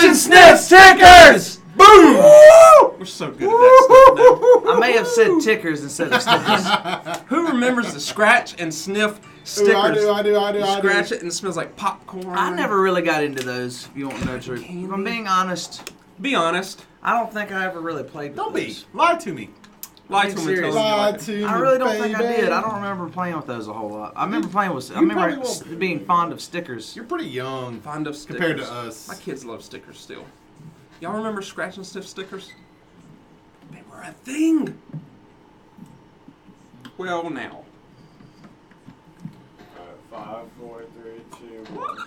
and sniff stickers! Boom! We're so good at that stuff now. I may have said tickers instead of stickers. Who remembers the scratch and sniff stickers? I do. You scratch it and it smells like popcorn. I never really got into those, if you want to know the truth. If I'm being honest, Be honest. I don't think I ever really played with Don't those. be. Lie to me. Lie to me. serious. Lie to me, I really don't think I baby. did. I don't remember playing with those a whole lot. I remember playing with. I you remember probably won't. being fond of stickers. You're pretty young Fond of stickers. compared to us. My kids love stickers still. Y'all remember scratch and sniff stickers? They were a thing. Well, now. 5, 4, 3, 2, 1.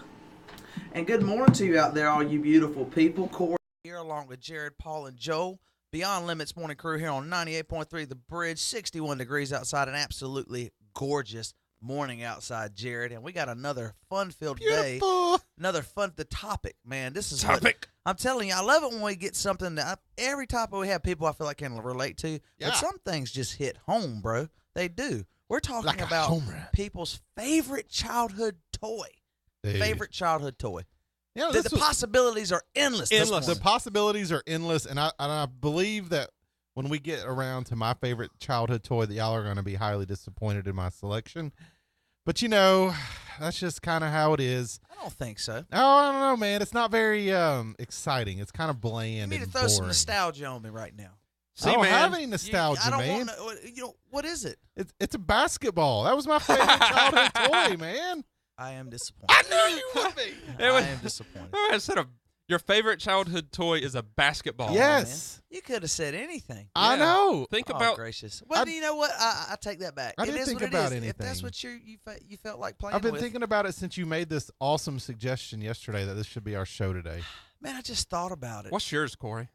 And good morning to you out there, all you beautiful people. Corey here, along with Jared, Paul, and Joe. Beyond Limits Morning Crew here on 98.3 The Bridge. 61 degrees outside, an absolutely gorgeous morning outside, Jared. And we got another fun-filled day. Another the topic, man. This is Topic. I'm telling you, I love it when we get something that every topic we have people I feel like can relate to. Yeah. But some things just hit home, bro. They do. We're talking Like a about home run. people's favorite childhood toy. Dude. Favorite childhood toy. Yeah, The, this the was- possibilities are endless. this Endless. the morning. possibilities are endless, and I believe that when we get around to my favorite childhood toy, that y'all are going to be highly disappointed in my selection. But you know, that's just kind of how it is. I don't think so. Oh, I don't know, man. It's not very exciting. It's kind of bland You need to and throw some boring. nostalgia on me right now. I don't man. have any You- nostalgia, I don't man. want to. You know what is it? It's a basketball. That was my favorite childhood toy, man. I am disappointed. I knew you would be. It was- I am disappointed. All right, instead of your favorite childhood toy is a basketball. Yes. You could have said anything. I Yeah. know. Think Oh, about gracious. Well, you know what? I take that back. I It didn't is think what it about is. If that's anything. what you felt like playing I've been with. thinking about it since you made this awesome suggestion yesterday that this should be our show today. Man, I just thought about it. what's yours, Corey?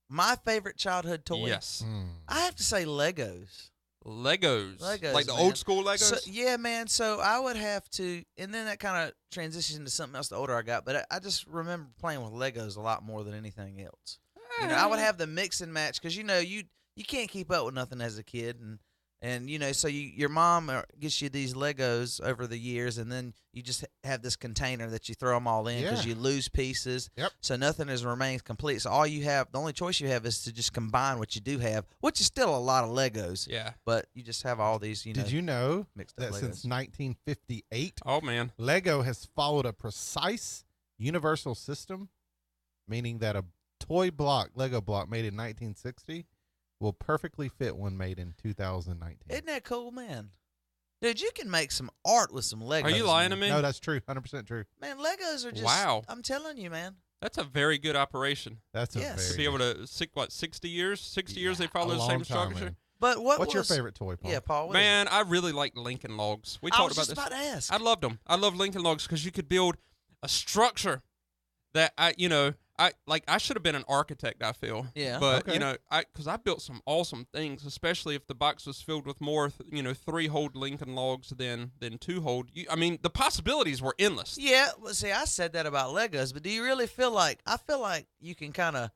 My favorite childhood toy? Yes. I have to say Legos. Legos. Legos, Like the man. old school Legos? So, yeah, man. So I would have to, and then that kind of transitions into something else the older I got. But I just remember playing with Legos a lot more than anything else. You know, I would have the mix and match because you know you can't keep up with nothing as a kid, and you know so your mom gets you these Legos over the years, and then you just have this container that you throw them all in because Yeah. you lose pieces. Yep. So nothing has remained complete. So all you have, the only choice you have is to just combine what you do have, which is still a lot of Legos. Yeah. But you just have all these, you know. Did you know mixed up that since Legos. 1958, Oh, man. Lego has followed a precise universal system, meaning that a toy block, Lego block made in 1960, will perfectly fit one made in 2019. Isn't that cool, man? Dude, you can make some art with some Legos. Are you lying to man. me? No, that's true. 100% true. Man, Legos are just. Wow. I'm telling you, man. That's a very good operation. That's a Yes. To very be able to, 60 years? 60 years they follow a the long same time, structure? man. But what What's your was- favorite toy, Paul? Yeah, Paul. What is Man, I really like Lincoln Logs. We it? I talked was about just this. about to ask. I loved them. I love Lincoln Logs because you could build a structure that I should have been an architect, I feel. Yeah. But, Okay. because I built some awesome things, especially if the box was filled with more, 3-hold Lincoln Logs than 2-hold. The possibilities were endless. Yeah, well, see, I said that about Legos, but do you really feel like? I feel like you can kind of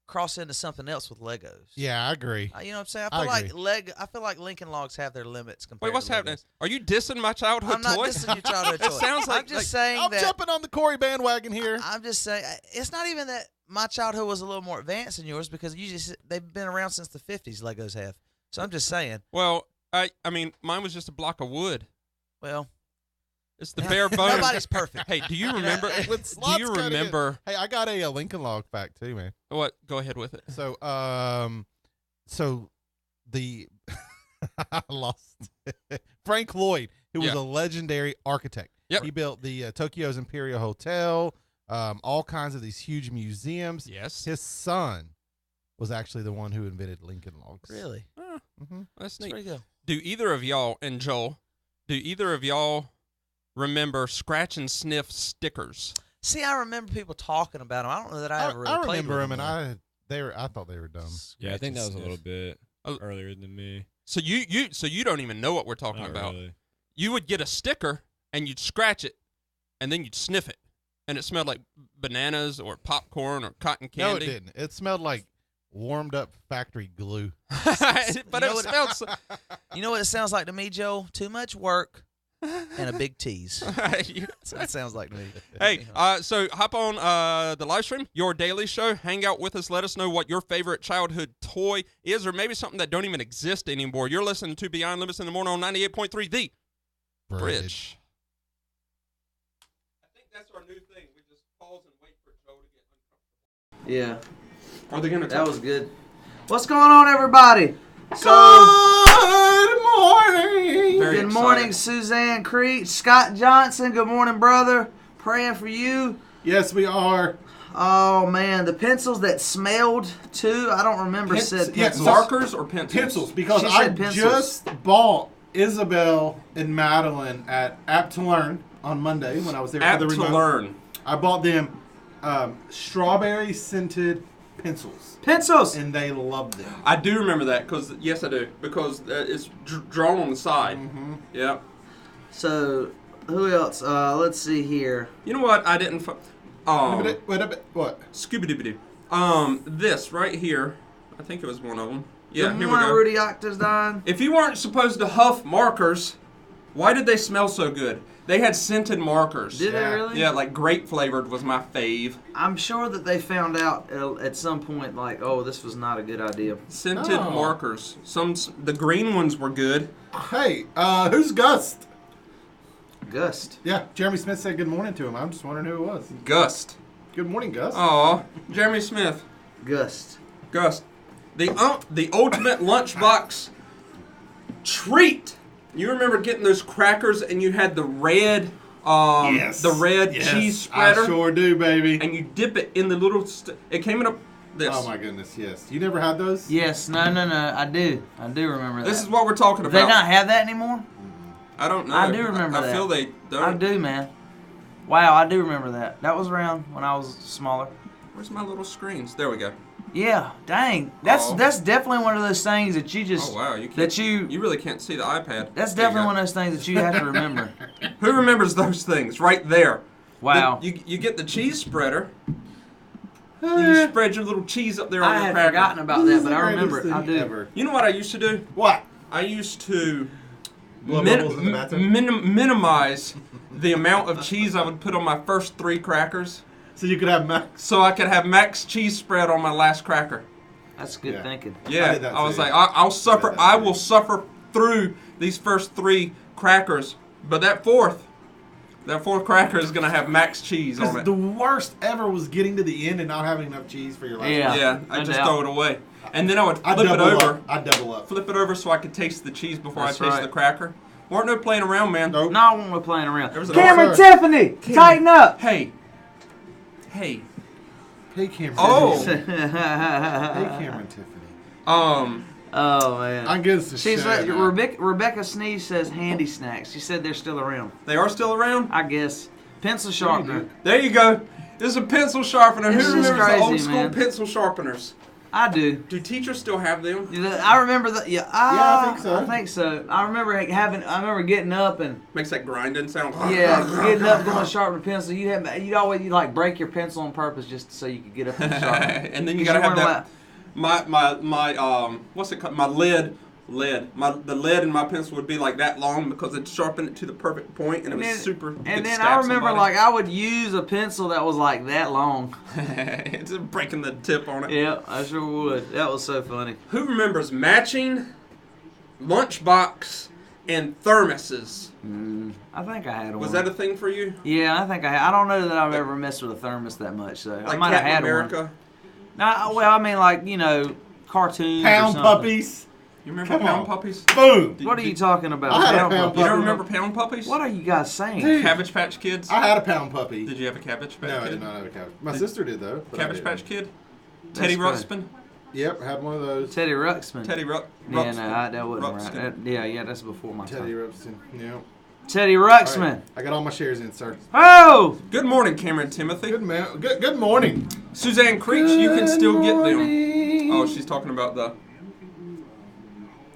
cross into something else with Legos. Yeah, I agree. You know what I'm saying? I I feel like Lincoln Logs have their limits compared. Wait, what's to happening? Legos. Are you dissing my childhood I'm not toy? dissing your childhood toy. It sounds like- I'm just saying I'm that. jumping on the Corey bandwagon here. I'm just saying it's not even that my childhood was a little more advanced than yours because they've been around since the 50s. Legos have. So I'm just saying. Well, mine was just a block of wood. Well, It's the bare bones. nobody's perfect. Hey, do you remember? With do slots you cut in. remember Hey, I got a Lincoln Log fact too, man. what? Go ahead with it. So, the I lost Frank Lloyd, who was Yeah. a legendary architect. Yep. He built the Tokyo's Imperial Hotel, all kinds of these huge museums. Yes. His son was actually the one who invented Lincoln Logs. Really? Mm-hmm. That's That's neat. pretty good. Do either of y'all and Joel? Do either of y'all remember scratch and sniff stickers? See, I remember people talking about them. I don't know that I ever really I played remember with them, though. and I thought they were dumb. Yeah, I think that was a little bit Oh. earlier than me. So you don't even know what we're talking Not about. really. You would get a sticker and you'd scratch it, and then you'd sniff it, and it smelled like bananas or popcorn or cotton No, it candy. didn't. It smelled like warmed up factory glue. But You know it what- smelled. You know what it sounds like to me, Joe? Too much work, and a big tease. You- That's what it sounds like to me. Hey, so hop on the live stream, Your Daily Show. Hang out with us. Let us know what your favorite childhood toy is, or maybe something that don't even exist anymore. You're listening to Beyond Limits in the Morning on 98.3 The Bridge. I think that's our new thing. We just pause and wait for Joe to get uncomfortable. Yeah, Are they going to that was good. What's going on, everybody? Good morning. Very Good morning, excited. Suzanne Creech, Scott Johnson. Good morning, brother. Praying for you. Yes, we are. Oh man, the pencils that smelled too. I don't remember said yeah, pencils. Markers or pencils? Pencils, because She I said pencils. just bought Isabel and Madeline at App to Learn on Monday when I was there App for the to remote. Learn. I bought them strawberry scented pencils, Pencils. and they loved them. I do remember that because yes, I do because it's drawn on the side. Mm-hmm. Yeah. So who else? Let's see here. You know what? I didn't. What? Scooby-Dooby-Doo. This right here. I think it was one of them. Yeah, Good here we morning, go. Rudy Octosdine. If you weren't supposed to huff markers, why did they smell so good? They had scented markers. Did they Yeah. really? Yeah, like grape flavored was my fave. I'm sure that they found out at some point, like, oh, this was not a good idea. Scented Oh. markers. The green ones were good. Hey, who's Gust? Gust. Yeah, Jeremy Smith said good morning to him. I'm just wondering who it was. Gust. Good morning, Gus. Aw, Jeremy Smith. Gust. Gust. The ultimate lunchbox treat. You remember getting those crackers and you had the red, Yes. cheese spreader, I sure do, baby. and you dip it in the little. It came in this. Oh my goodness, yes. You never had those? Yes. No. I do. I do remember that. This is what we're talking Do about. they not have that anymore? I don't know. I do remember I that. feel they don't. I do, man. Wow, I do remember that. That was around when I was smaller. Where's my little screens? There we go. Yeah, dang. That's Oh. that's definitely one of those things that you just Oh wow, you can't. that you. You really can't see the iPad. That's There you definitely go. one of those things that you have to remember. Who remembers those things right there? Wow. You get the cheese spreader. And you spread your little cheese up there on I your had cracker. forgotten about This that, is but the I remember it. greatest I thing do. ever. You know what I used to do? What? I used to Blow bubbles in the bathtub? minimize the amount of cheese I would put on my first 3 crackers So you could have Max. so I could have max cheese spread on my last cracker. That's good Yeah. thinking. Yeah, did that I was too. like, I'll suffer. that I too. will suffer through these first 3 crackers, but that fourth cracker is gonna have max cheese on Because it. the worst ever was getting to the end and not having enough cheese for your last Yeah. one. Yeah, I no just doubt. throw it away, and then I would I'd flip it double over. up. I'd double up. Flip it over so I could taste the cheese before That's I taste right. the cracker. Weren't no playing around, man. Nope. No, when we're playing around. There was a- Cameron Oh, sir. Tiffany, tighten up. Hey. Hey, Cameron. Oh. Tiffany. Hey, Cameron Tiffany. Oh man. I'm good to She's show like, now. Rebecca Sneeze says handy snacks. She said they're still around. They are still around? I guess. Pencil sharpener. There you go. This is a pencil sharpener. This Who is remembers crazy, the old school man. pencil sharpeners? I do. Do teachers still have them? I remember that. Yeah, I think so. I think so. I remember getting up and Makes that grinding sound. getting up, going to sharpen a pencil. You'd always like break your pencil on purpose just so you could get up and sharpen. And then you 'Cause gotta have weren't that. My what's it called? My lead. The lead in my pencil would be like that long because it sharpened it to the perfect point, and it was super. And could then stab I remember somebody. like I would use a pencil that was like that long. Just breaking the tip on it. Yeah, I sure would. That was so funny. Who remembers matching lunchbox and thermoses? I think I had one. Was that a thing for you? Yeah, I think I don't know that I've ever messed with a thermos that much, though. I Like might have Captain had America? one. No, well, I mean, like, cartoons or Pound something. puppies. You remember Come Pound on. Puppies? Boom. What are you talking about? I had a Pound pound puppy. You don't puppy. remember Pound Puppies? What are you guys saying? Dude. Cabbage Patch Kids? I had a pound puppy. Did you have a Cabbage Patch No, I Kid? did not have a cabbage. My sister did though. but I Cabbage didn't. Patch Kid? Teddy funny. Ruxpin? Yep, had one of those. Teddy Ruxpin. Teddy Yeah, Ruxpin. no, that wasn't Ruxpin. right. Yeah, that's before my Teddy time. Rupston. Yep. Teddy All right, Ruxpin. I got all my shares in, sir. Oh! Good morning, Cameron Timothy. Good morning. Suzanne Creech, you can still get them. morning. Oh, she's talking about the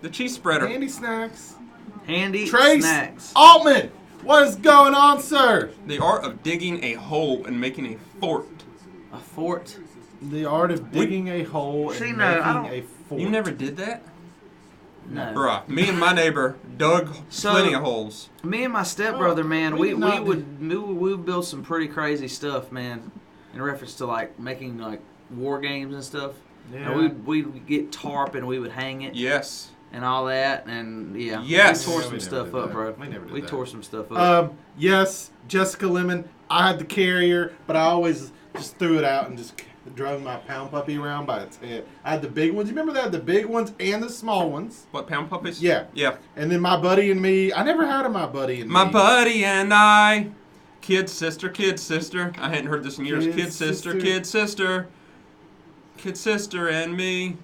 cheese spreader. Handy snacks. Handy Trace snacks. Altman, what is going on, sir? The art of digging a hole and making a fort. A fort. The art of digging a hole See, and no, I making don't- a fort. You never did that? No. Bruh, me and my neighbor dug So- plenty of holes. Me and my stepbrother, man, we we did not would build some pretty crazy stuff, man. In reference to like making like war games and stuff. And we'd get tarp and we would hang it Yes. and all that, and Yes. we tore Yeah, some we never stuff did up, that. bro. We never did We that. tore some stuff up. Yes, Jessica Lemon. I had the carrier, but I always just threw it out and just drove my pound puppy around by its head. I had the big ones. You remember they had the big ones and the small ones? What, pound puppies? Yeah. Yeah. And then my buddy and me. I never had a my buddy and My me. buddy and I. Kid sister, kid sister. I hadn't heard this in years. Kid Kid sister, sister. kid sister. Kid sister and me.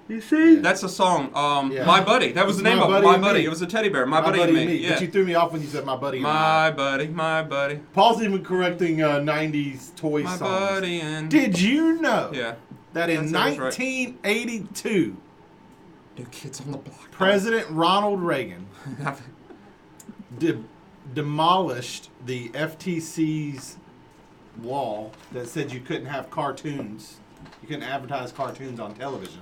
You see? That's a song. Yeah. My buddy. That was the name of it. My and buddy. me. It was a teddy bear. My buddy and me. Yeah. But you threw me off when you said my buddy and I. My buddy. My buddy. Paul's even correcting 90s toy My songs. buddy and. Did you know Yeah. that in That sounds right. 1982, New Kids on the Block. President Ronald Reagan demolished the FTC's law that said you couldn't have cartoons, you couldn't advertise cartoons on television.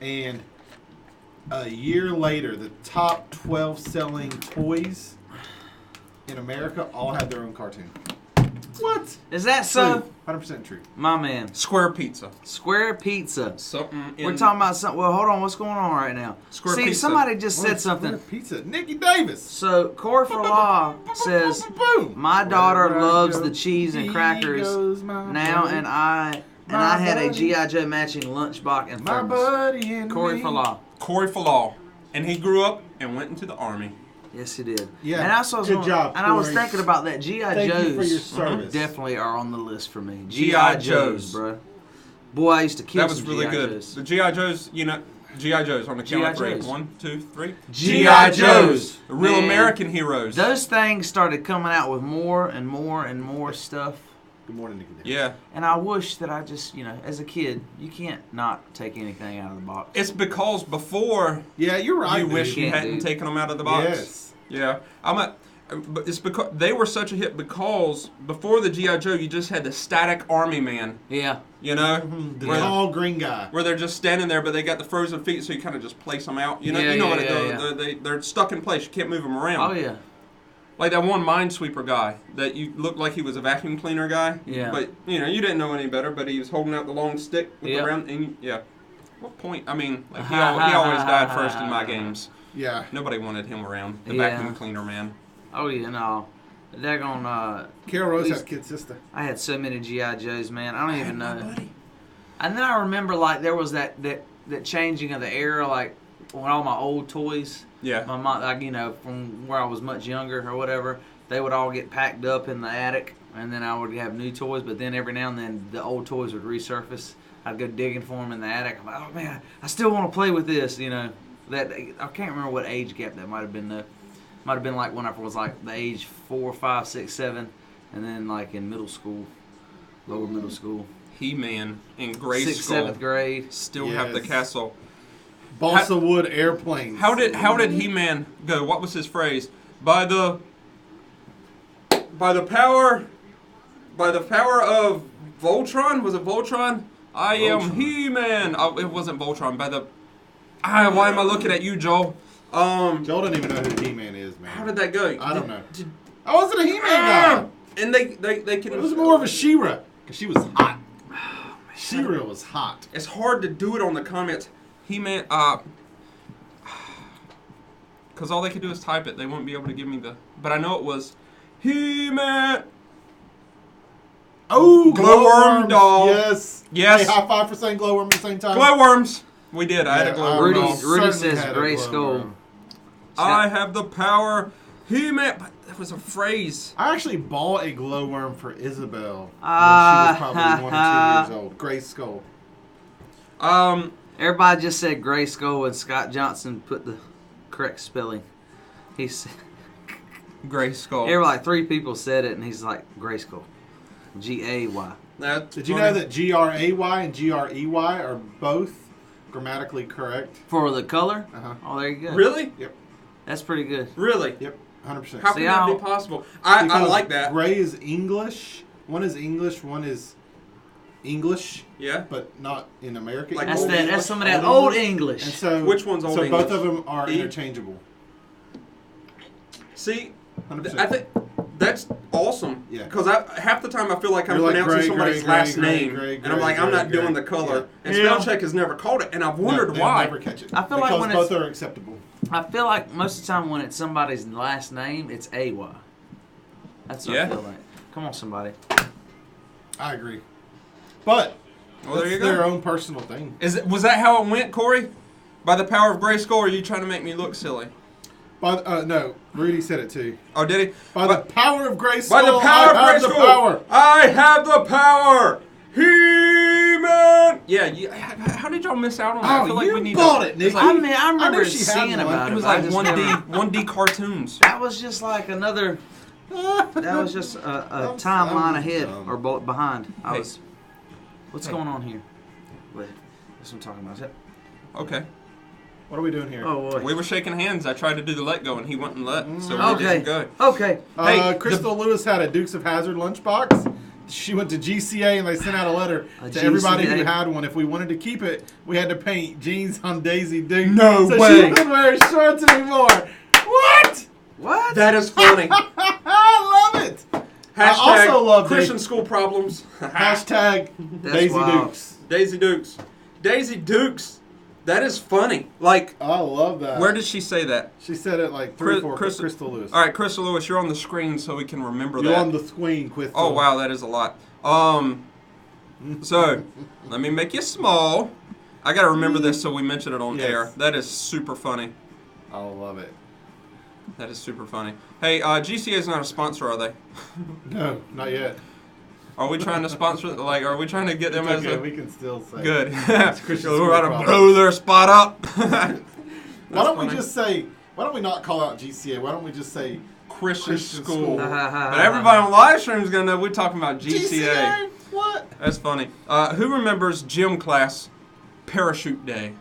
And a year later, the top 12 selling toys in America all had their own cartoon. What? Is that so? True. 100% true. My man. Square pizza. Square pizza. Something. We're talking about something. Well, hold on. What's going on right now? Square See, pizza. somebody just What said is something. Square Pizza. Nikki Davis. So, Corey for Law says, Boom. my daughter Wherever I loves go, the cheese and he crackers goes my now, buddy. and I My had a buddy. G.I. Joe matching lunchbox and My thermos. buddy and Corey me. for Law. Corey Falal. And he grew up and went into the army. Yes, he did. Yeah, And I was good going- job, And I was Corey. thinking about that. G.I. Thank Joes you for your service. definitely are on the list for me. G.I. Joes, Joes. bro. Boy, I used to kill That was some really G.I. good. Joes. The G.I. Joes, you know, G.I. Joes on the count G.I. of three. Joes. 1, 2, 3. G.I. Joes. The real Man. American heroes. Those things started coming out with more and more and more stuff. Good morning, Nikki Davis. Yeah. And I wish that I just, as a kid, you can't not take anything out of the box. It's because before Yeah, you're right. you wish dude. you Yeah, hadn't dude. taken them out of the box. Yes. Yeah. But it's because they were such a hit because before the G.I. Joe, you just had the static army man, Yeah. you know? The Where- tall green guy. Where they're just standing there, but they got the frozen feet, so you kind of just place them out. You know, Yeah, you know yeah, what yeah, it does. They're stuck in place. You can't move them around. Oh, yeah. Like that one Minesweeper guy that you looked like he was a vacuum cleaner guy. Yeah. But you didn't know any better. But he was holding out the long stick with Yeah. the round. And yeah. What point? I mean, like he always died first in my games. Yeah. Nobody wanted him around. The Yeah. vacuum cleaner man. Oh, yeah, no. Daggone, Carol Rose Please. has kid sister. I had so many G.I. Joes, man. I don't even know. And then I remember, like, there was that changing of the era, like, when all my old toys, Yeah. my mom, like, from where I was much younger or whatever, they would all get packed up in the attic, and then I would have new toys, but then every now and then the old toys would resurface. I'd go digging for them in the attic. I'm like, oh, man, I still want to play with this, That I can't remember what age gap that might have been, though. Might have been, like, when I was, like, the age 4, 5, 6, 7, and then, like, in middle school, lower middle school. He-Man in grade 6th, school. 7th grade. Still have the Yes. castle. Balsa wood airplanes. How did He-Man go? What was his phrase? By the power of Voltron? Was it Voltron? I am Voltron. He-Man. Oh, it wasn't Voltron. Why am I looking at you, Joel? Joel doesn't even know who He-Man is, man. How did that go? I don't know. I wasn't a He-Man guy. And they can. It was more of a She-Ra. Because she was hot. She-Ra was hot. It's hard to do it on the comments. He-Man. Because all they could do is type it. They wouldn't be able to give me the. But I know it was He-Man. Oh, Glowworm doll. Yes. Yes. Hey, high five for saying glowworm at the same time. Glowworms. We did. I had a Yeah, glowworm Rudy- doll. Rudy certainly says had a gray glowworm. skull. I have the power. He-Man. But that was a phrase. I actually bought a glowworm for Isabel when Ah, she was probably 1 or 2 years old. Gray skull. Everybody just said Gray Skull, and Scott Johnson put the correct spelling. He said, Gray skull. like 3 people said it, and he's like, Gray Skull. G-A-Y. That's Did you funny. know that G-R-A-Y and G-R-E-Y are both grammatically correct? For the color? Uh-huh. Oh, there you go. Really? Yep. That's pretty good. Really? Yep. 100%. How See, can that I'll- be possible? I Because like that. Gray is English. One is English. One is English, Yeah. but not in America. Like That's old that. English? That's some of that old And English. so, Which one's Old So both English? of them are E? interchangeable. See, 100%. I think that's awesome. Yeah. Because half the time I feel like I'm You're like pronouncing gray, somebody's gray, last gray, name, gray, and I'm like, gray, I'm not gray, doing the gray. color. And Yeah. spell check has never called it, and I've wondered They'll why. never catch it. I feel like because when both it's- are acceptable. I feel like most of the time when it's somebody's last name, it's AY. That's what Yeah. I feel like. Come on, somebody. I agree. But Well, there that's you go. their own personal thing. Was that how it went, Corey? By the power of Grayskull, or are you trying to make me look silly? No, Rudy said it too. Oh, did he? By the power of Grayskull, By the power of I have the Grayskull, power. I have the power. He-Man. Yeah. How did y'all miss out on that? I feel like we need bought to, it, Nikki. I mean, I remember knew she had seeing one. about It was but I like just 1D never- 1D cartoons. That was just like another. That was just a timeline ahead or behind. Hey. What's Hey. going on here? Wait, that's what I'm talking about. Is that- Okay. What are we doing here? Oh boy. We were shaking hands. I tried to do the let go, and he wouldn't let. So we Okay. didn't go. Okay. Hey, Crystal Lewis had a Dukes of Hazzard lunchbox. She went to GCA and they sent out a letter A to everybody GCA? who had one. If we wanted to keep it, we had to paint jeans on Daisy Duke. No so way. she couldn't wear shorts anymore. What? What? That is funny. I love it. Hashtag I also love Christian school problems. Hashtag That's Daisy wild. Dukes. Daisy Dukes. Daisy Dukes. That is funny. Like, I love that. where did she say that? She said it like 3 or 4. Crystal- Crystal Lewis. All right, Crystal Lewis, you're on the screen so we can remember You're that. on the screen, Crystal. Oh, wow, that is a lot. So, let me make you small. I got to remember this so we mention it on Yes. air. That is super funny. I love it. That is super funny. Hey, GCA is not a sponsor, are they? No, not yet. Are we trying to sponsor? Like, are we trying to get them It's as okay, a we can still say. good? Christian We're school about to problems. blow their spot up. Why don't we funny. just say? Why don't we not call out GCA? Why don't we just say Christian Christian school? school. But everybody on live stream is gonna know we're talking about GCA. What? That's funny. Who remembers gym class parachute day?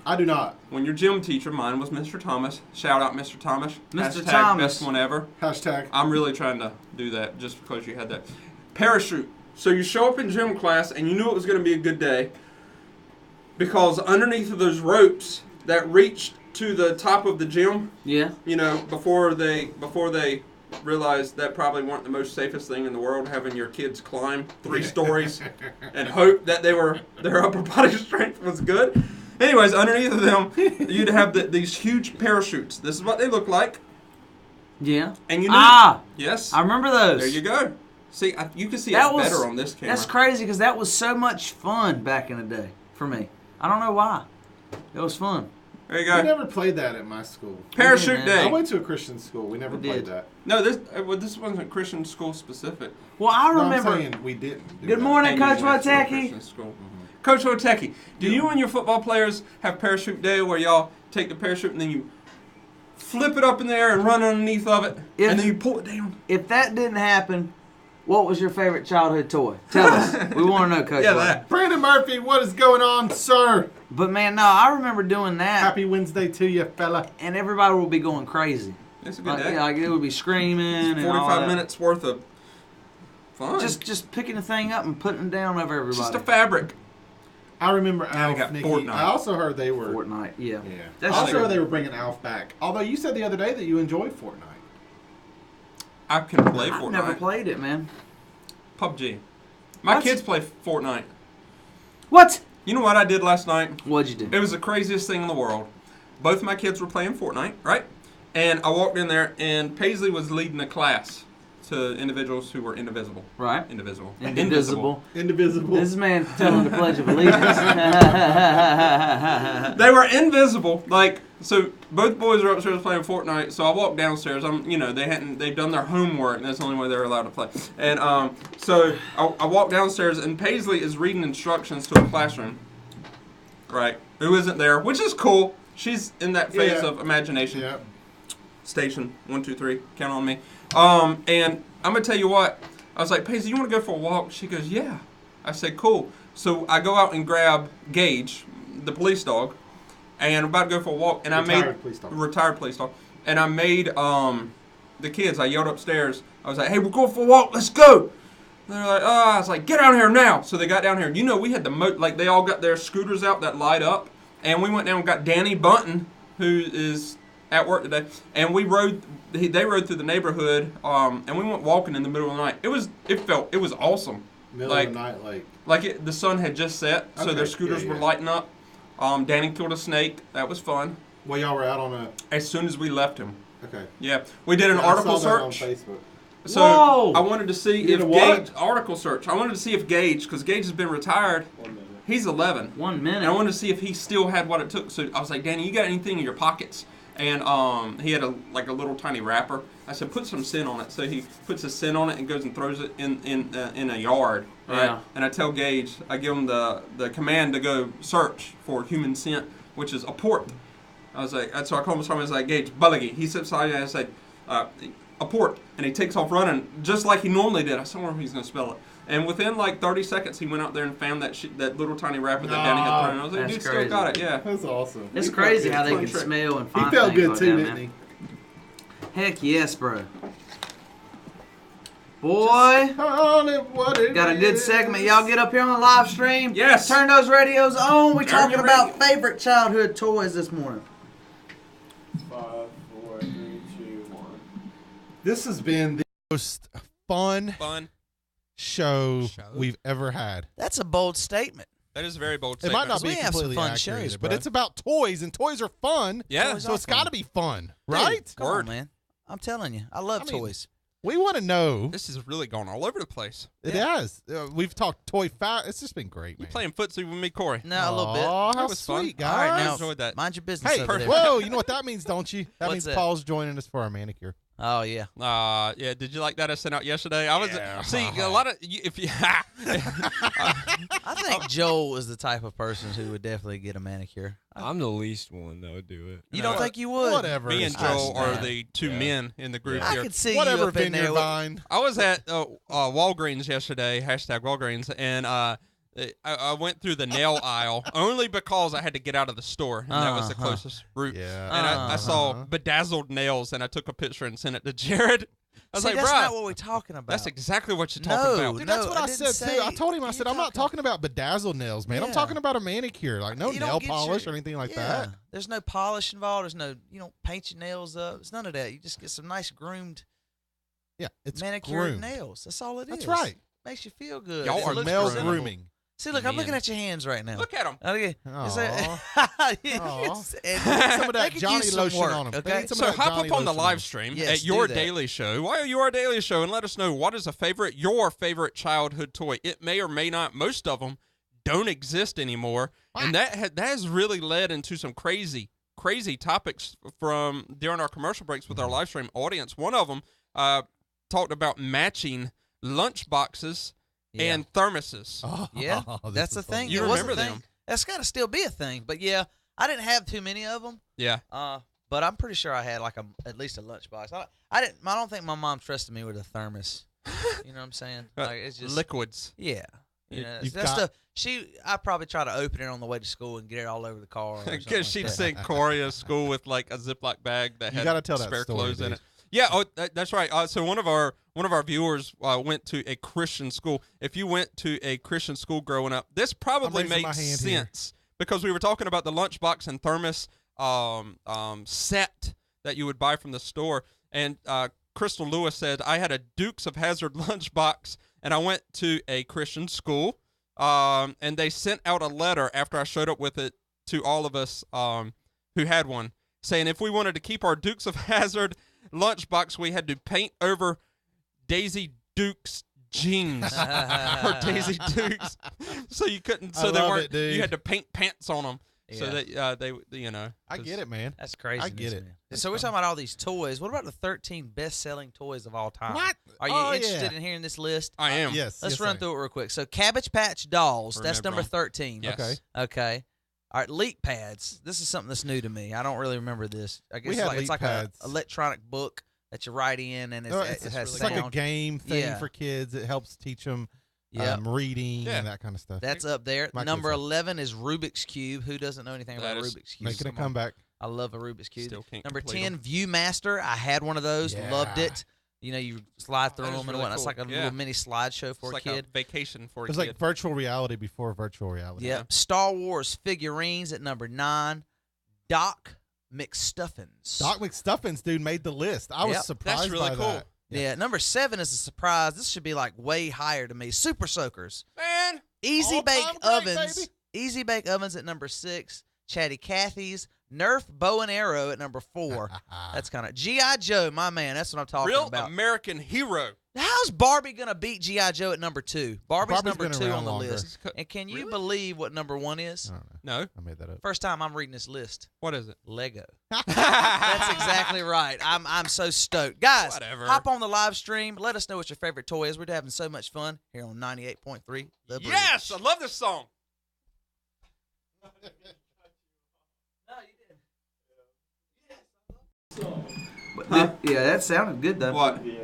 I do not. When your gym teacher, mine was Mr. Thomas. Shout out Mr. Thomas. Mr. Hashtag Thomas. best one ever. Hashtag. I'm really trying to do that just because you had that. Parachute. So you show up in gym class and you knew it was going to be a good day because underneath of those ropes that reached to the top of the gym, Yeah. you know, before they realized that probably weren't the most safest thing in the world, having your kids climb 3 stories and hope that their upper body strength was good. Anyways, underneath of them, you'd have these huge parachutes. This is what they look like. Yeah. And you knew, yes, I remember those. there you go. See, you can see That it was- better on this camera. That's crazy because that was so much fun back in the day for me. I don't know why. It was fun. There you We go. never played that at my school. Parachute We did, man. I day. went to a Christian school. We never We played did. that. No, this wasn't Christian school specific. Well, I No, remember. I'm saying we didn't. do Good that. morning, And you Coach went to a Wataki. Christian school. Coach Oteki, do you and your football players have parachute day where y'all take the parachute and then you flip it up in the air and run underneath of it, If- and then you pull it down? If that didn't happen, what was your favorite childhood toy? Tell us. We want to know, Coach. Yeah, Wataki. that. Brandon Murphy, what is going on, sir? But man, no, I remember doing that, Happy Wednesday to you, fella. and everybody would be going crazy. It's a good Like, day. yeah, like it would be screaming and all 45 that. minutes worth of fun. Just picking the thing up and putting it down over everybody. Just a fabric. I remember Now we Alf, got Nikki. Fortnite. I also heard they were. Fortnite, yeah. Yeah. That's I also true. heard they were bringing Alf back. Although you said the other day that you enjoyed Fortnite. I can play I've Fortnite. never played it, man. PUBG. My What? kids play Fortnite. What? You know what I did last night? What'd you do? It was the craziest thing in the world. Both my kids were playing Fortnite, right? And I walked in there, and Paisley was leading a class to individuals who were indivisible. Right. Indivisible. Indivisible. Indivisible. This man telling the Pledge of Allegiance. They were invisible. Like, so both boys are upstairs playing Fortnite. So I walked downstairs. They've done their homework, and that's the only way they're allowed to play. And so I walked downstairs, and Paisley is reading instructions to a classroom. Right. Who isn't there, which is cool. She's in that phase Yeah. of imagination. Yeah. Station 1, 2, 3. Count on me. And I'm gonna tell you what. I was like, Paisley, you want to go for a walk? She goes, yeah. I said, cool. So I go out and grab Gage, the police dog, and I'm about to go for a walk. And Retired police dog. retired police dog. And I made the kids. I yelled upstairs. I was like, hey, we're going for a walk. Let's go. They're like, oh, I was like, get down here now. So they got down here. And we had like they all got their scooters out that light up. And we went down and got Danny Bunton, who is at work today. And they rode through the neighborhood. And we went walking in the middle of the night. It was awesome. Middle like, of the night, the sun had just set. So Okay, their scooters were lighting up. Danny killed a snake. That was fun. Well, y'all were out on a. As soon as we left him. Okay. Yeah. We did an article I saw that on search. Facebook. So Whoa! I wanted to see You if did a what? Gage article search. I wanted to see if Gage, because Gage has been retired. 1 minute. He's 11. 1 minute. And I wanted to see if he still had what it took. So I was like, Danny, you got anything in your pockets? And he had a little tiny wrapper. I said, put some scent on it. So he puts a scent on it and goes and throws it in a yard. Right? Yeah. And I tell Gage, I give him the command to go search for human scent, which is a port. I was like, so I called him. I was like, Gage, Bulligy. He sits beside me and I said, a port. And he takes off running just like he normally did. I said, I wonder if he's going to spell it. And within like 30 seconds, he went out there and found that little tiny wrapper that Danny had thrown. I was like, That's dude, still crazy. got it, yeah. That's awesome. It's He crazy felt how good. they Fun can trick. smell and He find felt things good like too, that, didn't man. he? Heck yes, bro. Boy, got a good segment. Y'all get up here on the live stream. Yes. Turn those radios on. We Turn talking your about radio. favorite childhood toys this morning. 5, 4, 3, 2, 1. This has been the most fun Fun. show Show? we've ever had. That's a bold statement. That is a very bold It statement. might not We be have some completely fun accurate, shows, but bro. it's about toys, and toys are fun. Yeah. Toys So are it's got to fun. be fun, Dude, right? Come Word. on, man. I'm telling you, I love I mean, toys. We want to know. This has really gone all over the place. It Yeah. has. We've talked toy fact. It's just been great, You man. playing footsie with me, Corey? No, a little bit. Aw, how That was fun. sweet, All guys. All right, I now enjoyed that. mind your business Hey, over there. whoa! You know what that means, don't you? That What's means that? Paul's joining us for our manicure. Oh yeah. Yeah. Did you like that I sent out yesterday? I was Yeah. see a lot of if you. I think Joel is the type of person who would definitely get a manicure. I'm the least one that would do it. You No. don't think you would? Whatever. Me it's and Joel just- are the two men in the group I here. could see Whatever, you up in there. Vineyard with- Vine. I was at Walgreens yesterday, #Walgreens, and I went through the nail aisle only because I had to get out of the store, and that was the Uh-huh. closest route. Yeah. And I saw Uh-huh. bedazzled nails, and I took a picture and sent it to Jared. I was See, like, that's bro, not what we're talking about. that's exactly what you're No. talking about. Dude, that's No, what I I didn't said say- too. I told him, I you're said, I'm not talking about bedazzled nails, man. I'm Yeah. talking about a manicure, like no You don't nail get polish your- or anything like yeah. that. There's no polish involved. There's no, you don't paint your nails up. It's none of that. You just get some nice groomed Yeah, it's manicured groomed. nails. That's all it is. That's right. Makes you feel good. Y'all It are looks Male presentable. grooming. See, look, I'm Men. looking at your hands right now. Look at him. Okay. Aw. Yes, and Some of they that could Johnny use some lotion work, on 'em. They Okay. need some So of that hop Johnny up on the lotion live on. stream Yes, at do Your that. Daily Show. Why are Your Daily Show? And let us know what is your favorite childhood toy. It may or may not. Most of them don't exist anymore, and that has really led into some crazy topics from during our commercial breaks with our live stream audience. One of them talked about matching lunch boxes Yeah. and thermoses. Oh, Yeah, this that's is the funny. thing. You It was a remember thing. them. That's got to still be a thing. But yeah, I didn't have too many of them. Yeah. But I'm pretty sure I had like at least a lunchbox. I don't think my mom trusted me with a thermos. You know what I'm saying? Like it's just Liquids. yeah. You know, You've that's got- I probably try to open it on the way to school and get it all over the car. Or something Because like she'd that. send Corey to school with like a Ziploc bag that You had gotta tell that spare story, clothes in dude. it. Yeah, that's right. So one of our viewers went to a Christian school. If you went to a Christian school growing up, this probably raising my makes hand here. sense because we were talking about the lunchbox and thermos set that you would buy from the store. And Crystal Lewis said, I had a Dukes of Hazzard lunchbox, and I went to a Christian school, and they sent out a letter after I showed up with it to all of us who had one, saying if we wanted to keep our Dukes of Hazzard lunchbox, we had to paint over Daisy Duke's jeans or Daisy Dukes, so you couldn't. So I they love weren't. it, dude. You had to paint pants on them, so Yeah. that they, you know. I get it, man. That's crazy. I get it. So we're talking about all these toys. What about the 13 best-selling toys of all time? What? Are you Oh, interested yeah. in hearing this list? I am. Yes. Let's yes, run I am. through it real quick. So Cabbage Patch Dolls, that's Remember number 'em. 13. Yes. Okay. Okay. All right, Leap Pads. This is something that's new to me. I don't really remember this. I guess We had it's Leap like Pads. a electronic book that you write in, and No, it has it's sound. like a game thing Yeah. for kids. It helps teach them Yeah, reading Yeah. and that kind of stuff. that's up there. My Number kids have. 11 is Rubik's Cube. Who doesn't know anything about That is Rubik's Cube? Making a Come on. comeback. I love a Rubik's Cube. Still can't Number complete 10, 'em. Viewmaster. I had one of those. Loved Yeah. it. You know, you slide through That is them and really whatnot. It's cool. like a Yeah. little mini slideshow for It's a like kid. a vacation for a It was kid. like virtual reality before virtual reality. Yep. Star Wars figurines at number 9. Doc McStuffins. Doc McStuffins, dude, made the list. I was Yep. surprised That's really by cool. that. Yeah, number 7 is a surprise. This should be like way higher to me. Super Soakers. Man, Easy All-time Bake great, Ovens. baby. Easy Bake Ovens at number 6. Chatty Cathy's. Nerf Bow and Arrow at number 4. That's kind of G.I. Joe, my man. That's what I'm talking real about. American hero. How's Barbie gonna beat G.I. Joe at number 2? Barbie's Barbie's number been 2 around on the longer. list. And can you Really? believe what number 1 is? I don't know. No. I made that up. First time I'm reading this list. What is it? Lego. That's exactly right. I'm so stoked. Guys, Whatever. hop on the live stream. Let us know what your favorite toy is. We're having so much fun here on 98.3 The Bridge. Yes, I love this song. Yeah, that sounded good though. What? Yeah.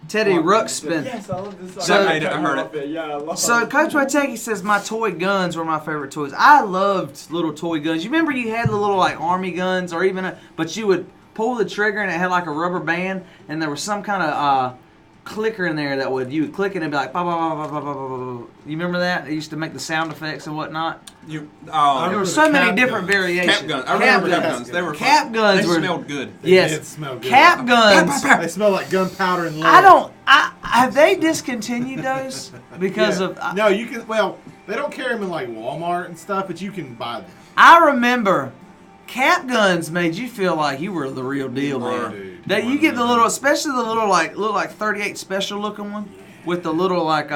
Teddy Ruxpin. Yes, I love this song. So- That made it, I heard it. Yeah, I love So it. Coach Waiteki says my toy guns were my favorite toys. I loved little toy guns. You remember you had the little like army guns or even but you would pull the trigger and it had like a rubber band and there was some kind of clicker in there that you would click it and be like, bah, bah, bah, bah, bah, bah, bah, bah. You remember that? It used to make the sound effects and whatnot. You, There remember were the so many cap different guns. variations. cap guns. I remember cap guns. They were Cap fun. guns They were smelled good. yes. They did smell good. Cap guns. They smell like gunpowder and lead. I have they discontinued those because of no, you can. Well, they don't carry them in like Walmart and stuff, but you can buy them. I remember cap guns made you feel like you were the real deal, man. Dude. That you get the little, especially the little like 38 special looking one with the little like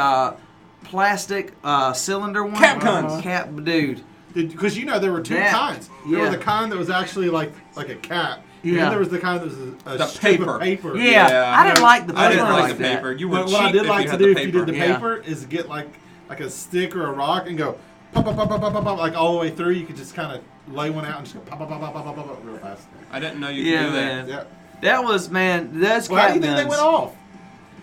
plastic cylinder one. Cap guns. Cap, dude. Because you know there were two That- kinds. There yeah. was the kind that was actually like a cap. And Yeah. then there was the kind that was a The strip paper. of paper. Yeah, Yeah. I didn't like the paper I didn't like like the that. paper. You were But cheap what I did if like you to had do the if you did paper. the Yeah. paper is get like a stick or a rock and go pop, pop, pop, pop, pop, pop, pop, like all the way through. You could just kind of lay one out and just go pop, pop, pop, pop, pop, pop, pop, real fast. I didn't know you Yeah, could do that. man. Yeah. That was man. Those Well, how do cap you think they guns. went off?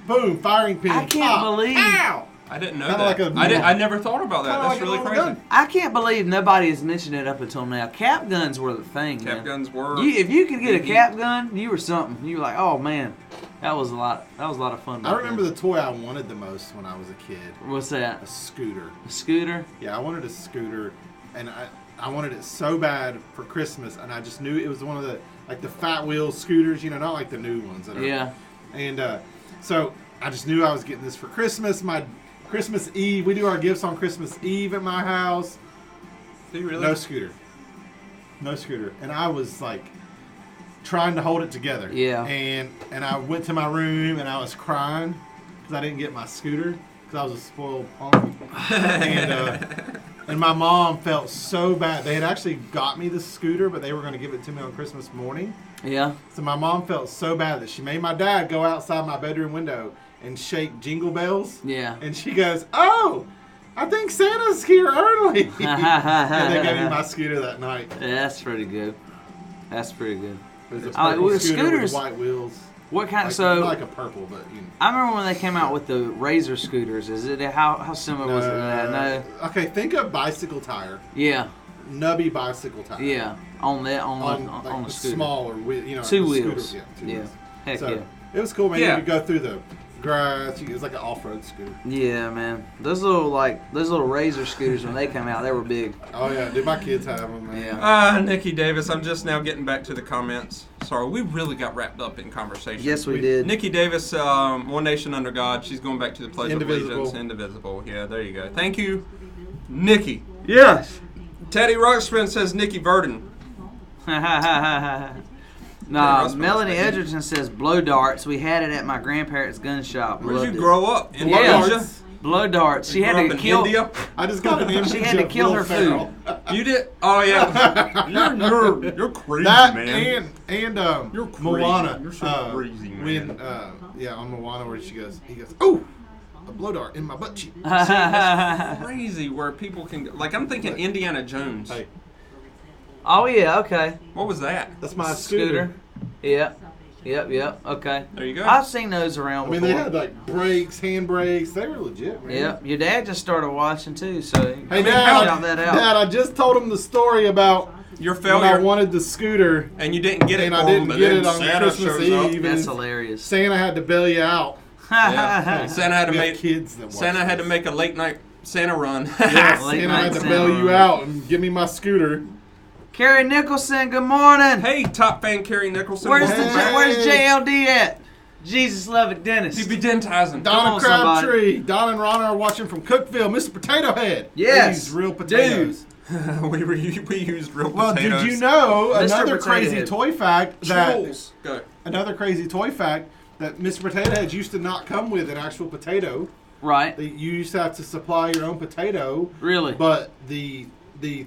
Boom, firing pin. I can't pop, believe- Ow! I didn't know Kinda that. like a- I never thought about that. Kinda That's like a really normal crazy. gun. I can't believe nobody has mentioned it up until now. Cap guns were the thing. Cap man. guns were. If you could get a biggie. cap gun, you were something. You were like, oh man, that was a lot. That was a lot of fun. I back remember then. the toy I wanted the most when I was a kid. What's that? A scooter. A scooter? Yeah, I wanted a scooter, and I wanted it so bad for Christmas, and I just knew it was one of the like the Fat Wheels scooters, you know, not like the new ones. That are, Yeah. And so I just knew I was getting this for Christmas. My Christmas Eve, we do our gifts on Christmas Eve at my house. Do you really? No scooter. No scooter. And I was like trying to hold it together. Yeah. And I went to my room and I was crying because I didn't get my scooter because I was a spoiled punk. And my mom felt so bad. They had actually got me the scooter, but they were going to give it to me on Christmas morning. Yeah. So my mom felt so bad that she made my dad go outside my bedroom window and shake jingle bells. Yeah. And she goes, "Oh, I think Santa's here early." And they gave me my scooter that night. Yeah, that's pretty good. That's pretty good. It was a Oh, purple with scooter scooters- with white wheels. What kind? Like, So not like a purple, but you know. I remember when they came out with the Razor scooters. Is it how similar was it to that? No. Okay, think of bicycle tire, Yeah. nubby bicycle tire. Yeah. On that On, like on the the scooter. smaller wheel, you know, Two the scooter, wheels. yeah, two Yeah. wheels. Heck So yeah. it was cool, man. Yeah. You could go through the grass. It was like an off-road scooter. Yeah, man. Those little Razor scooters when they come out, they were big. Oh yeah, dude, my kids have them, man. Yeah. Nikki Davis, I'm just now getting back to the comments. Sorry, we really got wrapped up in conversation. Yes, we did. Nikki Davis, One Nation Under God. She's going back to the Pledge of Indivisible. Allegiance. Indivisible. Yeah, there you go. Thank you, Nikki. Yes. Teddy Ruxpin says Nikki Verdon. Nah, Russell, Melanie thank you. Edgerton says blow darts. We had it at my grandparents' gun shop. Where did Loved you it. grow up? In Yeah. Indonesia? Blow darts. She You had grew to up in kill. India? I just got an image She had to of kill Will her Ferrell. You did? Oh yeah. you're crazy, That man. and You're crazy. Moana. You're so crazy, man. When yeah, on Moana where he goes, "Oh, a blow dart in my butt cheek." Crazy where people can go. Like I'm thinking Indiana Jones. Hey, Oh yeah, okay. What was that? that's my Scooter. Yep. Okay. There you go. I've seen those around I mean, before. they had like brakes, hand brakes. They were legit, man. Yep. Your dad just started watching too, so Hey, shout Dad, that out. Dad, I just told him the story about your when I failure, wanted the scooter and you didn't get it and for I him, didn't but get then it on Santa Christmas shows up. Eve. That's and hilarious. Santa had to bail you out. Yeah. Santa had to We have make kids that watch Santa had to this. make a late night Santa run. Yeah, Late Santa night had to Santa bail you run. out and give me my scooter. Carrie Nicholson, good morning. Hey, top fan Carrie Nicholson. Where's Hey. where's JLD at? Jesus love it, Dennis. He be dentizing. Donna on, somebody. Crabtree, Don and Ron are watching from Cookville. Mr. Potato Head. Yes. These real potatoes. we used real Well, potatoes. did you know Mr. another Potato crazy Head. toy fact that Trolls. Go. another crazy toy fact that Mr. Potato Heads used to not come with an actual potato. Right. You used to have to supply your own potato, Really? but the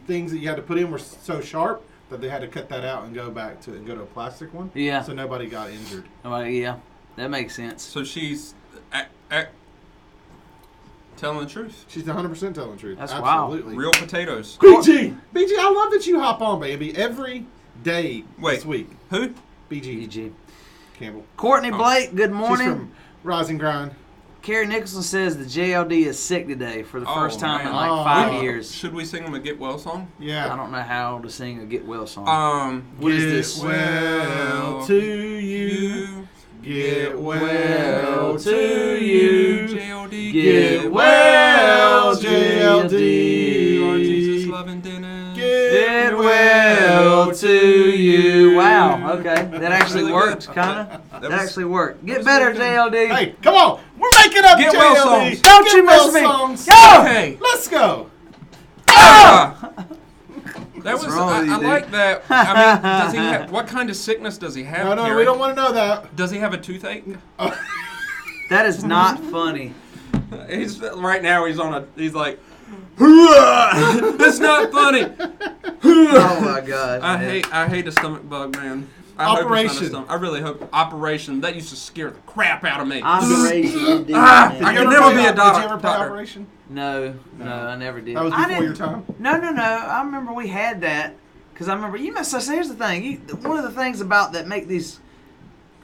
things that you had to put in were so sharp that they had to cut that out and go to a plastic one. Yeah. So nobody got injured. Yeah. That makes sense. So she's telling the truth. She's 100% telling the truth. That's wild. Absolutely. Real potatoes. BG, I love that you hop on, baby, every day this week. Who? BG GG. Campbell. Courtney Blake, good She's morning. from Rise and Grind. Carrie Nicholson says the JLD is sick today for the Oh, first time in man. like Oh. 5 years. Should we sing him a Get Well song? I Yeah. don't know how to sing a Get Well song. What is Get this? well to you. Get well to you. JLD. Get well, JLD. You are Jesus loving Dennis. Get well to you. Wow. Okay, that actually Really worked, good. kind of. That That was- actually worked. Get was better, really good. JLD. Hey, come on. We're making up Get JLD. well songs. Don't Get you well miss me. songs. Go! Okay. Let's go. That was. wrong with you, I dude? like that. I mean, does he have? What kind of sickness does he have? No, Carrie? we don't want to know that. Does he have a toothache? That is not funny. He's right now. He's on a. He's like. That's not funny. Oh my god. I man. hate a stomach bug, man. I hope it's not a Operation. stomach- I really hope Operation. That used to scare the crap out of me. Operation. indeed, Ah, man. I Did could you never ever be play- a doctor. Did you ever play Operation? No, I never did. That was I before your didn't- time. No. I remember we had that because I remember you must. So here's the thing. One of the things about that make these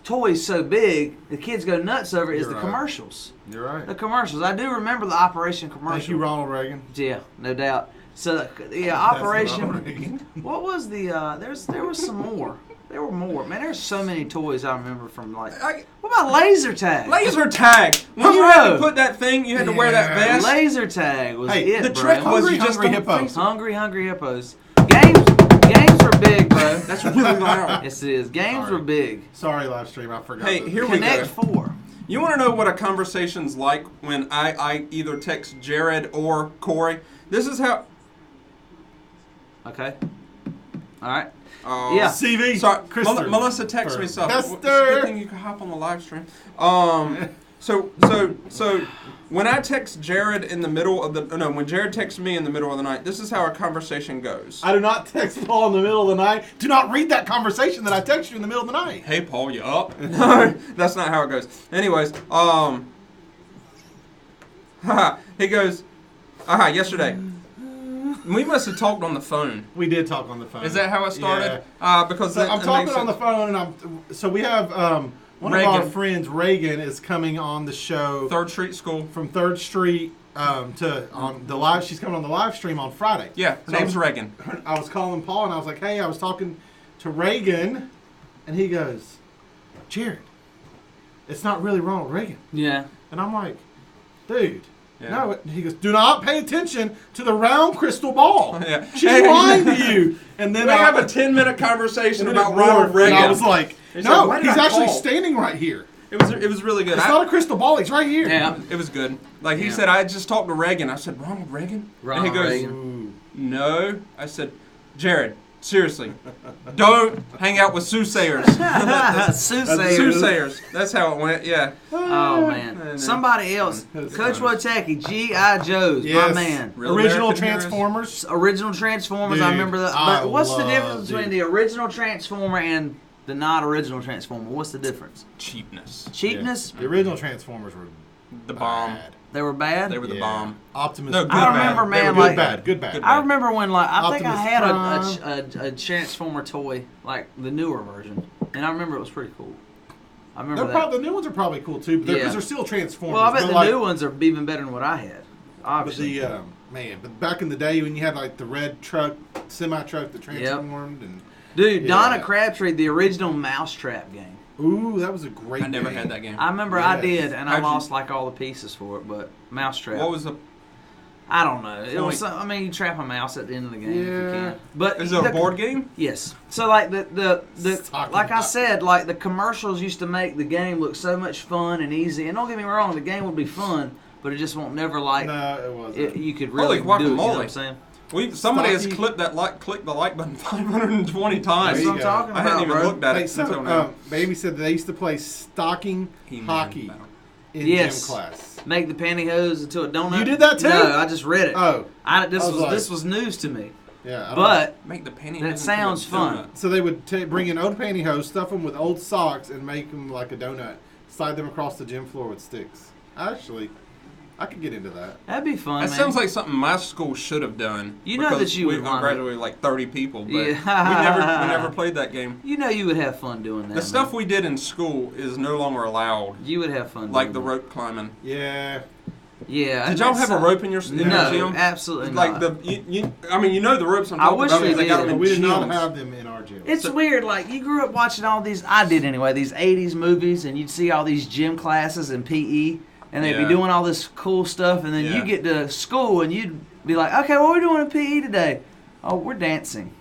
toys so big, the kids go nuts over is You're the right. commercials. You're right. The commercials. I do remember the Operation commercial. Thank you, Ronald Reagan. Yeah, no doubt. So yeah, That's Operation. Ronald Reagan. What was the? There was some more. There were more. Man, there's so many toys I remember from like. What about laser tag? Laser tag. When you had to Bro. put that thing, you had to wear that Yeah. vest. Laser tag was Hey, it, the bro. trick was Hungry, you just hungry don't hippos. face- Hungry hippos. Games were big, bro. That's really loud. Yes, it is. Games Sorry. were big. Sorry, live stream. I forgot. Hey, that. here we Connect go. 4. You want to know what a conversation's like when I either text Jared or Corey? This is how. Okay. All right. Yeah. CV. Sorry, Christopher. Melissa texted me something. It's a Hester. good thing you can hop on the live stream. So when I text Jared in the middle of when Jared texts me in the middle of the night, this is how our conversation goes. I do not text Paul in the middle of the night. Do not read that conversation that I text you in the middle of the night. Hey Paul, you up? No, that's not how it goes. Anyways, he goes, yesterday. We must have talked on the phone. We did talk on the phone. Is that how it started? Because So that- I'm that talking makes on the sense. phone, and we have one of Reagan. our friends, Reagan, is coming on the show 3rd Street School. from 3rd Street on the live. She's coming on the live stream on Friday. Yeah, her So name's Reagan. I was calling Paul, and I was like, "Hey, I was talking to Reagan," and he goes, "Jared, it's not really Ronald Reagan," Yeah. and I'm like, "Dude." Yeah. No, he goes, do not pay attention to the round crystal ball. Yeah. She's Hey. lying to you. And then We I have a 10-minute conversation and then about it roared, Ronald Reagan. And I was like, He's no, like, "Why did he's I actually call?" standing right here. It was really good. It's not a crystal ball. He's right here. Yeah. It was good. Like he Yeah. said, I just talked to Reagan. I said, Ronald Reagan? Ronald and he goes, Reagan. no. I said, Jared, seriously, don't hang out with soothsayers. Soothsayers. Soothsayers. That's how it went. Yeah. Oh man. Somebody else. That's Coach funny. Wojtacki, G.I. Joe's, my Yes. man. Real Original American heroes. Transformers. Original Transformers, I Dude, remember that. I But what's the love- difference between dude. the original Transformer and the not original Transformer? What's the difference? Cheapness. Cheapness? Yeah. The original Transformers were The bomb. bad. They were bad? They were the Yeah. bomb. Optimus. No, good I bad. remember, They man, were like good bad. Good bad. Good I remember when, like, I think I Optimus had a Transformer toy, like the newer version, and I remember it was pretty cool. I remember They're that. probably, the new ones are probably cool too, because Yeah. they're still Transformers. Well, I bet but the like, new ones are even better than what I had. But Obviously. man, but back in the day when you had like the red truck, semi truck that transformed and Dude, Yeah. Donna Crabtree, the original Mousetrap game. ooh, that was a great. I never game. had that game. I remember I Yes. did, and I How'd you- lost like all the pieces for it. But Mousetrap. What was the? I don't know. It was. Point. I mean, you trap a mouse at the end of the game if you Yeah. can. But Is it a board game? Yes. So like the Talking like I about- said, like the commercials used to make the game look so much fun and easy. And don't get me wrong, the game would be fun, but it just won't never like No, it wasn't. you could really Holy do it. You know guacamole. what I'm saying? Somebody has Stocky. clicked the like button 520 times. That's There you what I'm go. talking I about, hadn't even bro. looked at Hey, it so, until now. Baby said they used to play stocking He-Man hockey battle. in Yes. gym class. Make the pantyhose into a donut. You did that too? No, I just read it. Oh, This I was was like- this was news to me. yeah. I don't- But Make the penny. That sounds fun. so they would bring in old pantyhose, stuff them with old socks, and make them like a donut. Slide them across the gym floor with sticks. I could get into that. that'd be fun, That man. sounds like something my school should have done. You know because that you we would want it. graduated like 30 people, but Yeah. we never played that game. You know you would have fun doing that. The stuff man. we did in school is no longer allowed, You would have fun like doing the that. rope climbing. Yeah. Yeah. Did y'all have a rope in your No, gym? absolutely Like not. I mean, you know the ropes I'm I talking wish about we because they got did. them in We did not gyms. have them in our gym. It's weird, like you grew up watching all these. I did anyway. These '80s movies, and you'd see all these gym classes and PE, and they'd Yeah. be doing all this cool stuff, and then Yeah. you get to school, and you'd be like, "Okay, what are we doing in PE today? Oh, we're dancing.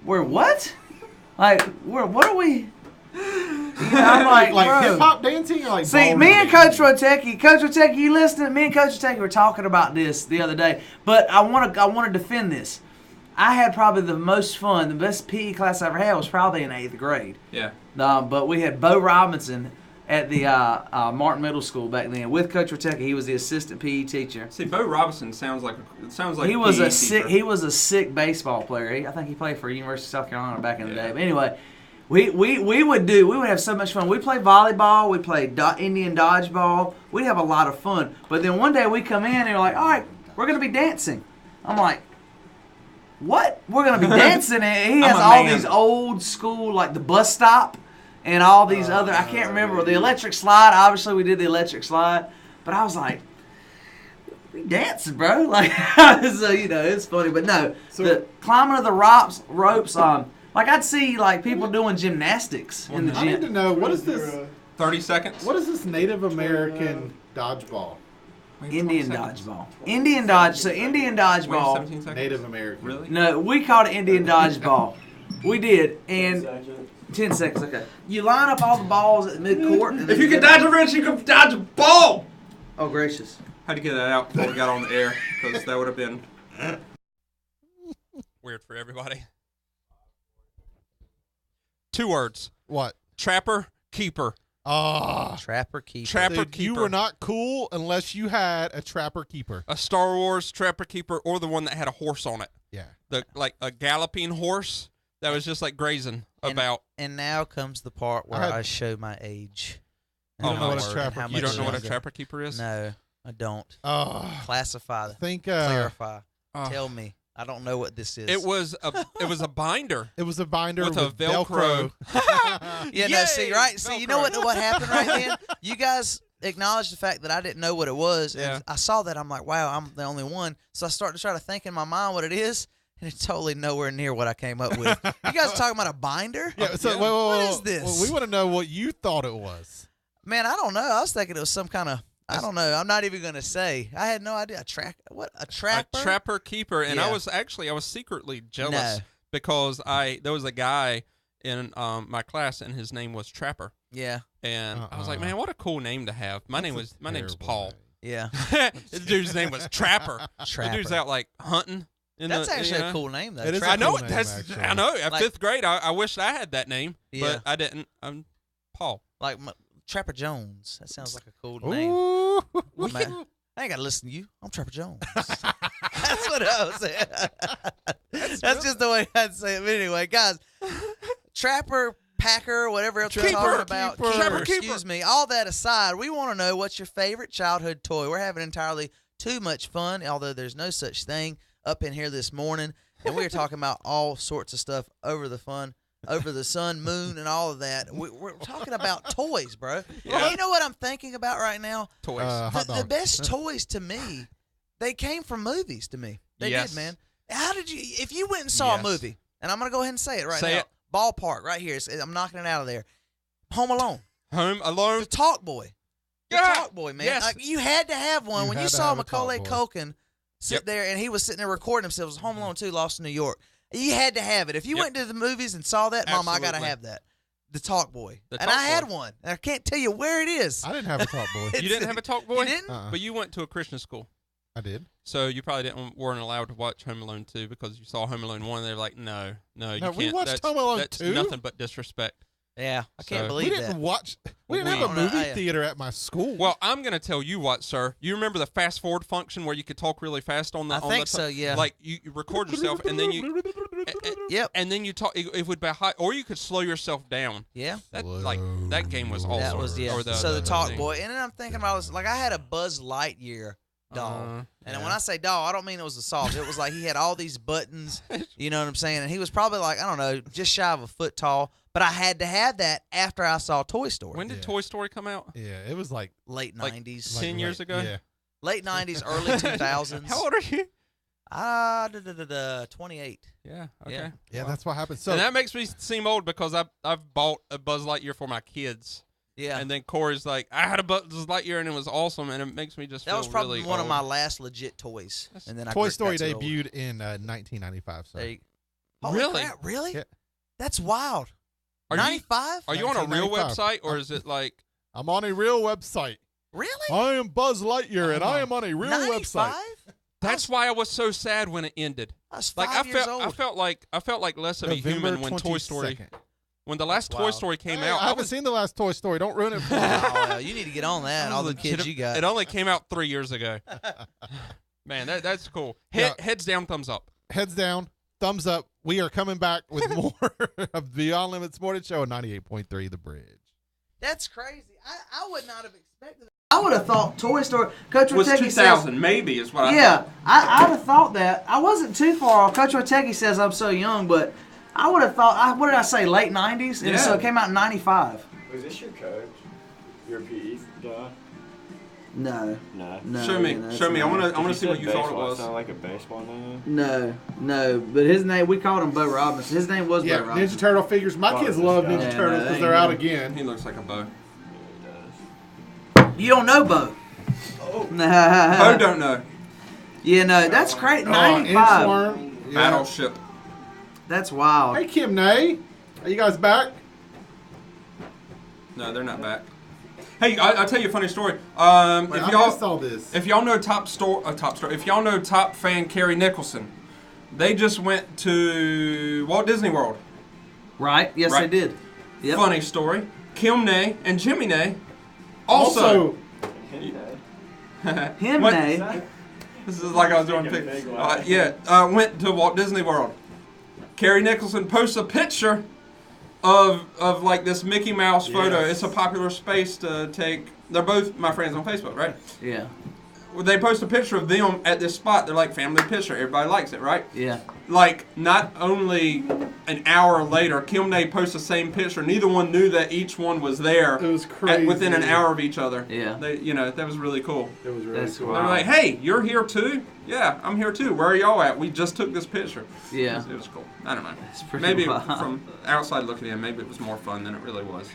We're what? Like, what are we?" You know, I'm like, like bro. hip hop dancing or like See, ballroom me and dancing? Coach Rotecki, you listening? Me and Coach Rotecki were talking about this the other day, but I want to defend this. I had probably the most fun. The best PE class I ever had was probably in 8th grade. Yeah. But we had Bo Robinson at the Martin Middle School back then with Coach Rotecki. He was the assistant PE teacher. See, Bo Robinson sounds like He was PE a sick. teacher. He was a sick baseball player. I think he played for University of South Carolina back in the Yeah. day. But anyway, we would have so much fun. We played volleyball. We played Indian dodgeball. We'd have a lot of fun. But then one day we come in and we're like, all right, we're gonna be dancing. I'm like, what? We're gonna be dancing? And he I'm has a all man. these old school, like the bus stop and all these other. I can't remember the electric slide. Obviously, we did the electric slide. But I was like, we dancing, bro. Like, so it's funny. But no, So- the climbing of the ropes. Like I'd see like people doing gymnastics in the I need to gym. know what is this? 30 seconds. What is this Native American dodgeball? Wait, Indian 20 seconds. dodgeball. Indian Wait, dodgeball. 17 seconds. Native American. Really? No, we called it Indian dodgeball. We did, and 10 seconds. Okay. You line up all the balls at mid court. If you could dodge a wrench, you could dodge a ball. Oh gracious. Had to get that out before we got on the air because that would have been weird for everybody. 2 words: What? trapper, keeper. Ah, Trapper keeper. Trapper dude, keeper. you were not cool unless you had a trapper keeper. A Star Wars trapper keeper, or the one that had a horse on it, Yeah. like a galloping horse that was just like grazing about. And now comes the part where I had- I show my age. You don't know what a And trapper how keeper You much don't know what a younger. trapper keeper is? No, I don't. Oh, Classify. think Clarify. Oh. Tell me. I don't know what this is. It was a binder. it was a binder With with, a Velcro. Yeah, no, see, Yay, right? See, you know Velcro. what happened right then? You guys acknowledged the fact that I didn't know what it was. And Yeah. I saw that. I'm like, wow, I'm the only one. So I started to try to think in my mind what it is, and it's totally nowhere near what I came up with. You guys are talking about a binder? Yeah. So Yeah. wait, What wait, is wait, this? well, we want to know what you thought it was. Man, I don't know. I was thinking it was some kind of, I don't know. I'm not even going to say. I had no idea. A trapper? A trapper keeper, and I Yeah. was secretly jealous No. because there was a guy in my class and his name was Trapper, Yeah, and I was like, Uh-uh. man, what a cool name to have. My name's Terrible Paul. name. yeah. The dude's name was Trapper. The Trapper. dude's out like hunting. That's actually a cool name, though. It is a I know cool it. name, That's actually. I know. At Like- 5th grade, I wished I had that name, Yeah. but I didn't. I'm Paul. Like Trapper Jones. That sounds like a cool name. Ooh. Man, I ain't got to listen to you. I'm Trapper Jones. That's what I was saying. That's just the way I'd say it. But anyway, guys, Trapper, Packer, whatever else we're Keeper, talking about, keeper. Trapper, excuse me, all that aside, we want to know what's your favorite childhood toy. We're having entirely too much fun, although there's no such thing up in here this morning. And we are talking about all sorts of stuff over the sun, moon, and all of that. We're talking about toys, bro. Yeah. You know what I'm thinking about right now? Toys. Hot The dog. best toys to me they came from movies to me. They Yes. did, man. How did you? If you went and saw a Yes. movie, and I'm gonna go ahead and say it right Say now. it. Ballpark, right here. I'm knocking it out of there. Home Alone. Home Alone. The Talk Boy. The Yeah. Talk Boy, man. Yes. Like, you had to have one. You When you had to saw have a Talk Macaulay Boy. Culkin sit Yep. there and he was sitting there recording himself, it was Home Alone 2, Lost in New York. You had to have it. If you Yep. went to the movies and saw that, Mom, I got to Absolutely. have that. The Talk Boy. The and Talk I had Boy. one. And I can't tell you where it is. I didn't have a Talk Boy. You didn't have a Talk Boy? You didn't? But you went to a Christian school. I did. So you probably weren't allowed to watch Home Alone 2 because you saw Home Alone 1 and they're like, no, you No, can't. we watched that's, Home Alone that's 2? nothing but disrespect. Yeah, I can't So- We believe didn't that. watch. We didn't We- have a movie I- theater at my school. Well, I'm going to tell you what, sir. You remember the fast forward function where you could talk really fast on the I on think the so, yeah. Like you record yourself and then you Yep. and then you talk it would be high or you could slow yourself down. Yeah. That game was awesome. That was, yeah. Or so the Talk thing. Boy. And then I'm thinking about this. Like, I had a Buzz Lightyear doll. And when I say doll, I don't mean it was a soft. It was like he had all these buttons, you know what I'm saying? And he was probably like, I don't know, just shy of a foot tall. But I had to have that after I saw Toy Story. When did Yeah. Toy Story come out? Yeah, it was like Late Like 90s. 10 years ago? Yeah. Late 90s, early 2000s. How old are you? 28. Yeah. Okay. Yeah. Yeah, that's what happened. So and that makes me seem old because I've bought a Buzz Lightyear for my kids. Yeah. And then Corey's like, I had a Buzz Lightyear and it was awesome, and it makes me just That feel was probably really one of old. my last legit toys. And then I Toy got Story too old. debuted in 1995. So There you- Holy Really? crap, really? Yeah. That's wild. Are you 95? are you on a real 1995. website or is it like I'm on a real website. Really? I am Buzz Lightyear, and I am on a real 95? website. that's why I was so sad when it ended. I was Like 5 years old. I felt like less of a November human when Toy Story 22nd. when the last That's Toy wild. Story came Hey, out. I haven't seen the last Toy Story. Don't ruin it for me. Oh, well, you need to get on that. All the kids you got. It only came out 3 years ago. Man, that's cool. Heads down, thumbs up. Heads down, thumbs up. We are coming back with more of Beyond Limits Morning Show on 98.3 The Bridge. That's crazy. I would not have expected that. I would have thought Toy Story. Coach Was Rategui 2000 maybe is what I Yeah, thought. I'd have thought that. I wasn't too far off. Coach Rategui says I'm so young, but I would have thought, what did I say, late 90s? And Yeah. so it came out in 95. Was this your coach? Your PE guy? No. No. Show me. that's Show me. I not- want to see what you thought it was. Sound like a baseball name. No. But his name, we called him Bo Robinson. His name was Yeah, Bo Robinson. Ninja Turtle figures. My kids love Ninja Yeah, Turtles no, because they they're ain't out no- again. He looks like a bow. You don't know Bo. Bo Bo don't know. Yeah, no, that's crazy. Oh, 95. Inchworm. Yeah. Battleship. That's wild. Hey, Kim Nay. Are you guys back? No, they're not back. Hey, I'll tell you a funny story. Wait, If I missed y'all all this. if y'all know top star, if y'all know top fan Carrie Nicholson, they just went to Walt Disney World. Right? Yes, Right. they did. Yep. Funny story. Kim Nay and Jimmy Nay also. Him, What- nay. This is like I was doing. Went to Walt Disney World. Carrie Nicholson posts a picture of like this Mickey Mouse photo. Yes. It's a popular space to take. They're both my friends on Facebook, right? Yeah. Well, they post a picture of them at this spot. They're like family picture. Everybody likes it, right? Yeah. Like not only an hour later, Kim Nay posts the same picture. Neither one knew that each one was there. It was crazy. Within an hour of each other. Yeah. They, that was really cool. It was really That's cool. wild. They're like, hey, you're here too? Yeah, I'm here too. Where are y'all at? We just took this picture. Yeah. It was cool. I don't know. That's pretty Maybe wild. from outside looking in, maybe it was more fun than it really was.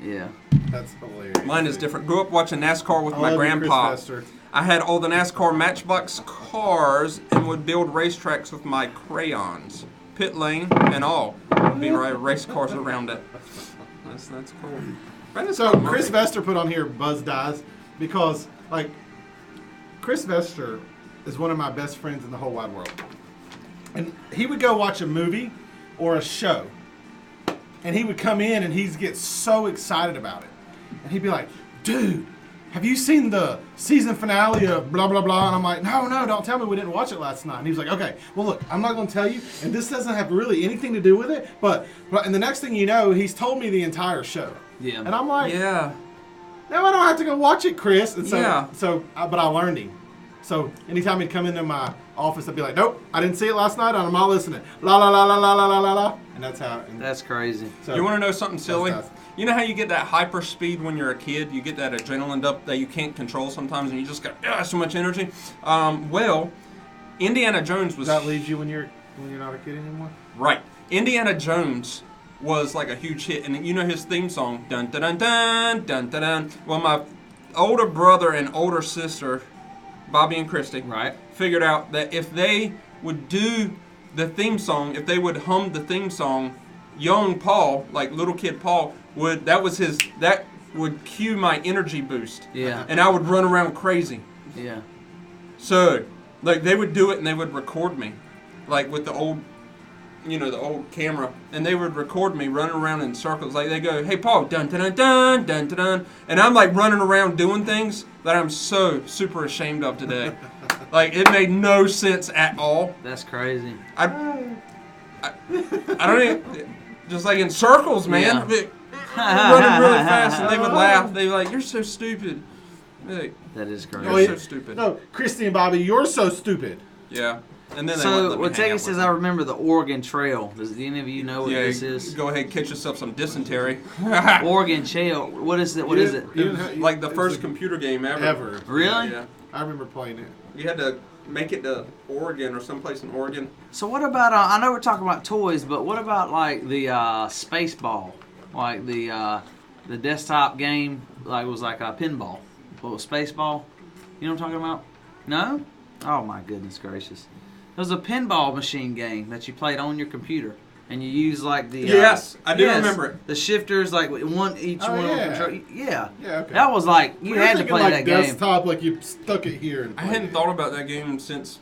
Yeah. That's hilarious. Mine is different. Grew up watching NASCAR with I my love you, Chris grandpa. Vester. I had all the NASCAR Matchbox cars and would build racetracks with my crayons. Pit lane and all. Be race cars around it. That's cool. Brandon's So got Chris money. Vester put on here Buzz Dies because like Chris Vester is one of my best friends in the whole wide world. And he would go watch a movie or a show. And he would come in and he'd get so excited about it. And he'd be like, dude, have you seen the season finale of blah, blah, blah? And I'm like, no, don't tell me we didn't watch it last night. And he was like, okay, well, look, I'm not going to tell you. And this doesn't have really anything to do with it. But and the next thing you know, he's told me the entire show. Yeah. And I'm like, Yeah. no, I don't have to go watch it, Chris. And so, Yeah. but I learned him. So anytime he'd come into my office, I'd be like, nope, I didn't see it last night. I'm not listening. La la la la la la la la la. And that's how. And That's crazy. so, You want to know something silly? That's- You know how you get that hyper speed when you're a kid? You get that adrenaline up that you can't control sometimes, and you just got so much energy. Well, Indiana Jones was that leaves you when you're not a kid anymore? right. Indiana Jones was like a huge hit, and you know his theme song, dun dun dun dun dun dun dun. Well, my older brother and older sister, Bobby and Christy, Right. figured out that if they would do the theme song, if they would hum the theme song, young Paul, like little kid Paul, that would cue my energy boost. Yeah. And I would run around crazy. Yeah. So, like, they would do it and they would record me, like with the old camera, and they would record me running around in circles. Like, they go, hey, Paul, dun dun dun dun dun dun dun, and I'm like running around doing things that I'm so super ashamed of today. Like, it made no sense at all. That's crazy. I don't even, just like in circles, man. Yeah. Running really fast, and they would laugh. They were like, "You're so stupid." Like, That is crazy. You're so stupid. No, Christy and Bobby, you're so stupid. yeah. And then they wouldn't So, let me what hang Teggy out says, with I them. remember the Oregon Trail. Does any of you know what Yeah, this is? go ahead, catch yourself some dysentery. Oregon Trail. What is it? What is it? Like the It's first computer game ever. ever. Really? Yeah. I remember playing it. You had to make it to Oregon or someplace in Oregon. So what about? I know we're talking about toys, but what about like the Spaceball, like the desktop game? Like it was like a pinball. What was Spaceball? You know what I'm talking about? No? Oh my goodness gracious! It was a pinball machine game that you played on your computer, and you use like the Yes, I do remember it. The shifters, like each Oh, one will yeah. control. Yeah. Yeah, okay. That was like you You're had to thinking play like that game. desktop, like you stuck it here. And I played hadn't it. thought about that game since.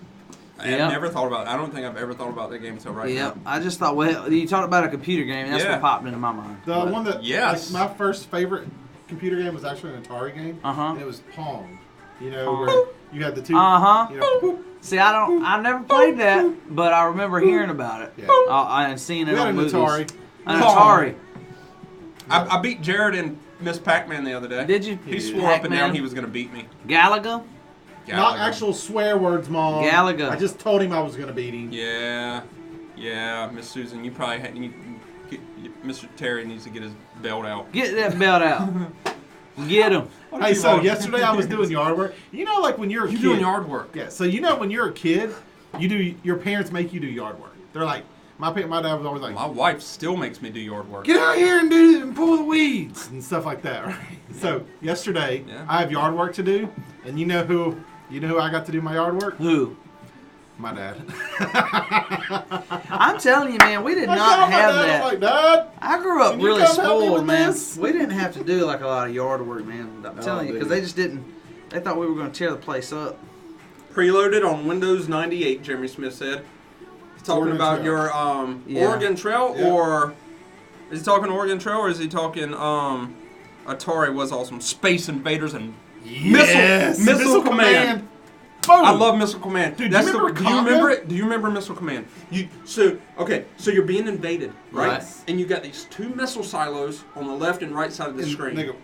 I Yep. have never thought about it. I don't think I've ever thought about that game until right Yep. now. I just thought, well, you talked about a computer game, and that's Yeah. what popped into my mind. The But- one that, Yes. like, my first favorite computer game was actually an Atari game, Uh-huh. and it was Pong. You know, Pong. where you had the two. Uh-huh. You know, See, I never played that, but I remember hearing about it. Yeah. And seeing it we had on an movies. Atari. An Pong. Atari. I beat Jared in Miss Pac-Man the other day. Did you? He swore up and down Pac-Man? he was going to beat me. Galaga? Not Gallagher. actual swear words, Mom. Galaga. I just told him I was going to beat him. Yeah, Miss Susan, you probably Mr. Terry needs to get his belt out. Get that belt out. Get him. Hey, so yesterday I was doing yard work. You know, like when you're a You kid. doing yard work? Yeah. So you know when you're a kid, your parents make you do yard work. They're like, my dad was always like, My wife still makes me do yard work. get out here and do and pull the weeds and stuff like that, right? So yesterday Yeah. I have yard work to do, and you know who I got to do my yard work? Who? My dad. I'm telling you, man, we did I not called my have dad, that. I'm like, Dad, I grew up Can you really come help me spoiled, with man. this? We didn't have to do like a lot of yard work, man. I'm telling you, because dude. they just didn't. They thought we were going to tear the place up. Preloaded on Windows 98, Jeremy Smith said. He's talking Oregon about Trail. your Yeah. Oregon Trail, Yeah. or is he talking Oregon Trail, or is he talking Atari was awesome, Space Invaders and Missile Command. Boom. I love Missile Command. Dude, That's do you remember do you remember Conga? it? Do you remember Missile Command? So you're being invaded, right? Right. And you got these two missile silos on the left and right side of the And screen. they go,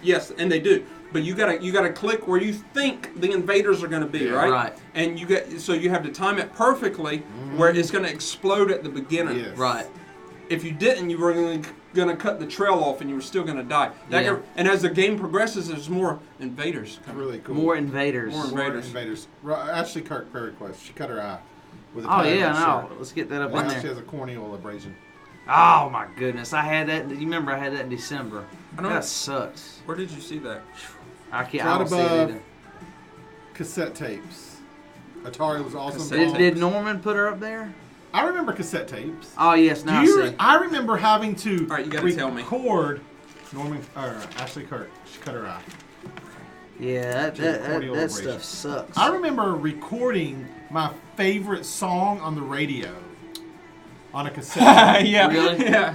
Yes, and they do. But you gotta click where you think the invaders are gonna be, Yeah. right? Right. And you have to time it perfectly where it's gonna explode at the beginning. Yes. Right. If you didn't, you were gonna cut the trail off and you were still gonna die. Yeah. And as the game progresses, there's more invaders. It's really cool. More invaders. More More invaders. invaders. Ashley Kirk prayer request. She cut her eye with a Oh tie yeah, dye no. shirt. Let's get that up Now in she there. has a corneal abrasion. Oh my goodness, I had that. You remember I had that in December? I know. That sucks. Where did you see that? I can't. Right I don't see it above either. Cassette tapes. Atari was awesome. Cassette Did Norman put her up there? I remember cassette tapes. Oh yes, Do now I you? see. I remember having to All right, you gotta tell me. record Ashley Kirk. She cut her eye. Yeah, that corneal abrasion. stuff sucks. I remember recording my favorite song on the radio on a cassette. yeah, Really? yeah.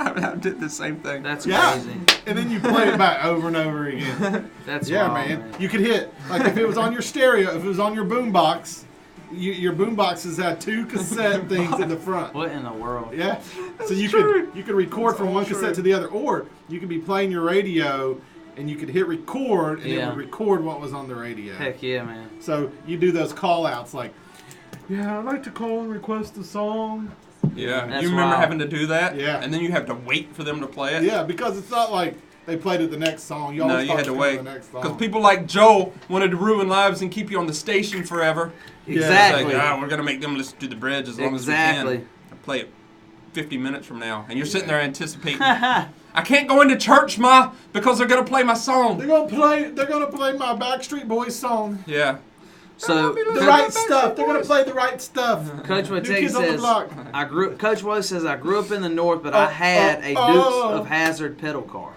I did the same thing. That's Yeah. crazy. And then you play it back over and over again. That's Yeah, wild, man. You could hit, like if it was on your stereo, if it was on your boombox, your boomboxes had two cassette things in the front. What in the world? Yeah. So you true. could record from one cassette to the other, or you could be playing your radio and you could hit record, and it Yeah. would record what was on the radio. Heck yeah, man. So you do those call outs like, yeah, I'd like to call and request a song. Yeah, That's you remember wild. having to do that? Yeah. And then you have to wait for them to play it? Yeah, because it's not like they played it the next song. You No, always you thought had it to was wait. the next Because song. people like Joel wanted to ruin lives and keep you on the station forever. Exactly. It's like, we're going to make them listen to the bridge as long Exactly. as we can. Play it 50 minutes from now. And you're sitting there anticipating, I can't go into church, Ma, because they're going to play my song. They're gonna play my Backstreet Boys song. Yeah. So The right stuff. They're gonna play the right stuff. Coach New Wittig Kids on the says, Block. Coach Woe says, I grew up in the North, but I had a Dukes of Hazzard pedal car.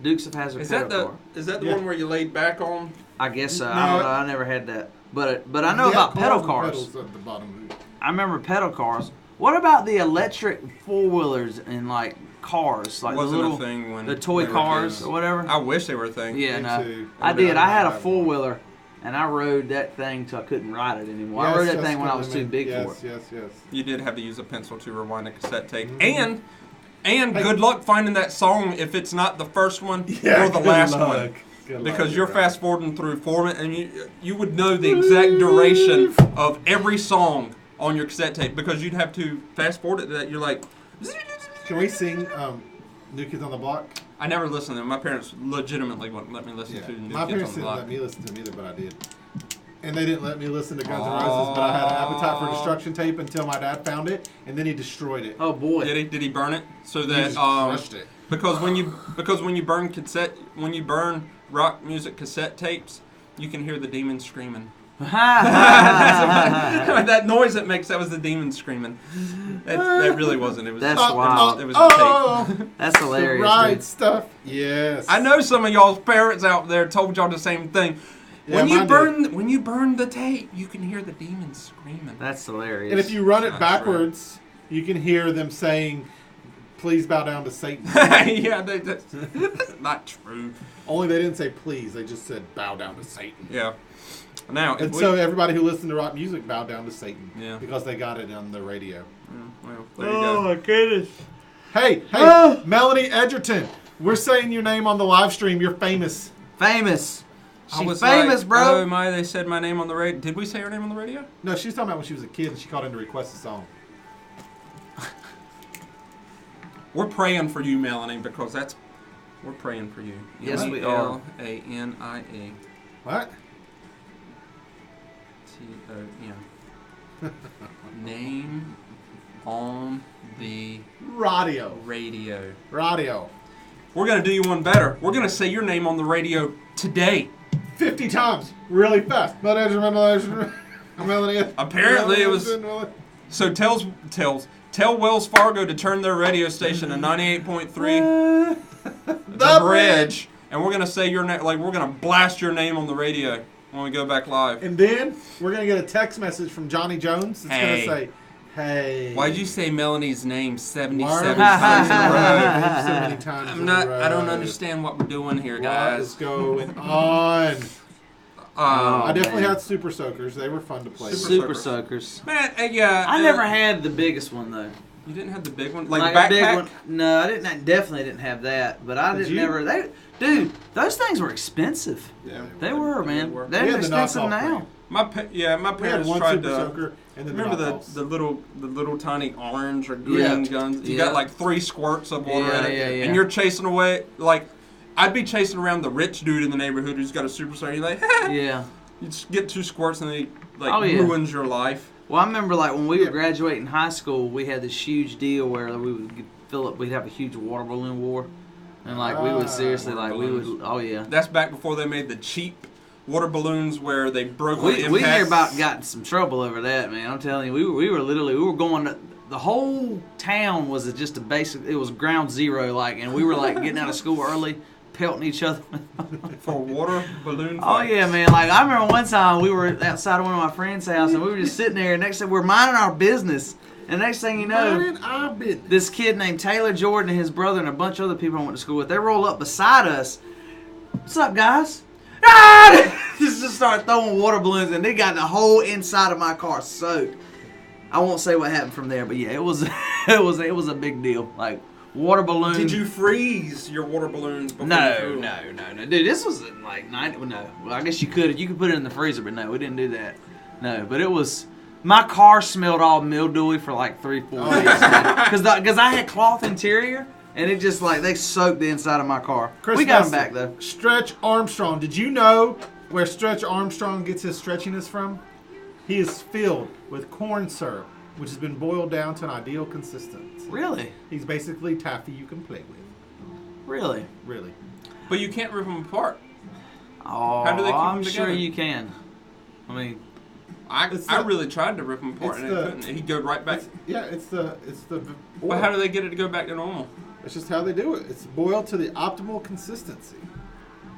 Dukes of Hazzard Is pedal that car. the Yeah. one where you laid back on? I guess so. No. I don't know. I never had that. But I know Yeah, about pedal and cars. pedals at the bottom. I remember pedal cars. What about the electric four-wheelers in, like, cars? Like Wasn't the little, a thing when the toy we were cars kids. or whatever? I wish they were a thing. Yeah, Me no. too. I did. I had a have one. four-wheeler, and I rode that thing till I couldn't ride it anymore. I Yes, rode that yes, thing when I was too Lemon. big yes, for it. Yes. You did have to use a pencil to rewind a cassette tape. Mm-hmm. And good luck finding that song if it's not the first one Yeah, or the good last luck. one. Good luck, Because you're right. fast forwarding through format and you would know the exact duration of every song on your cassette tape because you'd have to fast forward it to that. You're like, Can we sing New Kids on the Block? I never listened to them. My parents legitimately wouldn't let me listen to New My Kids parents on the didn't Block. let me listen to them either, but I did. And they didn't let me listen to Guns N' Roses, but I had an Appetite for Destruction tape until my dad found it, and then he destroyed it. Oh, boy. Did he burn it so He that just crushed it. because when you burn rock music cassette tapes, you can hear the demon screaming. That noise it makes, that was the demon screaming. That really wasn't. It was That's just, wild. It was a tape. Oh, That's the hilarious, right dude. stuff. Yes. I know some of y'all's parents out there told y'all the same thing. Yeah, When you mine did. burn the tape, you can hear the demons screaming. That's hilarious. And if you run it Not backwards, you can hear them saying, "Please bow down to Satan." Yeah, that's not true. Only they didn't say please; they just said bow down to Satan. Yeah. Now, if And we, so everybody who listened to rock music bowed down to Satan. Yeah. Because they got it on the radio. well, there you go. my goodness. Hey, Melanie Edgerton, we're saying your name on the live stream. You're famous. Famous. I She's was famous, like, bro. Oh my! They said my name on the radio. Did we say her name on the radio? No, she's talking about when she was a kid and she called in to request a song. We're praying for you, Melanie, because we're praying for you. Yes, we are. Melanie. What? T-O-N. Name on the Radio. radio. Radio. We're gonna do you one better. We're gonna say your name on the radio today. 50 times. Really fast. Melanie Apparently it was- So tell Wells Fargo to turn their radio station to 98.3 The Bridge, and we're gonna say your name. Like we're gonna blast your name on the radio when we go back live. And then we're going to get a text message from Johnny Jones. It's going to say, hey. Why'd you say Melanie's name Why are 77 we times in a saying row? her name so many times I'm in not. a I don't row? understand what we're doing here, What guys. is going on? Oh, I definitely man. had Super Soakers. They were fun to play. with. Super Soakers. Man, yeah. I never had the biggest one though. You didn't have the big one, Like backpack. a big one. No, I didn't. I definitely didn't have that. But I Did didn't you? never. Dude, those things were expensive. Yeah. They were, man. were. They're We had the expensive knockoff now. brand. My We had parents one tried Super to. Soaker and then Remember knockoffs. the little tiny orange or green Yeah. guns? You Yeah. got like 3 squirts of water Yeah, in it, yeah, yeah. and you're chasing away. Like I'd be chasing around the rich dude in the neighborhood who's got a super soaker. You're like, Yeah. you just get 2 squirts and he like Oh, yeah. ruins your life. Well, I remember like when we would graduate in high school, we had this huge deal where we would fill up. We'd have a huge water balloon war, and like we would seriously water like we would. balloons. Oh yeah. That's back before they made the cheap water balloons where they broke on We impact. near about got in some trouble over that, man. I'm telling you, we were literally going to, the whole town was just a basic. It was ground zero, like, and we were like getting out of school early, pelting each other. for water balloon. Oh fights. yeah, man. Like I remember one time we were outside of one of my friends' house and we were just sitting there. And next thing we're minding our business, and next thing you know, Man, I've been. this kid named Taylor Jordan and his brother and a bunch of other people I went to school with, they roll up beside us. What's up, guys? Ah! just start throwing water balloons, and they got the whole inside of my car soaked. I won't say what happened from there, but yeah, it was it was a big deal. Like water balloon. Did you freeze your water balloons? Before you No, threw no, them? no, no, dude. This was in like 90. Well, no, well, I guess you could. You could put it in the freezer, but no, we didn't do that. No, but it was. My car smelled all mildewy for like 3-4 days because I had cloth interior and it just like they soaked the inside of my car. Chris We got them Vestal, back though. Stretch Armstrong. Did you know where Stretch Armstrong gets his stretchiness from? He is filled with corn syrup, which has been boiled down to an ideal consistency. Really, He's basically taffy you can play with. really. Really. But you can't rip them apart. Oh, How do they keep I'm them sure together? you can. I mean, I It's I the- really tried to rip them apart it's and I the- couldn't. He'd go right back. It's the. But how do they get it to go back to normal? It's just how they do it. It's boiled to the optimal consistency.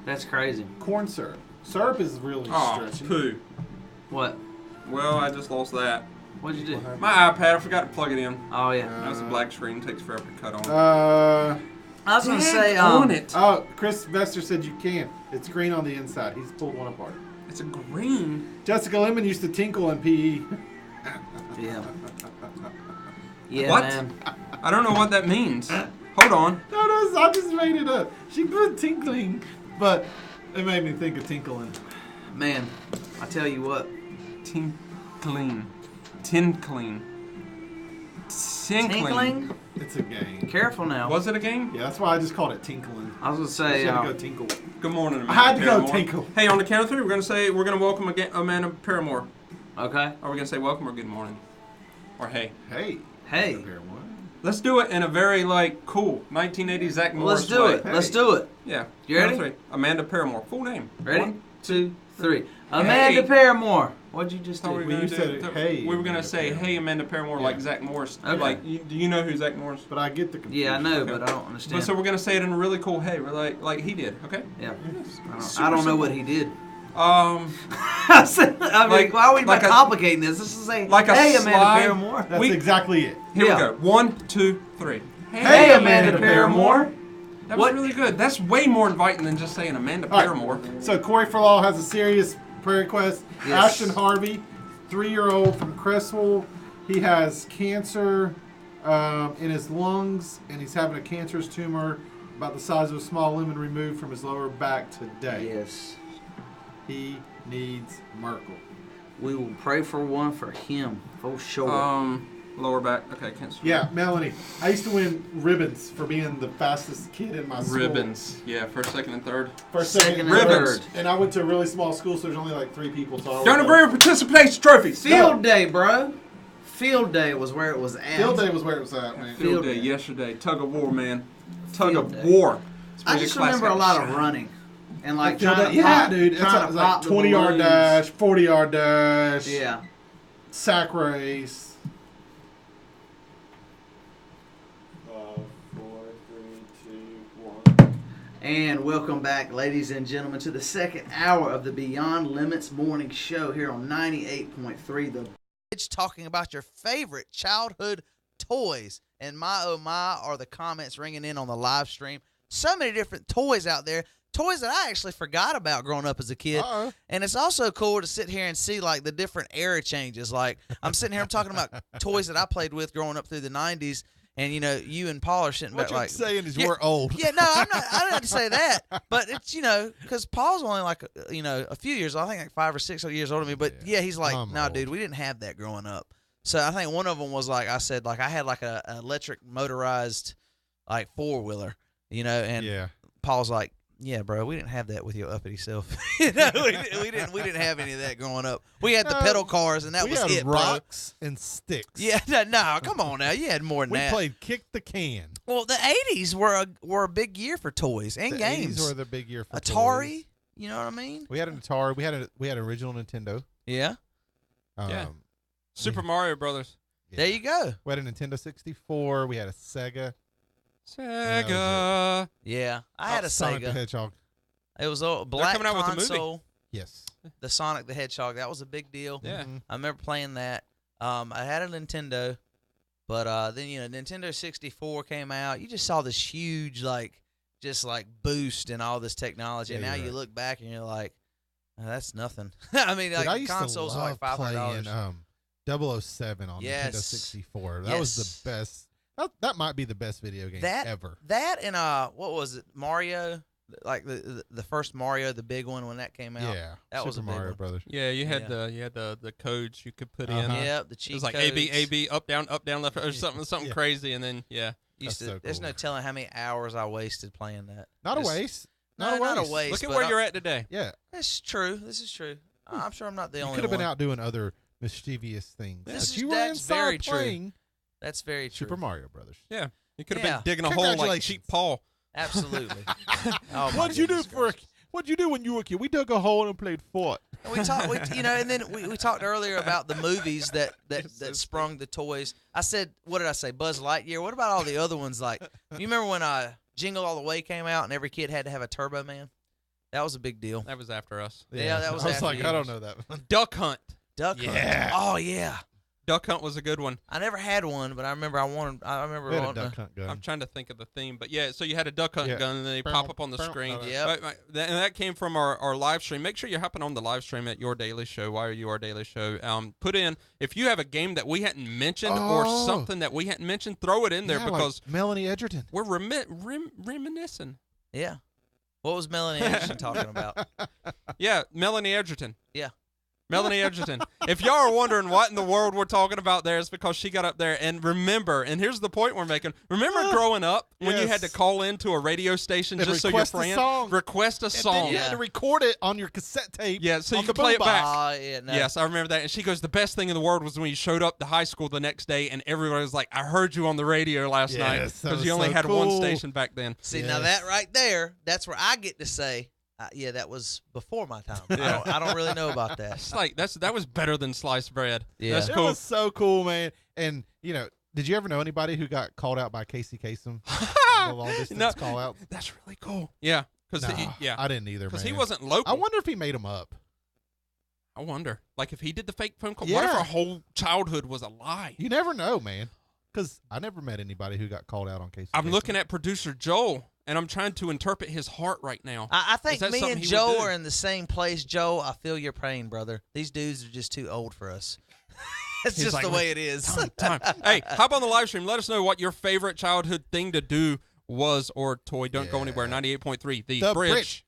that's crazy. Corn syrup. Syrup is really Oh, stretchy. poo. What? Well, I just lost that. What'd you do? My iPad, I forgot to plug it in. Oh yeah. That was a black screen. Takes forever to cut on. I was gonna say, on it. Chris Vester said you can. It's green on the inside. He's pulled one apart. It's a green. Jessica Lemon used to tinkle in PE. Yeah. Yeah, What? man. I don't know what that means. Hold on. No, I just made it up. She put tinkling, but it made me think of tinkling. Man, I tell you what. Tinkling. Tinkling. Tinkling? It's a game. Careful now. Was it a game? Yeah, that's why I just called it tinkling. I was gonna I say, had to go tinkle. Good morning, Amanda I had to go Paramore. tinkle. Hey, on the count of three, we're gonna welcome again Amanda Paramore. okay. Are we gonna say welcome or good morning? Or hey? Hey. Hey. Here, what? Let's do it in a very cool 1980s Zach Morris Let's do way. it. Hey. Let's do it. Yeah. You Count of ready? three. Amanda Paramore. Full name. Ready? 1, 2, 3. Amanda Hey. Paramore. What'd you just Thought we do? were Well, gonna you do- said it, hey, We were gonna Amanda say Paramore. hey Amanda Paramore like Yeah. Zach Morris. Okay. Like do you know who Zach Morris? But I get the confusion. Yeah, I know, Okay. but I don't But understand. so we're gonna say it in a really cool hey, we're like he did. Okay. yeah. Super I don't know simple. what he did. Um. I mean, Like- why are we like a- complicating this? Let's just say, like a hey, Amanda slide- Paramore. That's We- exactly it. Here Yeah. we go. 1, 2, 3. Hey, Amanda Paramore. That was What? really good. That's way more inviting than just saying Amanda All right. Paramore. So Corey Forlaw has a serious prayer request. Yes. Ashton Harvey, 3-year-old from Crestwell. He has cancer in his lungs, and he's having a cancerous tumor about the size of a small lemon removed from his lower back today. Yes. He needs Merkel. We will pray for one for him, for sure. Lower back. Okay, cancer. Yeah, Melanie. I used to win ribbons for being the fastest kid in my school. Ribbons. Yeah, first, second, and third. First, Second second, and Ribbons. third. And I went to a really small school, so there's only like 3 people. So I Don't was agree with participation trophies. Field day, bro. Field day was where it was at. Field day was where it was at, man. Field Field day day. yesterday. Tug of war, man. Tug Field of day. war. It's I pretty just classic. remember a lot of running. And like Field trying day- to yeah, pop, dude. It's trying to like pop the 20-yard balloons. dash, 40-yard dash, Yeah. sack race. 5, 4, 3, 2, 1. And welcome back, ladies and gentlemen, to the second hour of the Beyond Limits Morning Show here on 98.3 The It's talking about your favorite childhood toys. And my oh my are the comments ringing in on the live stream. So many different toys out there. Toys that I actually forgot about growing up as a kid. Uh-oh. And it's also cool to sit here and see like the different era changes. Like I'm sitting here, I'm talking about toys that I played with growing up through the 90s. And you know, you and Paul are sitting What back you're like saying is Yeah, we're old. Yeah, no, I'm not. I didn't have to say that, but it's because Paul's only like a few years. I think like 5 or 6 years older than me. But yeah, he's like, I'm no, old. dude, we didn't have that growing up. So I think one of them was like I said, like I had like a electric motorized like 4-wheeler, and Yeah. Paul's like, yeah, bro, we didn't have that with your uppity self. We didn't have any of that growing up. We had the No, pedal cars, and that we was had it, bro. rocks and sticks. Yeah, no, come on now, you had more than We that. played kick the can. Well, the '80s were a big year for toys and The games. 80s were the big year for Atari, toys. you know what I mean? We had an Atari. We had an original Nintendo. Yeah. Yeah. Super Mario Brothers. yeah. There you go. We had a Nintendo 64. We had a Sega. Sega. Yeah, I had a Sonic the Sega. Hedgehog. It was a black coming out with a movie. console. Yes. The Sonic the Hedgehog. That was a big deal. Yeah. Mhm. I remember playing that. I had a Nintendo, but then Nintendo 64 came out. You just saw this huge just boost in all this technology. Yeah, and now you're you right. look back and you're like, oh, that's nothing. I mean, Dude, I like used consoles to are love like $500. playing 007 on Nintendo Yes. 64. That was Yes. the best. That might be the best video game ever. That and what was it? Mario, like the first Mario, the big one when that came out. Yeah, that was a Super big Mario one. Brothers. Yeah, you had the codes you could put in. Yep, the cheat It was like codes. AB, up, down, left, or something Yeah. crazy, and then Used to, That's so there's cool. no telling how many hours I wasted playing that. Not a Just- waste. No, not a waste. look at but where you're at today. Yeah, It's true. This is true. I'm sure I'm not the you only could have been one. out doing other mischievous things. This But is- you were that's inside very true. playing That's very true. Super Mario Brothers. Yeah, you could have Yeah. been digging a hole like Congratulations. Cheap Paul. Absolutely. Oh, my What'd you do goodness for? gracious. What'd you do when you were a kid? We dug a hole and played Fort. And we talked, and then we talked earlier about the movies that sprung the toys. I said, what did I say? Buzz Lightyear. What about all the other ones? Like, you remember when Jingle All the Way came out and every kid had to have a Turbo Man? That was a big deal. That was after us. Yeah, that was I was after like, you. I don't know that one. Duck Hunt. Duck Yeah. Hunt. Oh yeah. Duck Hunt was a good one. I never had one, but I remember We had a wanting duck to. hunt gun. I'm trying to think of the theme, but yeah. So you had a duck hunt Yeah. gun, and then they pop up on the screen. Yep. Right, and that came from our live stream. Make sure you're hopping on the live stream at Your Daily Show. Why are you Our Daily Show? Put in if you have a game that we hadn't mentioned or Oh. something that we hadn't mentioned, throw it in there Yeah, because like Melanie Edgerton. we're reminiscing. Yeah. What was Melanie Anderson talking about? Yeah, Melanie Edgerton. Yeah. Melanie Edgerton. If y'all are wondering what in the world we're talking about there, it's because she got up there. And remember, and here's the point we're making. Remember growing up when you had to Yes. call into a radio station And just so your request a friend song. request a And then song. you had to record it on your cassette tape. Yeah, so on you the could play it boombox. back. Yeah, no. Yes, I remember that. And she goes, the best thing in the world was when you showed up to high school the next day and everybody was like, I heard you on the radio last night. Yes, that Because was you only so had one cool. station back then. See, now Yes. that right there, that's where I get to say, yeah, that was before my time. Yeah. I don't really know about that. It's like that was better than sliced bread. Yeah. That's It cool. was so cool, man. And, did you ever know anybody who got called out by Casey Kasem? The long distance No. call out? That's really cool. Yeah, because Nah, I didn't either, man. he wasn't local. I wonder if he made them up. I wonder, like if he did the fake phone call, what if Yeah. our whole childhood was a lie? You never know, man. Because I never met anybody who got called out on Casey I'm Kasem. looking at producer Joel, and I'm trying to interpret his heart right now. I Is think that me something and he would Joe do? are in the same place. Joe, I feel your pain, brother. These dudes are just too old for us. It's He's just like, the way it is. Time. Hey, hop on the live stream. Let us know what your favorite childhood thing to do was or toy. Don't go Yeah. anywhere. 98.3, the The bridge. Bridge.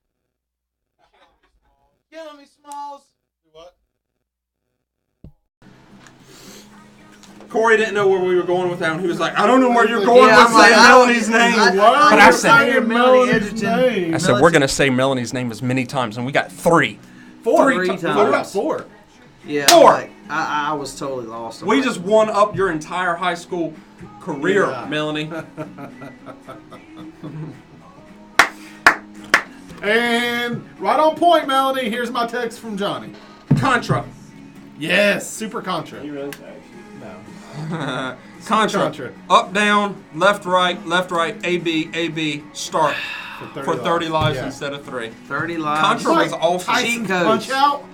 Killing me, Smalls. Corey didn't know where we were going with that, and he was like, I don't know where you're going Yeah, with I'm like, saying I don't- Melanie's name. I- But I said, Melanie Edgerton. name. I said, we're going to say Melanie's name as many times, and we got three. Three ti- times. What about four? Yeah, Four. like, I was totally lost. We just won up your entire high school career, Yeah. Melanie. And right on point, Melanie. Here's my text from Johnny. Contra. Yes, Super Contra. really actually? No. Contra. Contra. Up, down, left, right, A, B, start. For 30 lives Yeah. instead of 3. 30 lives. Contra was awful. Tyson's Cheat codes. Punch Out.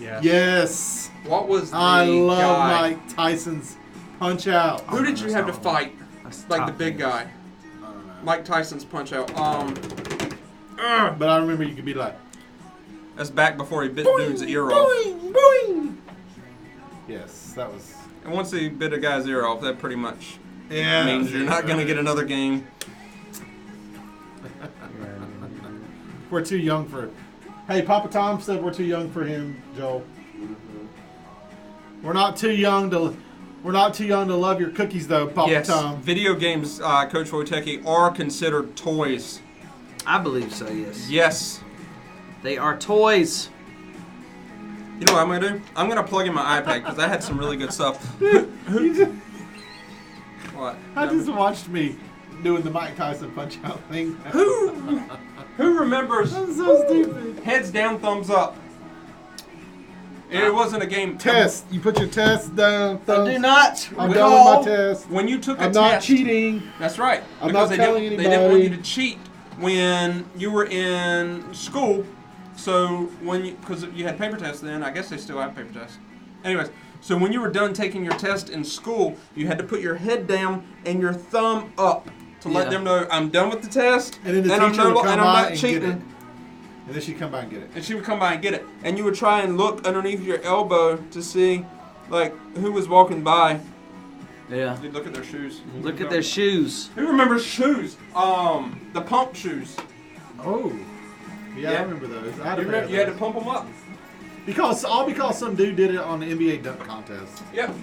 Yeah. Yes, What was the I love guy? Mike Tyson's Punch Out. Who did you have to fight? That's Like the top big ten. guy. Mike Tyson's Punch Out. But I remember you could be like, That's back before he bit dude's ear off. boing, boing. Yes, that was. And once he bit a guy's ear off, that pretty much Yeah. means you're not going to get another game. We're too young for. Hey, Papa Tom said we're too young for him, Joel. We're not too young to. We're not too young to love your cookies, though, Papa Yes, Tom. video games, Coach Wojtecki, are considered toys. I believe so, yes. Yes. They are toys. You know what I'm going to do? I'm going to plug in my iPad because I had some really good stuff. What? I just watched me doing the Mike Tyson Punch Out thing. Who remembers That's so stupid. heads down, thumbs up? It wasn't a game. Test. You put your test down. I Thumbs. do not I'm recall. done with my test. When you took a I'm test. not cheating. That's right. I'm because not they telling didn't, They didn't want you anybody. to cheat when you were in school. So because you had paper tests then, I guess they still have paper tests. Anyways, so when you were done taking your test in school, you had to put your head down and your thumb up to let Yeah. them know I'm done with the test And then the I'm teacher would come and by I'm not and cheating. get it. And then she'd come by and get it. And she would come by and get it. And you would try and look underneath your elbow to see, like, who was walking by. Yeah. Dude, look at their shoes. Look at their shoes. Who remembers shoes? The pump shoes. Oh. Yeah, Yeah. I remember those. I had You, a pair remember, of you had to those. pump them up. Because some dude did it on the NBA dunk contest. Yep.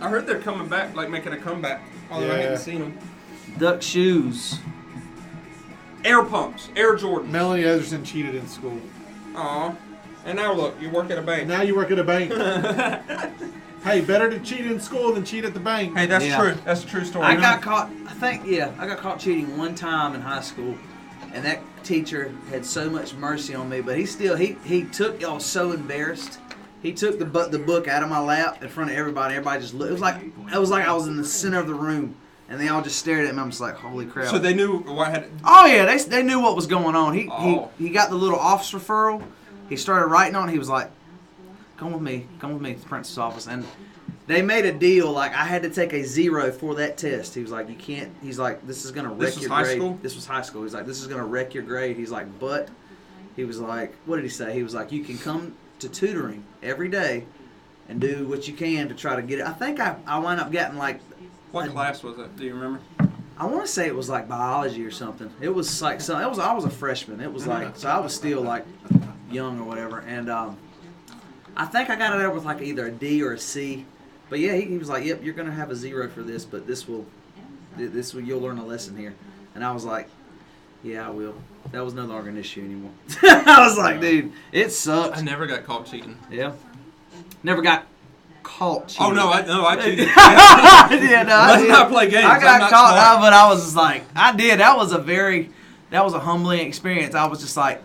I heard they're coming back, like making a comeback. Although I Yeah. hadn't seen them. Duck shoes. Air pumps, Air Jordans. Melanie Ederson cheated in school. Aw. And now look, you work at a bank. And now you work at a bank. Hey, better to cheat in school than cheat at the bank. Hey, that's Yeah. true. That's a true story. I got caught. I got caught cheating one time in high school, and that teacher had so much mercy on me. But he took. I was so embarrassed. He took the book out of my lap in front of everybody. Everybody just looked. It was like I was in the center of the room, and they all just stared at me. I'm just like, holy crap. So they knew what had. Oh yeah, they knew what was going on. Oh. He got the little office referral. He started writing on it. He was like, come with me to the principal's office. And they made a deal, like I had to take a 0 for that test. He was like, you can't, he's like, this is going to wreck This was your high grade. school? This was high school. He's like, this is going to wreck your grade. He's like, but, he was like, what did he say? He was like, you can come to tutoring every day and do what you can to try to get it. I think I wound up getting like, What class was it? Do you remember? I want to say it was like biology or something. It was like I was a freshman. It was like, so I was still like young or whatever. And I think I got it out with like either a D or a C. But yeah, he was like, yep, you're gonna have a 0 for this, but this will you'll learn a lesson here. And I was like, yeah, I will. That was no longer an issue anymore. I was like, dude, it sucks. I never got caught cheating. Yeah, never got caught cheating. Oh no, I cheated. Yeah, no, Let's did. not play games. I I'm got not caught, smart. but I was just like, I did. That was a humbling experience. I was just like,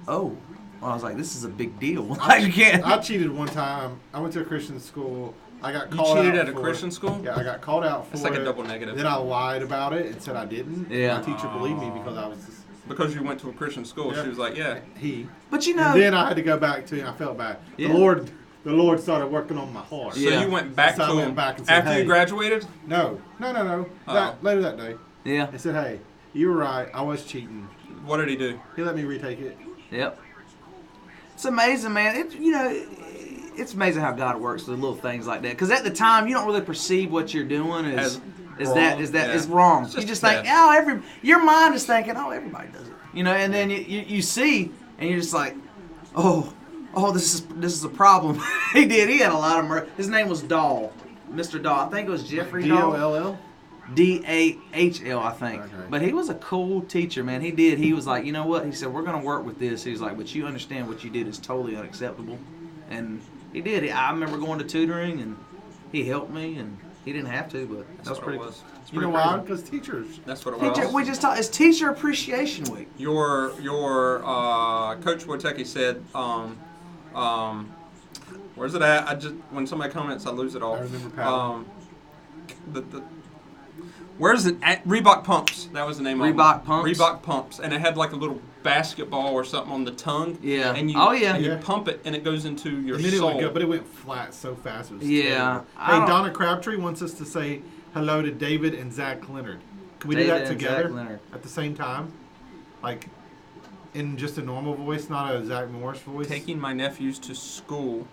oh. I was like, this is a big deal. Like, you can't. I cheated one time. I went to a Christian school. I got You called out cheated at a for Christian it. school? Yeah, I got called out for That's like it. a double negative. Then I lied about it and said I didn't. Yeah. My teacher believed me because I was just Because you went to a Christian school, Yeah. she was like, yeah. he. But you know, And then I had to go back to it. I felt bad. Yeah. The Lord started working on my heart. So Yeah. you went back So I to went him back and said, after hey. you graduated? No. Oh. Later that day, yeah, I said, hey, you were right. I was cheating. What did he do? He let me retake it. yep. It's amazing, man. It's amazing how God works with little things like that. Because at the time, you don't really perceive what you're doing is wrong. It's You just just a think, test. your mind is thinking, oh, everybody does it, and then you see, and you're just like, oh, this is a problem. He had a lot of murder. His name was Dahl, Mr. Dahl. I think it was Jeffrey Dahl. DOLL? DAHL, I think. Okay. But he was a cool teacher, man. He was like, you know what? He said, we're going to work with this. He was like, but you understand what you did is totally unacceptable. And he did. I remember going to tutoring, and he helped me, and he didn't have to, but that was what pretty it cool. was. It's You pretty know why? crazy. Because teachers. That's what it was. We just talked. It's Teacher Appreciation Week. Your Coach Wojtecki said, where's it at? When somebody comments, I lose it all. I remember Pat. Where's it at? Reebok Pumps. That was the name of Reebok it. Pumps? Reebok Pumps. And it had like a little basketball or something on the tongue. Yeah. And you, Oh, yeah. and you Yeah. pump it and it goes into your And then it soul. would go, but it went flat so fast. It was Yeah, terrible. I Hey, don't- Donna Crabtree wants us to say hello to David and Zach Leonard. Can we do David that and together Zach Leonard. at the same time? Like in just a normal voice, not a Zach Morris voice? Taking my nephews to school.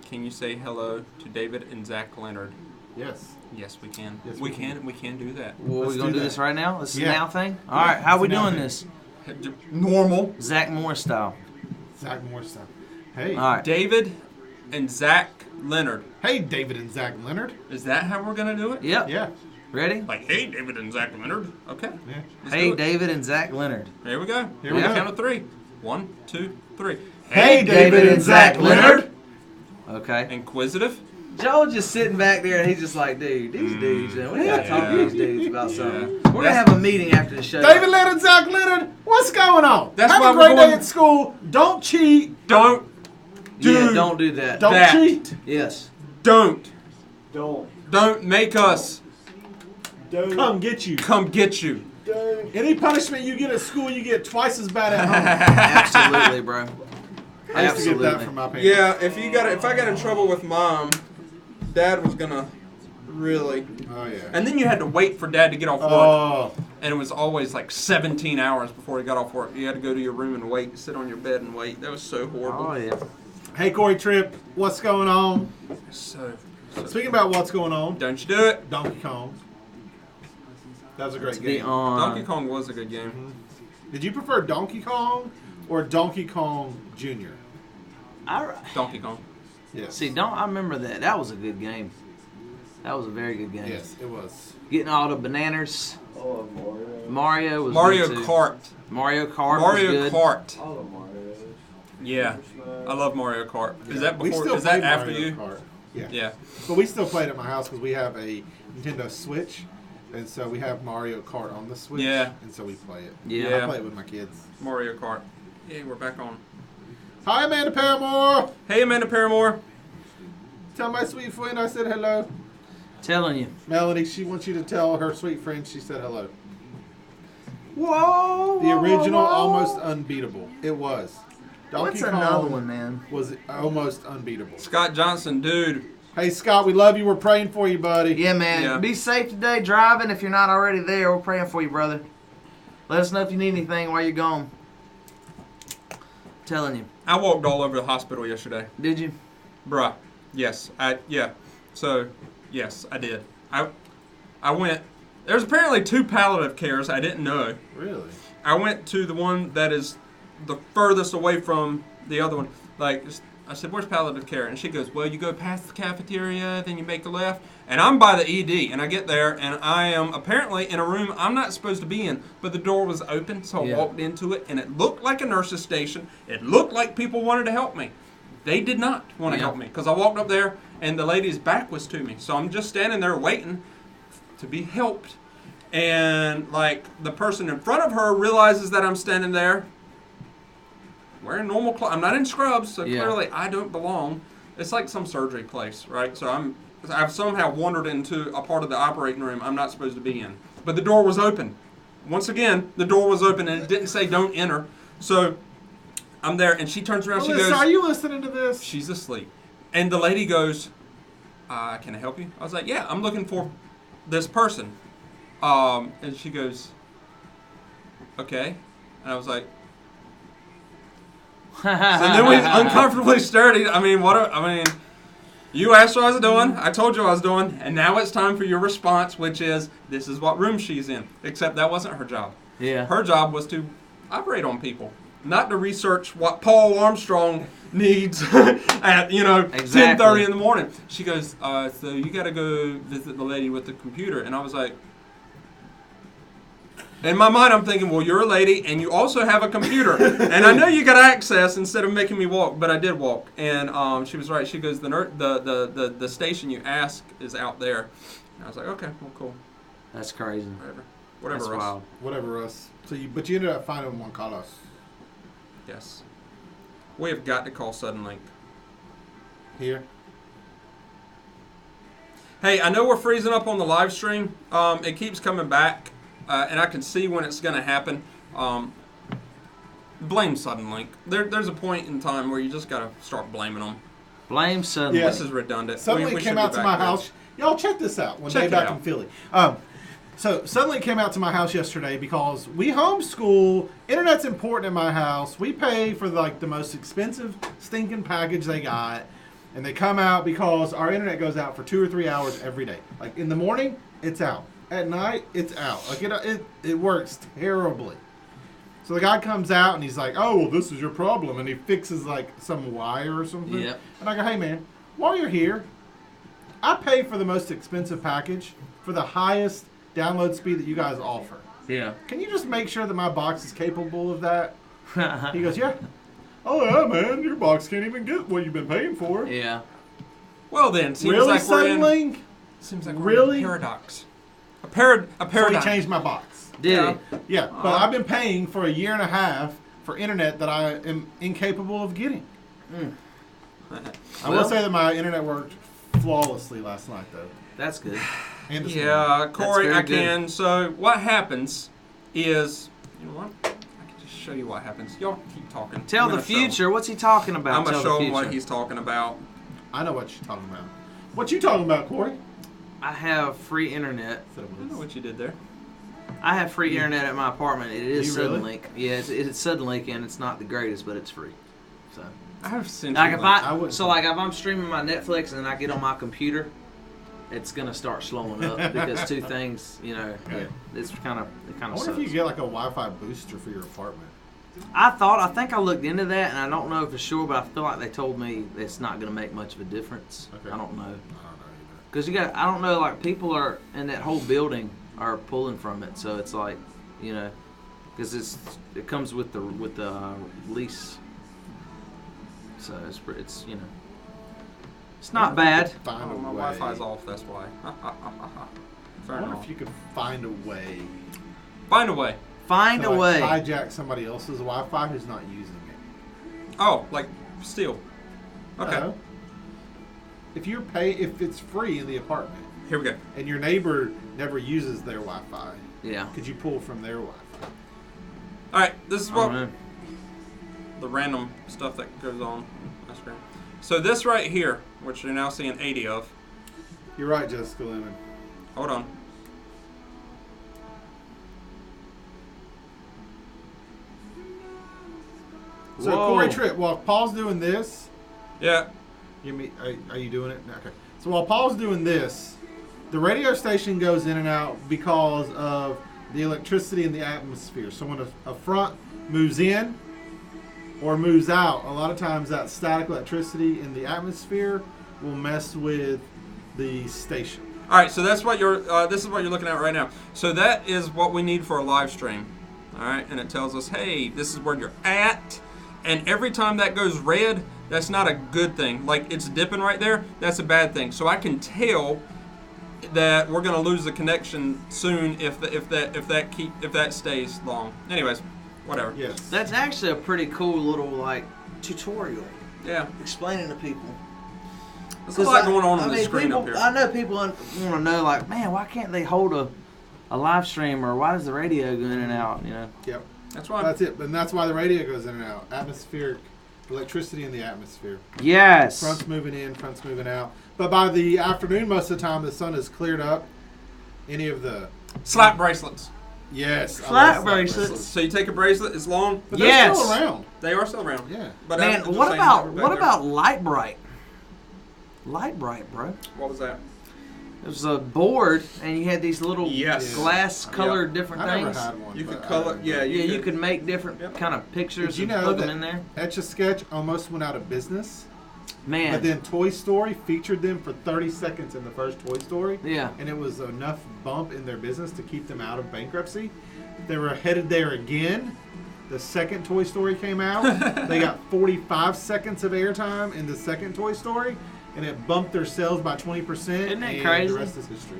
Can you say hello to David and Zach Leonard? Yes. Yes, we can. Yes, we we can. We can do that. Well, Let's we going do to do this that. right now? This is Yeah. a now thing? All right, how it's we a now doing thing. this? Normal. Zach Morris style. Zach Morris stuff. Hey. All right. David and Zach Leonard. Hey, David and Zach Leonard. Is that how we're gonna do it? Yep. Yeah. Ready? Like, hey, David and Zach Leonard. Okay. Yeah. Let's Hey, do it. David and Zach Leonard. Here we go. Here we On the go. count of 3. 1, 2, 3. Hey, David and Zach Leonard. Okay. Inquisitive. Joe just sitting back there, and he's just like, dude, these dudes, man, we gotta talk to Yeah. these dudes about something. Yeah. We're gonna have a meeting after the show. David Leonard, Zach Leonard. What's going on? That's Have why a we're great going- day at school. Don't cheat. Don't. Yeah, Dude. don't do that. Don't That. cheat. Yes. Don't. Don't. Make us Come get you. come get you. Any punishment you get at school, you get twice as bad at home. Absolutely, bro. I used to get that Absolutely. from my parents. Yeah, if I got in trouble with Mom, Dad was gonna really. Oh yeah. And then you had to wait for Dad to get off work, Oh. and it was always like 17 hours before he got off work. You had to go to your room and wait, sit on your bed and wait. That was so horrible. Oh yeah. Hey Corey Tripp, what's going on? So Speaking about what's going on, Don't you do it. Donkey Kong. That was a great To be game. Donkey on. Kong was a good game. Did you prefer Donkey Kong or Donkey Kong Jr.? Donkey Kong. Yes. See, I remember that. That was a good game. That was a very good game. Yes, it was. Getting all the bananas. Oh, Mario. Mario was Mario good too. Kart. Mario Kart was Mario good. Kart. I love Mario. Yeah, I love Mario Kart. Is that We before? still Is that play after Mario you? Kart. Yeah. Yeah. But we still play it at my house because we have a Nintendo Switch, and so we have Mario Kart on the Switch. Yeah. And so we play it. Yeah. I play it with my kids. Mario Kart. Yeah, we're back on. Hi, Amanda Paramore. Hey, Amanda Paramore. Tell my sweet friend I said hello. Telling you. Melanie, she wants you to tell her sweet friend she said hello. Whoa. The original, almost unbeatable. It was. What's Donkey another Kong one, man? was almost unbeatable. Scott Johnson, dude. Hey, Scott, we love you. We're praying for you, buddy. Yeah, man. Yeah. Be safe today driving. If you're not already there, we're praying for you, brother. Let us know if you need anything while you're gone. Telling you. I walked all over the hospital yesterday. Did you? Bruh. Yes. So, yes, I did. I went. There's apparently 2 palliative cares I didn't know. Really? I went to the one that is the furthest away from the other one. Like, I said, where's palliative care? And she goes, well, you go past the cafeteria, then you make a left. And I'm by the ED, and I get there, and I am apparently in a room I'm not supposed to be in, but the door was open, so I walked into it, and it looked like a nurse's station. It looked like people wanted to help me. They did not want to help me, because I walked up there, and the lady's back was to me. So I'm just standing there waiting to be helped. And, like, the person in front of her realizes that I'm standing there wearing normal clothes. I'm not in scrubs, so clearly I don't belong. It's like some surgery place, right? So I've somehow wandered into a part of the operating room I'm not supposed to be in. But the door was open. Once again, the door was open, and it didn't say don't enter. So I'm there, and she turns around, she Melissa, goes, are you listening to this? she's asleep. And the lady goes, can I help you? I was like, yeah, I'm looking for this person. And she goes, okay. And I was like, so then we uncomfortably stared. You asked what I was doing. I told you what I was doing. And now it's time for your response, which is, this is what room she's in. Except that wasn't her job. Yeah. Her job was to operate on people, not to research what Paul Armstrong needs at, 10:30 in the morning. She goes, so you got to go visit the lady with the computer. And I was like, in my mind, I'm thinking, well, you're a lady, and you also have a computer. And I know you got access instead of making me walk, but I did walk. And she was right. She goes, the station you ask is out there. And I was like, okay, well, cool. That's crazy. Whatever, That's Russ. wild. Whatever, Russ. But you ended up finding Juan Carlos. Yes. We have got to call Suddenlink. Here. Hey, I know we're freezing up on the live stream. It keeps coming back. And I can see when it's going to happen. Blame Suddenlink. There's a point in time where you just got to start blaming them. Blame Suddenlink. Yeah. This is redundant. Suddenly We came should be out to back my there. house. Y'all check this out. One Check day it back out. in Philly. So Suddenly came out to my house yesterday because we homeschool. Internet's important in my house. We pay for the most expensive stinking package they got. And they come out because our internet goes out for 2 or 3 hours every day. Like in the morning, it's out. At night, it's out. Like it works terribly. So the guy comes out and he's like, "Oh, well, this is your problem," and he fixes some wire or something. Yep. And I go, "Hey, man, while you're here, I pay for the most expensive package for the highest download speed that you guys offer. Yeah. Can you just make sure that my box is capable of that?" He goes, "Yeah." "Oh yeah, man, your box can't even get what you've been paying for." Yeah. Well then, seems Really, like we're in Suddenlink? seems like we're Really? in a paradox. A So he paradigm. changed my box. Did Yeah. he? Yeah, but I've been paying for a year and a half for internet that I am incapable of getting. I will Well- say that my internet worked flawlessly last night, though. That's good. And this morning. Yeah, Corey, very I good. can. So what happens is, you know what? I can just show you what happens. Y'all keep talking. Tell I'm the gonna show future. What's he talking about? I'm gonna Tell the show him future. what he's talking about. I know what you're talking about. What you talking about, Corey? I have free internet. Said it I know was. what you did there. I have free internet at my apartment. It is Do you really? Suddenlink. Yeah, it's Suddenlink, and it's not the greatest, but it's free. So I've sent Like you if one. I wouldn't. so like if I'm streaming my Netflix and then I get on my computer, it's gonna start slowing up because two things, you know, Okay. it's kind of I wonder sucks. if you get like a Wi-Fi booster for your apartment. I think I looked into that and I don't know for sure, but I feel like they told me it's not gonna make much of a difference. Okay. I don't know I don't know because I don't know, like people are in that whole building are pulling from it, so it's like, you know, because it comes with the lease, so it's you know. It's not bad. Find Oh, a my way. Wi-Fi's off. That's why. I Fair wonder enough. if you could find a way. Find a way. Find to, a way. like, hijack somebody else's Wi-Fi who's not using it. Oh, like steal. Okay. No. If it's free in the apartment Here we go. and your neighbor never uses their Wi-Fi, Yeah. could you pull from their Wi-Fi? All right. This is I what don't know. the random stuff that goes on my screen. So this right here, which you're now seeing 80 of. You're right, Jessica Lemon. Hold on. So Whoa. Corey Tripp, while Paul's doing this, Yeah. are you doing it? Okay. So while Paul's doing this, the radio station goes in and out because of the electricity in the atmosphere. So when a front moves in or moves out, a lot of times that static electricity in the atmosphere will mess with the station. All right. So that's what you're. This is what you're looking at right now. So that is what we need for a live stream. All right, and it tells us, hey, this is where you're at. And every time that goes red, that's not a good thing. Like it's dipping right there, that's a bad thing. So I can tell that we're gonna lose the connection soon if that stays long. Anyways, whatever. Yes. That's actually a pretty cool little like tutorial Yeah, explaining to people. there's a lot going on I the mean, screen people, up here. I know people want to know, like, man, why can't they hold a live stream, or why does the radio go in and out? You know. Yep. That's why. That's it. And that's why the radio goes in and out. Atmospheric electricity in the atmosphere. Yes. Front's moving in, front's moving out. But by the afternoon, most of the time, the sun has cleared up. Any of the Slap bracelets. yes, I Flat love bracelets. So you take a bracelet, it's long. But Yes. they're still around. They are still around. Yeah. But Man, I'm just what saying, about they were back what there. about Light Bright? Light Bright, bro. What was that? It was a board, and you had these little Yes. glass colored different I never things. had one. You but could I color. enjoyed Yeah, it. Yeah, you could. could make different Yep. kind of pictures Did you and know put them that in there. Etch-a-Sketch almost went out of business, Man, but then Toy Story featured them for 30 seconds in the first Toy Story, yeah. and it was enough bump in their business to keep them out of bankruptcy. They were headed there again. The second Toy Story came out. They got 45 seconds of airtime in the second Toy Story, and it bumped their sales by 20%. Isn't that and crazy? The rest is history.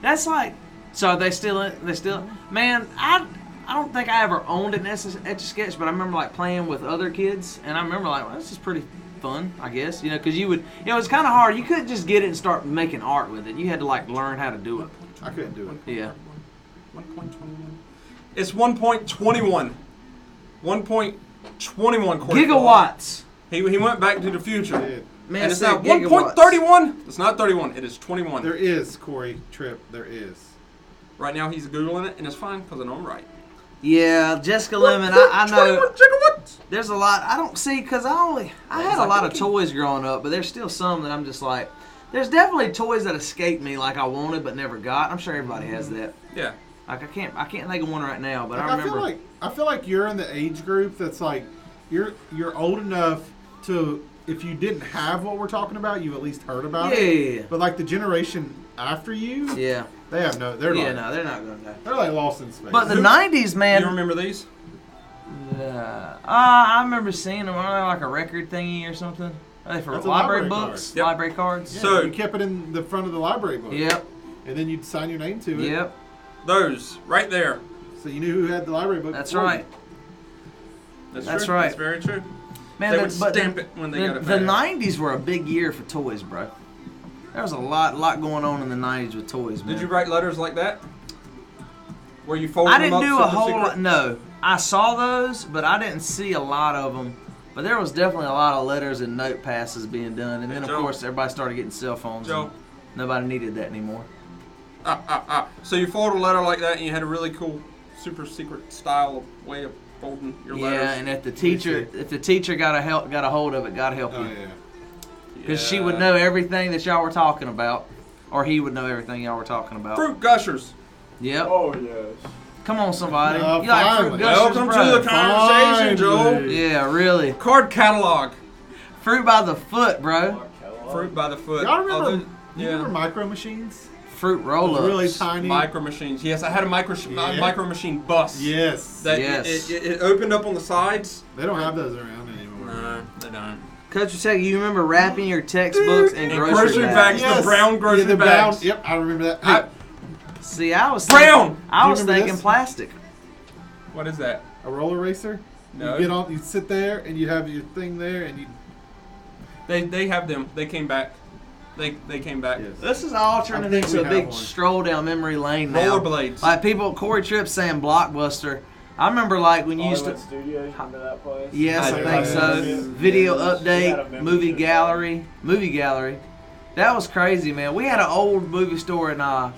That's like, so they still, man, I don't think I ever owned an Etch-a-Sketch, but I remember like playing with other kids, and I remember like, well, this is pretty fun, I guess, because you would, it's kind of hard. You couldn't just get it and start making art with it. You had to like learn how to do it. I couldn't do it. Yeah. 1.21. It's 1.21. 1.21 Corey. Gigawatts. He went back to the future. Dude, Man, And it's say not gigawatts. 1.31. It's not 31. It is 21. there is, Corey Tripp. There is. Right now he's Googling it, and it's fine because I know I'm right. Yeah, Jessica Lemon, I know 21 gigawatts. there's a lot. I don't see, because I had a lot of toys growing up, but there's still some that I'm just like, there's definitely toys that escaped me like I wanted but never got. I'm sure everybody has that. Yeah. Like I can't think of one right now, but Like, I remember. I feel like you're in the age group that's like you're old enough to, if you didn't have what we're talking about, you at least heard about it. Yeah. But like the generation after you, Yeah. they have no. They're Yeah, like, no, they're not going to. they're like lost in space. But the 90s, man. You remember these? I remember seeing them. Are they like a record thingy or something? Are they for That's a library library books? card. Yep. Library cards? yeah, So- you kept it in the front of the library book. Yep. And then you'd sign your name to it. Yep. Those right there. So you knew who had the library book. That's before right. That's That's true. right. That's very true. Man, They the- would but stamp the, it when they the, got it the back. 90s were a big year for toys, bro. There was a lot going on in the 90s with toys, man. Did you write letters like that? Where you folded I them didn't up do a super whole secret? lot. No, I saw those, but I didn't see a lot of them. But there was definitely a lot of letters and note passes being done, and then of Joe. course everybody started getting cell phones. Joe. And nobody needed that anymore. So you folded a letter like that, and you had a really cool, super secret style of way of folding your Yeah, letters. and if the teacher got a hold of it, God help Oh you, yeah. because she would know everything that y'all were talking about, or he would know everything y'all were talking about. Fruit gushers. Yep. Oh yes. Come on, somebody. Oh, You like finally. fruit gushers, Welcome bro? to the conversation, Joel. Finally. Yeah, really. Card catalog. Fruit by the foot, bro. Mark Kellogg. Fruit by the foot. Y'all remember? Oh, You remember Micro Machines? Fruit roll-ups. Really tiny. micro machines. Yes, I had a micro machine bus. Yes. That Yes. it opened up on the sides. They don't have those around anymore. No, they don't. Coach would say, you remember wrapping your textbooks in And grocery bags. the brown grocery the bags. Brown, yep, I remember that. I- See, I was Brown! I Do you was remember thinking this? plastic. What is that? A roller racer. No. You get on. You sit there, and you have your thing there, and you. They have them. They came back. They came back. Yes. This is all I turning think into we a have big one. stroll down memory lane now. Rollerblades. Like people, Corey Tripp saying Blockbuster. I remember like when you used Hollywood to. Studios, remember that place? Yes, I I think do. so. Yeah. Video Yeah, we had a update, movie membership. gallery. That was crazy, man. We had an old movie store in. Gosh,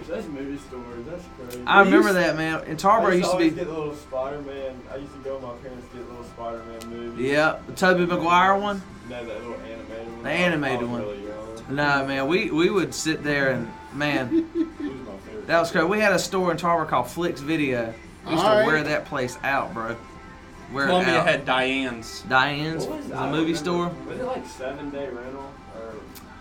those movie stores, that's crazy. I remember that, man. In Tarboro I used to always be. get little Spider-Man. I used to go with my parents to get little Spider-Man movies. Yeah, the Tobey Maguire one. No, that little animated one. The animated I was one. Really young. No, man, we would sit there and man, It was my favorite. that was crazy. We had a store in Tarboro called Flicks Video. We used to Alright. wear that place out, bro. Wear it Columbia out. had Diane's. Diane's What was was a I don't movie remember. store. Was it like 7-day rental? Or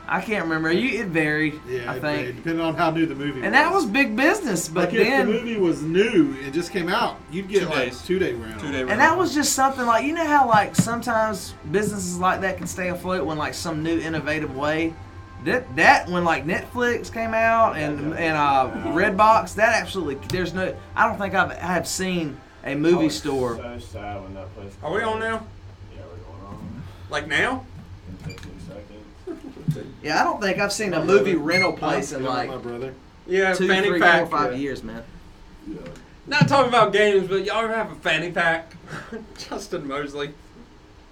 I can't remember. It varied. Yeah, I think. depending on how new the movie was. And that was big business, but like if then the movie was new, it just came out, you'd get 2 like days. 2-day rental. 2 day. and that was just something like, you know how like sometimes businesses like that can stay afloat when like some new innovative way. That when like Netflix came out and Redbox, that absolutely I don't think I have seen a I movie was store. So sad when that place. Are we on now? Yeah, we're going on. Like now? In 15 seconds. Yeah, I don't think I've seen a movie rental place in my like brother. Yeah, 2, fanny 3, 4, pack. 5 years, man. Yeah. Not talking about games, but y'all ever have a fanny pack? Justin Mosley.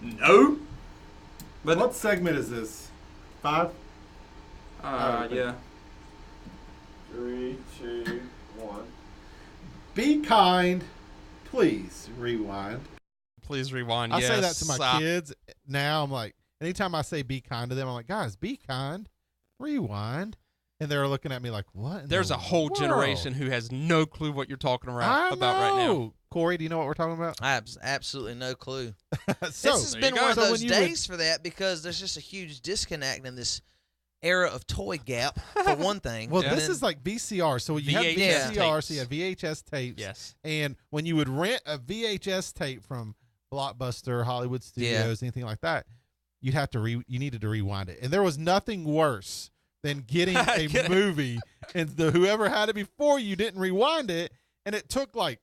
No. But What segment is this? 5? yeah. 3, 2, 1. Be kind. Please rewind. Please rewind. I say that to my kids now. I'm like, anytime I say be kind to them, I'm like, guys, be kind. Rewind. And they're looking at me like, what? in There's the a whole world? generation who has no clue what you're talking I about right now. know. Corey, do you know what we're talking about? I have absolutely no clue. So, This has there been you one go. of So those when you would- days for that because there's just a huge disconnect in this era of toy gap, for one thing. well, Yeah. this is like VCR. So you have VHS VCR, so you tapes. have VHS tapes. Yes. And when you would rent a VHS tape from Blockbuster, Hollywood Studios, anything like that, you'd have to you needed to rewind it. And there was nothing worse than getting a Get it. movie and whoever had it before you didn't rewind it, and it took like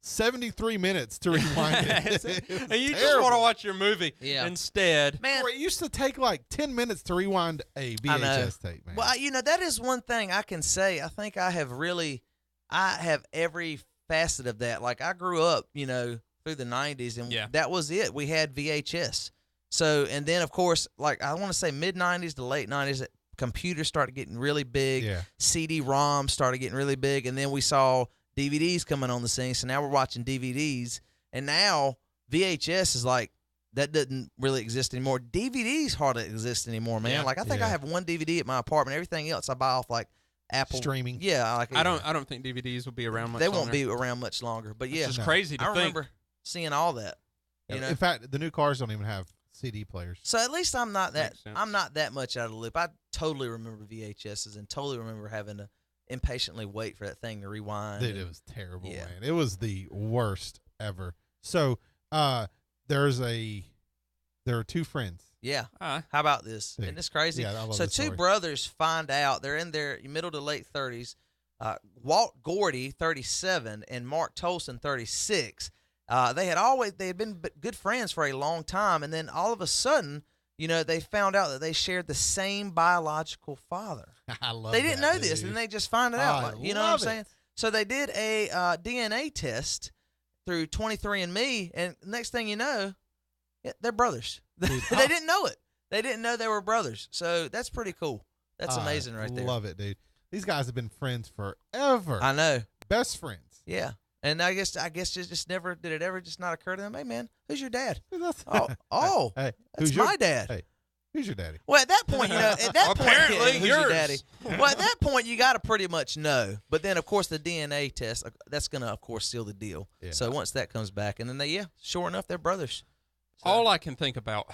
73 minutes to rewind it. and you just want to watch your movie Yeah. instead. Man, It used to take like 10 minutes to rewind a I know. VHS tape, man. well, that is one thing I can say. I think I have every facet of that. Like I grew up, through the 90s, and Yeah. that was it. We had VHS. So, and then of course, like I want to say mid 90s to late 90s, computers started getting really big. Yeah. CD-ROM started getting really big, and then we saw DVDs coming on the scene. So now we're watching DVDs, and now VHS is like that doesn't really exist anymore. DVDs hardly exist anymore, man. Yeah. Like I think I Yeah. have one DVD at my apartment. Everything else I buy off like Apple Streaming. Yeah, like I don't think DVDs will be around much They longer. won't be around much longer. But It's yeah, just No. crazy to I think. remember seeing all that. You know, In fact, the new cars don't even have CD players. so at least I'm not Makes sense. that much out of the loop. I totally remember VHSs and totally remember having to impatiently wait for that thing to rewind. Dude, and- it was terrible, Yeah. man. It was the worst ever. So, there are two friends. yeah. Ah, How about this? Dude. Isn't this crazy? Yeah, I love So this two story. brothers find out they're in their middle to late 30s. Walt Gordy, 37, and Mark Tolson, 36. They had been good friends for a long time, and then all of a sudden, they found out that they shared the same biological father. I love They didn't that, know this, dude. and they just found it out. I Like, you know what I'm love saying? it. So they did a DNA test through 23andMe, and next thing you know, they're brothers. Dude, They didn't know it. They didn't know they were brothers. So that's pretty cool. That's I amazing right there. Love it, dude. These guys have been friends forever. I know. Best friends. Yeah. And I guess just never did it ever just not occur to them. Hey man, who's your dad? That's- Oh, hey, that's who's your my dad. Hey, who's your daddy? Well, at that point, Apparently who's your yours. daddy? Well, at that point, you got to pretty much know. But then, of course, the DNA test that's gonna, of course, seal the deal. Yeah. So once that comes back, and then sure enough, they're brothers. So, All I can think about,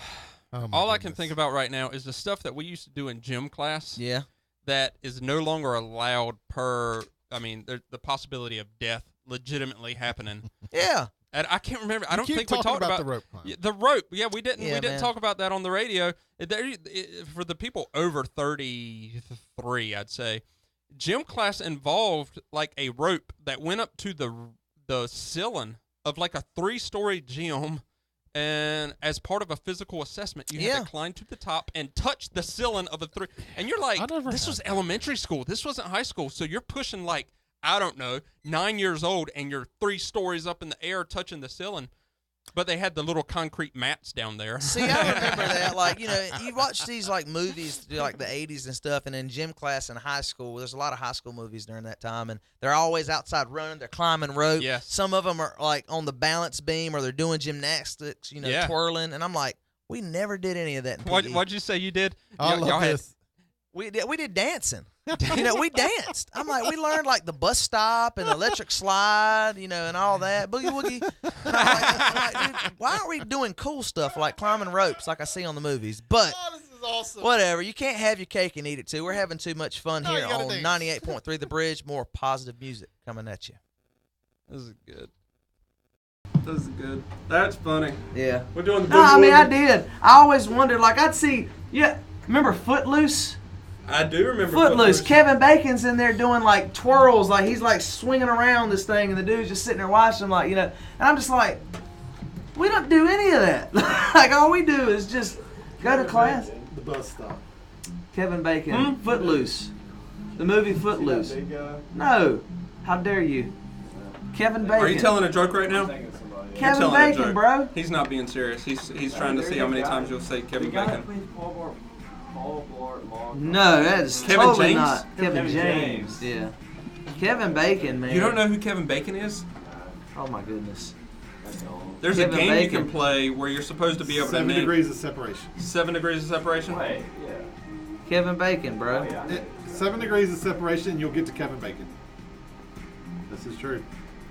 Oh, my all I can goodness. think about right now is the stuff that we used to do in gym class yeah, that is no longer allowed the possibility of death legitimately happening. yeah. And I can't remember. I You don't keep think we talking talked about the rope climb. Yeah, the rope. Yeah, we didn't. Yeah, we didn't man. talk about that on the radio. For the people over 33, I'd say, gym class involved like a rope that went up to the ceiling of like a 3-story gym, and as part of a physical assessment, you had to climb to the top and touch the ceiling of a 3. And you're like, I never this had was that. elementary school. This wasn't high school. So you're pushing like, I don't know, 9 years old, and you're 3 stories up in the air touching the ceiling. But they had the little concrete mats down there. See, I remember that. Like, you watch these like movies, like the '80s and stuff, and in gym class in high school, there's a lot of high school movies during that time, and they're always outside running. They're climbing rope. Yes. Some of them are like on the balance beam, or they're doing gymnastics. Yeah. Twirling. And I'm like, we never did any of that. In PE. What'd you say you did? I Y'all love had- this. We did dancing. We danced. I'm like, we learned like the bus stop and electric slide, and all that boogie woogie. And I'm like, dude, why aren't we doing cool stuff like climbing ropes like I see on the movies? But Oh, this is awesome. whatever, you can't have your cake and eat it too. We're having too much fun No, here you gotta on dance. 98.3 The Bridge. More positive music coming at you. This is good. This is good. That's funny. Yeah. We're doing the No, I mean, I boogie-woogie. did. I always wondered, like, I'd see, remember Footloose? I do remember Footloose. Kevin Bacon's in there doing, like, twirls, like, he's, like, swinging around this thing, and the dude's just sitting there watching him, like, and I'm just like, we don't do any of that. Like, all we do is just go to class. The bus stop. Kevin Bacon, Footloose. The movie Footloose. Big guy. No. How dare you? Kevin Bacon. Are you telling a joke right now? Thinking of somebody. You're Kevin telling a Bacon, joke. bro. He's not being serious. He's trying to see how many times you'll say Kevin The guy that Bacon. plays Paul Blart. No, that is Kevin totally James? not. Kevin Kevin James. James. Yeah. Kevin Bacon, man. You don't know who Kevin Bacon is? Oh my goodness. That's all. There's Kevin a game Bacon. you can play where you're supposed to be able 7 to name degrees of separation. 7 degrees of separation. Wait, yeah. Kevin Bacon, bro. Oh, yeah. 7 degrees of separation, and you'll get to Kevin Bacon. This is true.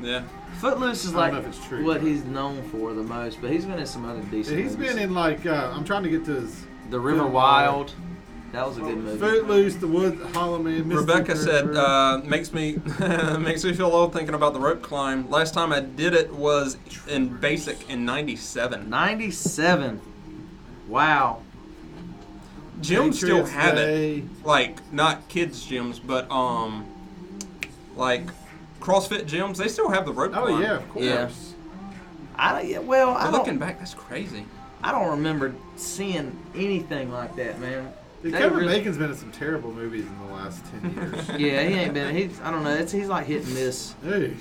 Yeah. Footloose is I like don't know if it's true. what he's known for the most, but he's been in some other decent He's movies. been in like I'm trying to get to his The River Wild. That was a good movie. Footloose, The Wood, Hollow Man. Rebecca said, makes me makes me feel old thinking about the rope climb. Last time I did it was in basic in '97. 97. Wow. Gyms still have it. Like not kids gyms, but like CrossFit gyms, they still have the rope Oh climb. yeah, of course. Yeah. I But looking don't. back, that's crazy. I don't remember seeing anything like that, man. Dude, They Kevin really- Bacon's been in some terrible movies in the last 10 years. Yeah, he ain't been. I don't know. He's like hit and miss. Dude.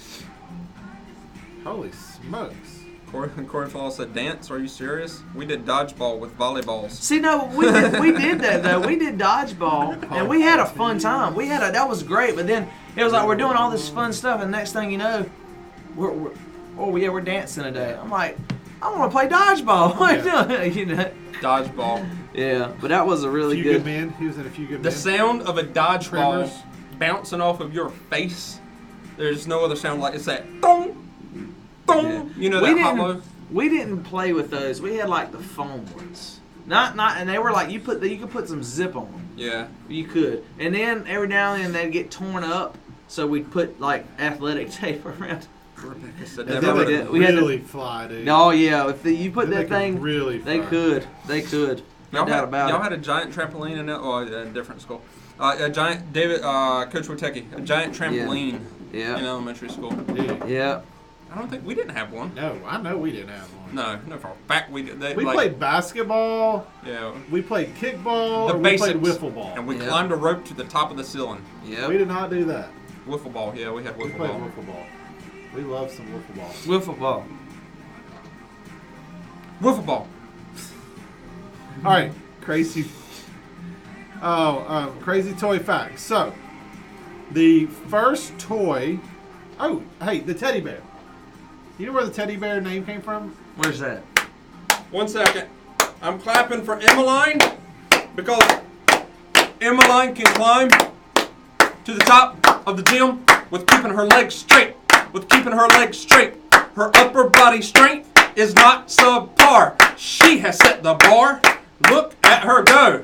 Holy smokes. Corey Fall said, "Dance? Are you serious? We did dodgeball with volleyballs." See, no, we did that though. We did dodgeball, and we had a fun time. That was great. But then it was like we're doing all this fun stuff, and next thing you know, we're dancing today. I'm like, I want to play dodgeball. What are you doing? Dodgeball. Yeah, but that was a really Few good men. He was in a few good The men. sound of a dodgeball Tremors. bouncing off of your face. There's no other sound like it's that. Thong, thong. Yeah. You know we that hollow. didn't play with those. We had like the foam ones. Not, and they were like you could put some zip on them. Yeah. You could, and then every now and then they'd get torn up, so we'd put like athletic tape around. Rebecca said And never. then they did. could We had to- really fly, dude. Oh yeah, if you put Then that they could thing, really they fly. could. No Y'all doubt had, about y'all it. had a giant trampoline in it. Oh, a different school. A giant Coach Witecki, a giant trampoline in Yeah. elementary school. Dude. Yeah. I don't think we didn't have one. No, I know we didn't have one. No, for a fact we did. They, We like, played basketball. Yeah. We played kickball. The or basics. We played wiffle ball. And we Yeah. climbed a rope to the top of the ceiling. We Yep. did not do that. Wiffle ball. Yeah, we had We wiffle played ball. wiffle ball. We love some wiffle ball. Wiffle ball. Wiffle ball. All right, crazy. Crazy toy facts. So, the first toy Oh, hey, the teddy bear. You know where the teddy bear name came from? Where's that? 1 second. I'm clapping for Emmeline because Emmeline can climb to the top of the gym with keeping her legs straight. Her upper body strength is not subpar. She has set the bar. Look at her go.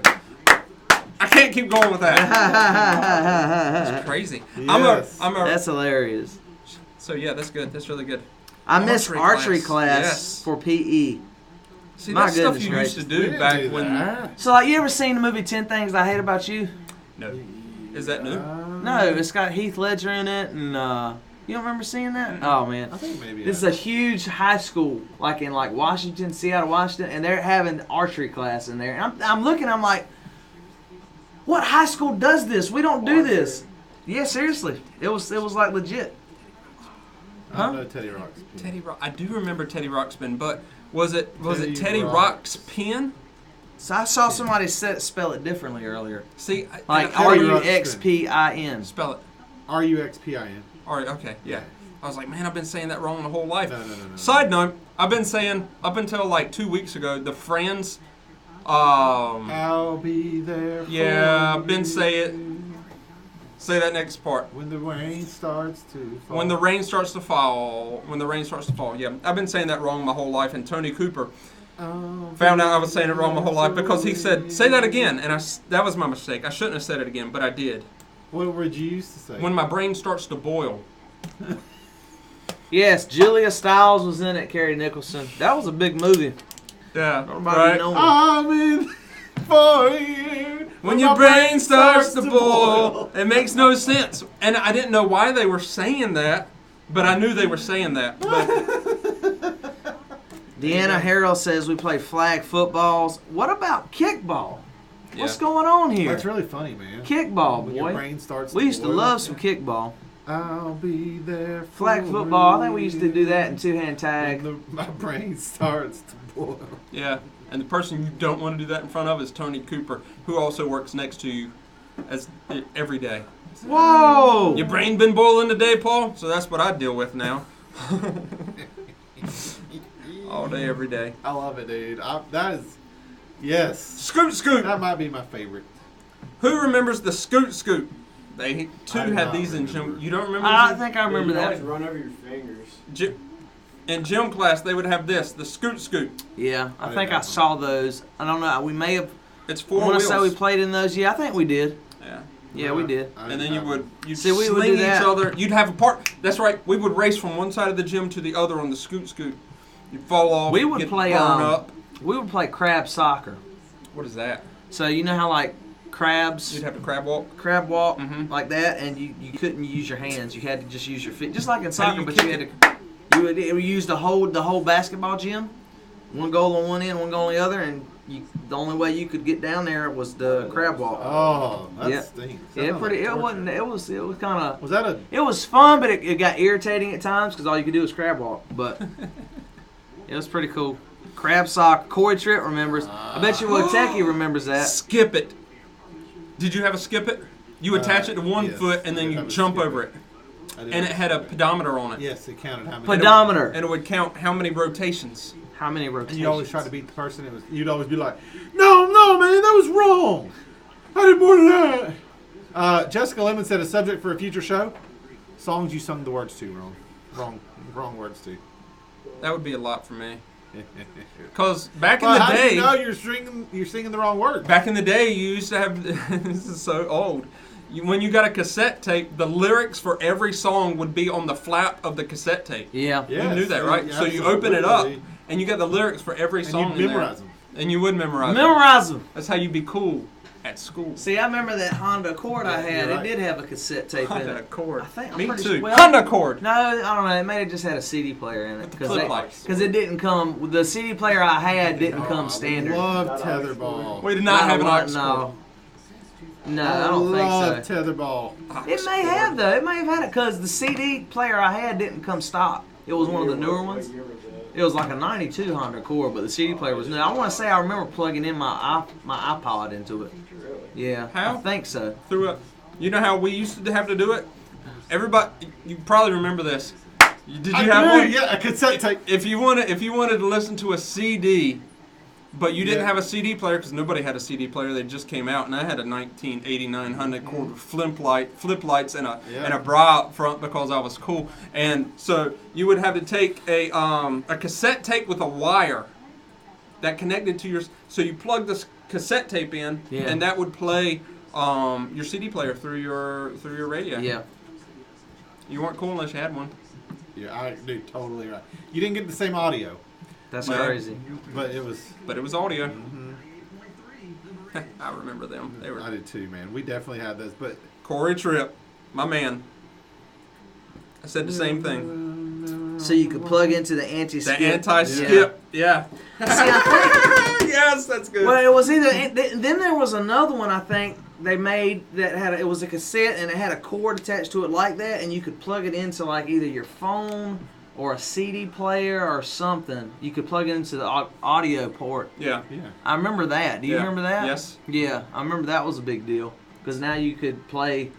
I can't keep going with that. That's crazy. Yes. That's hilarious. So yeah, that's good. That's really good. I miss archery class Yes. for PE. See, My that's stuff goodness you gracious. used to We do didn't back do when. that. So, like, you ever seen the movie 10 Things I Hate About You? No, is that new? No, it's got Heath Ledger in it, and you don't remember seeing that? Oh man, I think maybe. this is a huge high school, like in like Washington, Seattle, Washington, and they're having archery class in there. And I'm looking, I'm like, what high school does this? We don't do this. Yeah, seriously, it was like legit. I don't know Teddy Rocks. Teddy Rock. I do remember Teddy Ruxpin, but was it Teddy Teddy Rocks. Ruxpin? So I saw somebody spell it differently earlier, See, like Teddy RUXPIN. spell it. RUXPIN. All right, okay, yeah. I was like, man, I've been saying that wrong my whole life. No. Side note, I've been saying up until like 2 weeks ago, the Friends. I'll be there. Yeah, for I've been you saying. Say that next part. when the rain starts to fall. When the rain starts to fall. Yeah, I've been saying that wrong my whole life. And Tony Cooper found out I was saying it wrong my whole life because he said, "Say that again," and that was my mistake. I shouldn't have said it again, but I did. What word you used to say? When my brain starts to boil. Yes, Julia Stiles was in it. Carrie Nicholson. That was a big movie. Yeah, Nobody right. knows. I'm in for you. When your brain starts to boil, it makes no sense. And I didn't know why they were saying that, but I knew they were saying that. But Deanna Harrell says we play flag footballs. What about kickball? What's Yeah. going on here? That's really funny, man. Kickball, When your boy. brain starts We used to boil. love some kickball. I'll be there. Flag for football, I think we you used to do that in two-hand tag. when my brain starts to boil. yeah, and the person you don't want to do that in front of is Tony Cooper, who also works next to you as every day. Whoa! Your brain been boiling today, Paul? So that's what I deal with now. All day, every day. I love it, dude. That is, yes. Scoot, scoot. That might be my favorite. Who remembers the scoot, scoot? They too I do had not these in remember. gym. You don't remember? I these? think I remember you always that. run over your fingers. In gym class, they would have this, the scoot, scoot. Yeah, I I think didn't I saw those. I don't know. We may have. It's I 4 want to wheels. say we played in those. Yeah, I think we did. Yeah. Yeah, we did. And then you'd See, we would sling do that. each other. You'd have a part. That's right. We would race from one side of the gym to the other on the scoot, scoot. You'd fall off. We would get play. burned up. We would play crab soccer. What is that? So you know how like crabs. You'd have to crab walk. Crab walk Mhm. like that, and you couldn't use your hands. You had to just use your feet, just like in soccer. you But kick you had to. You would use the whole basketball gym. One goal on one end, one goal on the other, and the only way you could get down there was the crab walk. Oh, that Yeah. stinks. That Yeah, sounds pretty. like It torture. wasn't. It was kind of. Was that a? It was fun, but it got irritating at times because all you could do was crab walk. But it was pretty cool. Crab sock. Corey Tritt remembers. I bet you Woteki remembers that. Skip it. Did you have a skip it? You attach it to one yes, foot and I then did you have a jump skip over it. it. I did And it have- had a pedometer on it. Yes, it counted how many. Pedometer. And it would count how many rotations. How many And rotations? you always try to beat the person. You'd always be like, no, man, that was wrong. I did more than that. Jessica Lemon said a subject for a future show: songs you sung the words to wrong words to. That would be a lot for me. Because back in Well, the how do day, you know you're singing the wrong words? back in the day, you used to have. This is so old. When you got a cassette tape, the lyrics for every song would be on the flap of the cassette tape. Yeah. Yes, You knew that, right? yeah, So you open it up, absolutely. and you got the lyrics for every And song you'd in there. memorize them. And you would memorize them. Memorize them. That's how you'd be cool at school. See, I remember that Honda Accord I Yeah, had. you're right. It did have a cassette tape in Honda it. Accord. I think- I'm Me pretty too. sure- well- Honda Accord. No, I don't know. It may have just had a CD player in it the flip lights. because it didn't come. The CD player I had didn't come standard. I love tetherball. We did not have an aux No. cord. No, I don't love think so. tetherball. It may have though. It may have had it because the CD player I had didn't come stock. It was one of the newer ones. It was like a '92 Honda Accord, but the CD player was new. I want to say I remember plugging in my iPod into it. Yeah, How? I think so. Through a, you know how we used to have to do it? everybody, you probably remember this. Did you I have do, one? yeah, a cassette tape. If you wanted to listen to a CD, but you didn't Yeah. have a CD player because nobody had a CD player, they just came out, and I had a 1989 Honda Accord with flip lights and a bra up front because I was cool. And so you would have to take a cassette tape with a wire that connected to so you plug this cassette tape in, and that would play your CD player through your radio. Yeah. You weren't cool unless you had one. Yeah, I do totally right. You didn't get the same audio, That's Well, crazy. but it was. But it was audio. I remember them. They I were did too, man. We definitely had those, but Corey Tripp, my man. I said the same thing. So you could plug into the anti-skip. The anti-skip, yeah. See, I think, Yes, that's good. well, it was either. Then there was another one I think they made that it was a cassette and it had a cord attached to it like that, and you could plug it into like either your phone or a CD player or something. You could plug it into the audio port. Yeah. I remember that. Do you Yeah. remember that? Yes. Yeah, I remember that was a big deal because now you could play.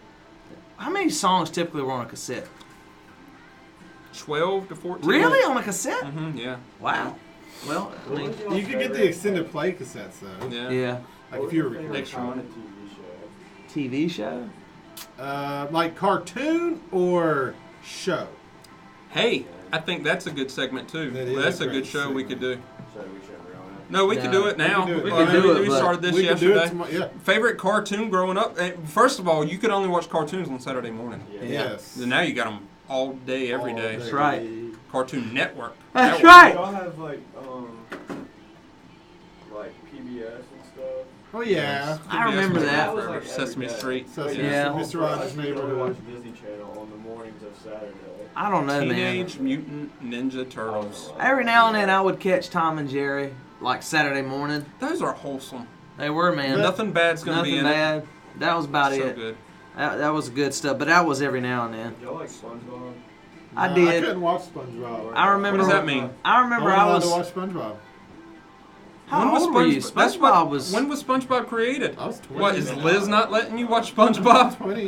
How many songs typically were on a cassette? 12 to 14. Really, on a cassette? Yeah. Wow. Well, I mean, you could get the extended play cassettes though. Yeah. yeah. Like if you were recording. Extra one. TV show? Like cartoon or show. Hey, I think that's a good segment too. That is That's a a great good show we could do. So we shouldn't ruin it. No, we could do it now. We could do it. We could do it, We but started this we could do it yesterday. tomorrow. Yeah. Favorite cartoon growing up? First of all, you could only watch cartoons on Saturday morning. Yeah. Yes. And now you got them all day, every All day. day. That's right. Cartoon Network. That's That right. Y'all have like PBS and stuff. Oh yeah. I remember that. That was like Sesame every day. Street. Sesame Yeah. Mr. I Rogers' used to go Neighborhood. watch Disney Channel on the mornings of Saturday. I don't know, man. Teenage Mutant Ninja Turtles. Every now and then I would catch Tom and Jerry, like Saturday morning. Those are wholesome. They were, man. Nothing bad's gonna Nothing be in bad. That was about it. So it. good. That was good stuff, but that was every now and then. Y'all like SpongeBob? I No, I did. couldn't watch SpongeBob. I remember. What does that mean? I remember I I was was. allowed to watch SpongeBob. How old were you? That's what- SpongeBob was. When was SpongeBob created? I was 20. What, is Liz not letting you watch SpongeBob? 20.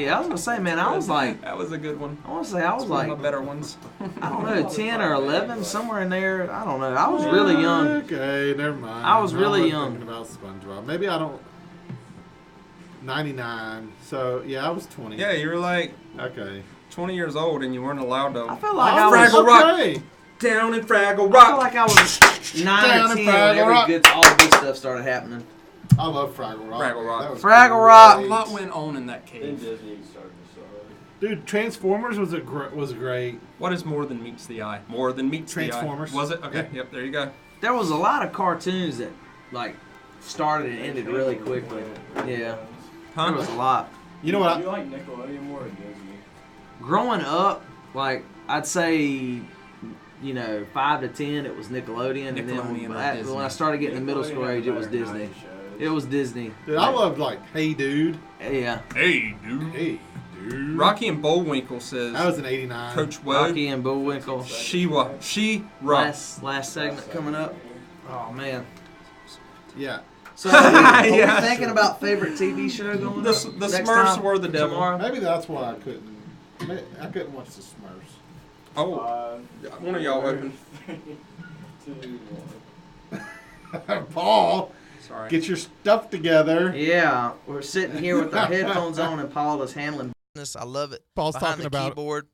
Yeah, I was gonna say, man, I was like, That was a good one. I want to say I was One like, of the better ones. I don't know, 10 or 11, somewhere in there. I don't know. I was really young. Okay, never mind. I was really wasn't young. Thinking about SpongeBob. Maybe I don't. 99. So yeah, I was 20. Yeah, you were like Okay. 20 years old and you weren't allowed I to. felt like Oh, I was. Fraggle Rock. okay. Down in Fraggle I felt Rock. like I was 9 Down or in 10 when Fraggle Rock. all the good stuff started happening. I love Fraggle Rock. Fraggle Rock. That was Fraggle Rock. A great. lot went on in that Then cave. Disney started to suck. Dude, Transformers was great. What is more than meets the eye? More than meets the eye. Transformers. Was it? Okay, Yeah. yep, there you go. There was a lot of cartoons that, like, started and ended really quickly. Yeah, there was a lot. You know what? Do you like Nickelodeon more or Disney? Growing up, like, I'd say, 5 to 10, it was Nickelodeon. And then Nickelodeon or Disney. when I started getting to middle school age, it was Disney. It was Disney. Dude, I loved like Hey Dude. Yeah, Hey, dude. Hey Dude. Rocky and Bullwinkle says That was an 89. Coach Wood. Rocky and Bullwinkle. She-Ra. Last segment coming up. Oh, man. Yeah. So, are we Yeah. thinking about favorite TV show going The up Smurfs next time? were the devil. Tomorrow? Maybe that's why I couldn't. I couldn't watch the Smurfs. Oh, one of y'all open. 2, 1. Paul, Sorry. get your stuff together. Yeah, we're sitting here with our headphones on and Paul is handling. I love it. Paul's Behind talking the about keyboard.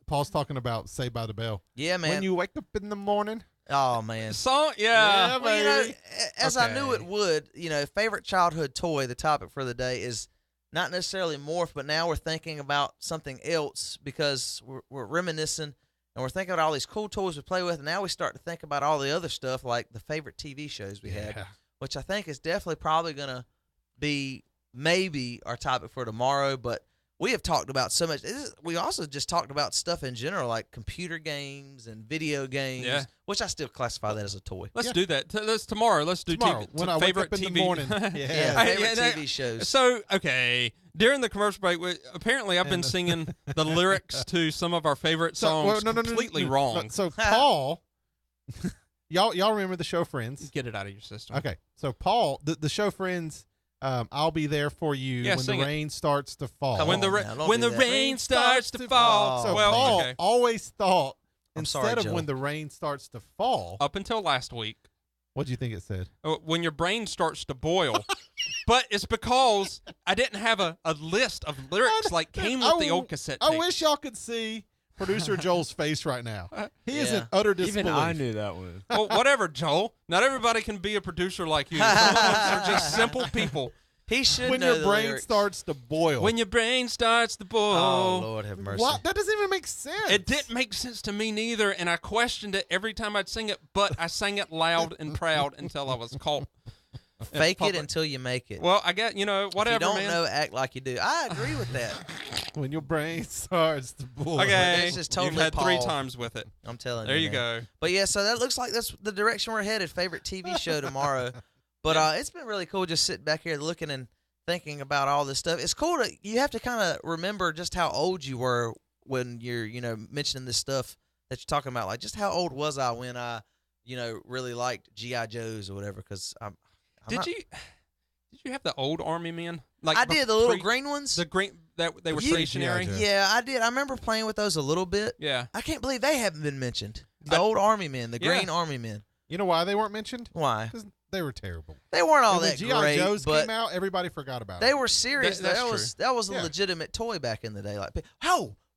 Saved by the Bell. Yeah, man. When you wake up in the morning. Oh man. Song, yeah. Yeah, Well, you know, baby. as I knew it Okay. would, favorite childhood toy, the topic for the day is not necessarily morph, but now we're thinking about something else because we're reminiscing and we're thinking about all these cool toys we play with. And now we start to think about all the other stuff like the favorite TV shows we had, Yeah. which I think is definitely probably going to be maybe our topic for tomorrow. But we have talked about so much. We also just talked about stuff in general, like computer games and video games, Yeah. which I still classify that as a toy. Let's do that. Let's tomorrow. Let's do Tomorrow, when I wake favorite up in TV. the morning. Yeah, Yeah. favorite Yeah, TV shows. So, okay, during the commercial break, apparently I've been singing the lyrics to some of our favorite songs completely wrong. So Paul, y'all remember the show Friends? Get it out of your system. Okay, so Paul, the show Friends, I'll be there for you Yeah, when sing the it. rain starts to fall. Come when the on now, don't when do the that. rain starts to fall. So well, Paul okay. always thought I'm instead sorry, of Joe. when the rain starts to fall. Up until last week, What do you think it said? when your brain starts to boil. But it's because I didn't have a list of lyrics like came with the old cassette I tape. wish y'all could see producer Joel's face right now. He is in Yeah. utter disbelief. Even I knew that one. Well, whatever, Joel. Not everybody can be a producer like you. Some of us are just simple people. He should When know your the brain lyrics. starts to boil. When your brain starts to boil. Oh, Lord have mercy. What? That doesn't even make sense. It didn't make sense to me neither, and I questioned it every time I'd sing it, but I sang it loud and proud until I was caught. Fake it public. until you make it. Well, I get, whatever, if you don't man. know, act like you do. I agree with that. When your brain starts to boil. Okay, That's just totally you've had three Paul. times with it. I'm telling There you. you man. go. But yeah, so that looks like that's the direction we're headed. Favorite TV show tomorrow. But it's been really cool just sitting back here looking and thinking about all this stuff. It's cool to you have to kind of remember just how old you were when you're mentioning this stuff that you're talking about. Like just how old was I when I really liked GI Joes or whatever? Because Did you have the old Army men? Like I did the little pre- green ones. The green that they were You- stationary. Yeah. Yeah, I did. I remember playing with those a little bit. Yeah. I can't believe they haven't been mentioned. The old Army men, the Yeah. green Army men. You know why they weren't mentioned? Why? Because they were terrible. They weren't all And when that G.I. great, Joes but came out, everybody forgot about they it. were serious. That's That was a Yeah. legitimate toy back in the day. Like,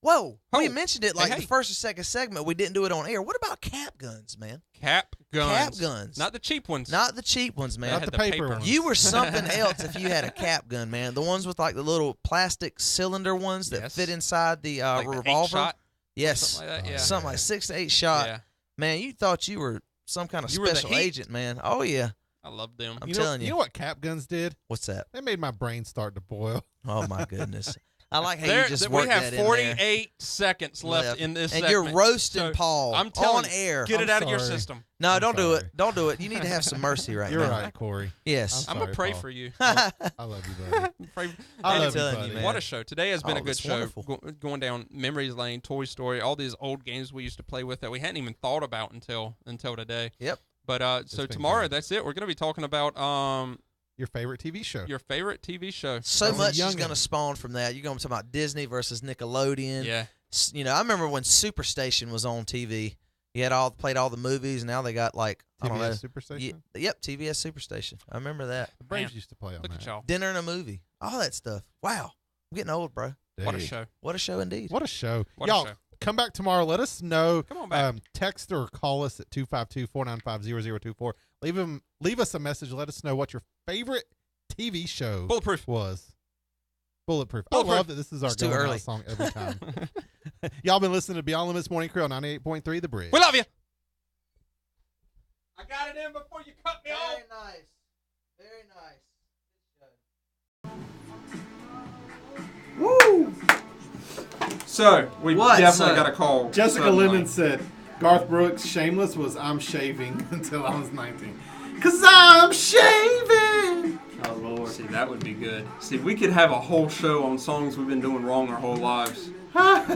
whoa, we Oh, mentioned it like hey. the first or second segment. We didn't do it on air. What about cap guns, man? Cap guns. Cap guns. Not the cheap ones. Not the cheap ones, man. Not had the the paper paper. ones. You were something else if you had a cap gun, man. The ones with like the little plastic cylinder ones that Yes. fit inside the like the revolver. 8-shot, Yes, something like that. Yeah. something like 6 to 8 shot. Yeah. Man, you thought you were some kind of You were the special heat. agent, man. Oh yeah. I love them. I'm you telling know, you. You know what cap guns did? What's that? They made my brain start to boil. Oh my goodness. I like how There, you just we worked have that in there. 48 seconds left Left. in this And segment. you're roasting So, Paul I'm telling on you, air. Get it I'm out of your sorry. system. No, I'm don't do sorry. it. Don't do it. You need to have some mercy right You're now. right, Corey. Yes. I'm sorry, going to pray Paul. for you. I love you, buddy. Pray- I Hey, love you, telling you, buddy. man. What a show. Today has been Oh, a good that's show. wonderful. Going down memories lane, Toy Story, all these old games we used to play with that we hadn't even thought about until today. Yep. But so been tomorrow, great. that's it. We're going to be talking about Your favorite TV show. your favorite TV show. So As a much is youngin'. going to spawn from that. You're going to talk about Disney versus Nickelodeon. Yeah. I remember when Superstation was on TV. You had played all the movies, and now they got like I don't know. TBS Superstation. Yep, TBS Superstation. I remember that. The Braves Man, used to play on Look that. at y'all. Dinner and a movie. All that stuff. Wow. I'm getting old, bro. What a Dang. show. What a show indeed. What a show. What a Y'all, show. come back tomorrow. Let us know. Come on back. Text or call us at 252-495-0024. Leave us a message. Let us know what your favorite TV show Bulletproof. was. Bulletproof. I Bulletproof. love that this is our It's too going out early. song every time. Y'all been listening to Beyond Limits Morning Crew on 98.3 The Bridge. We love you. I got it in before you cut me off. nice. Very nice. Woo! So, we What, definitely son? got a call. Jessica suddenly. Lemon said Garth Brooks' Shameless was I'm shaving until I was 19. 'Cause I'm shaving. Oh, Lord. See, that would be good. See, we could have a whole show on songs we've been doing wrong our whole lives. Yes,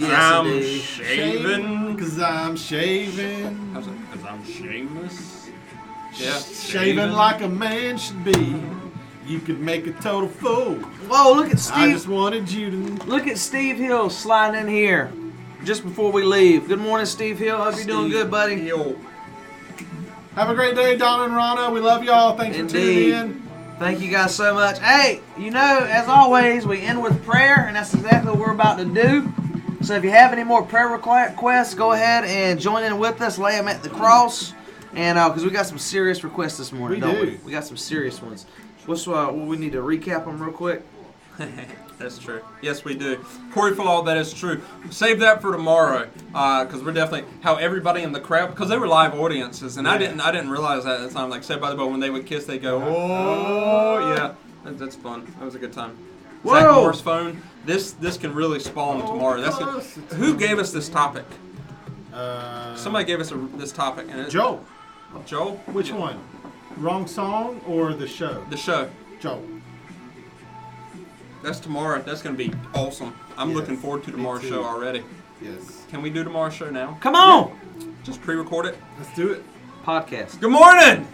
I'm indeed. shaving. 'Cause I'm shaving. Because I'm shameless. Yeah. Shaving like a man should be. You could make a total fool. Whoa, look at I Steve. just wanted you to. Look at Steve Hill sliding in here just before we leave. Good morning, Steve Hill. Hope you're doing good, buddy. Yo. Have a great day, Don and Rana. We love y'all. Thanks for Indeed. tuning in. Thank you guys so much. Hey, as always, we end with prayer, and that's exactly what we're about to do. So if you have any more prayer requests, go ahead and join in with us. Lay them at the cross. And because we got some serious requests this morning, We don't do. we? We got some serious ones. We need to recap them real quick. That's true. Yes, we do. Corey Falal, that is true. Save that for tomorrow, because we're definitely how everybody in the crowd, because they were live audiences, and I didn't realize that at the time. Like Saved by the Bell, when they would kiss, they go, oh yeah, that's fun. That was a good time. Whoa! Zach Moore's phone. This can really spawn tomorrow. That's close. good. Who gave us this topic? Uh, Somebody gave us this topic. And Joe. Joel. Which one? Wrong song or the show? The show. Joe. That's tomorrow. That's gonna be awesome. I'm Yes, looking forward to me tomorrow's too. show already. Yes. Can we do tomorrow's show now? Come on! Just pre-record it. Let's do it. Podcast. Good morning.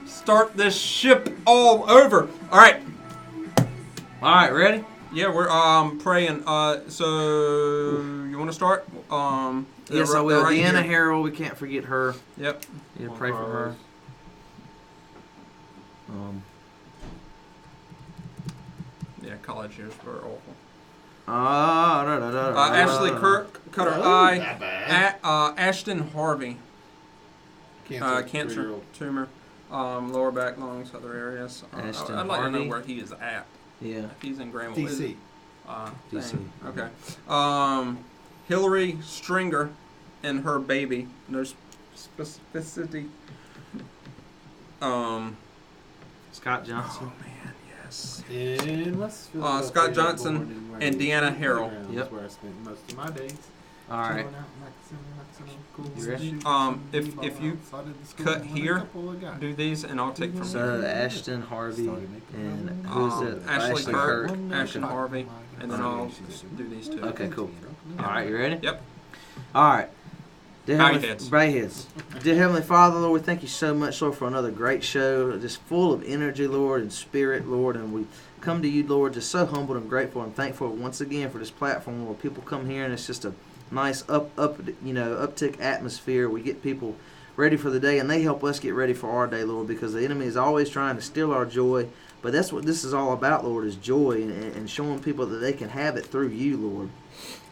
start this ship all over. All right. All right, ready? Yeah, we're praying. So you want to start? Yes, I will. Deanna Harrell, we can't forget her. Yep. You pray for her. Yeah, college years were awful. Ashley Kirk cut her eye. That bad. Ashton Harvey, cancer 3-year-old. tumor, lower back, lungs, other areas. Ashton I'd like to know Harvey. where he is at. Yeah. If he's in Graham. DC. DC. Dang. Okay. Hillary Stringer and her baby. No specificity. Scott Johnson. Oh man, yes. In West Philadelphia, Scott Johnson born and and raised. Deanna Harrell. Playground is Yep. where I spent most of my days. All right. Chilling out, maxing, You ready? cool, If you started the school cut with a here, couple of guys. do these, and I'll take from So Ashton Harvey and who's it? Ashley Kirk, Kirk. Ashton Harvey, and then I'll do these two. Okay, cool. All right, you ready? Yep. All right. Dear Bow your Heavenly- heads. bow your heads. Dear Heavenly Father, Lord, we thank you so much, Lord, for another great show, just full of energy, Lord, and spirit, Lord. And we come to you, Lord, just so humbled and grateful and thankful once again for this platform where people come here and it's just a nice uptick atmosphere. We get people ready for the day, and they help us get ready for our day, Lord, because the enemy is always trying to steal our joy. But that's what this is all about, Lord, is joy and showing people that they can have it through you, Lord.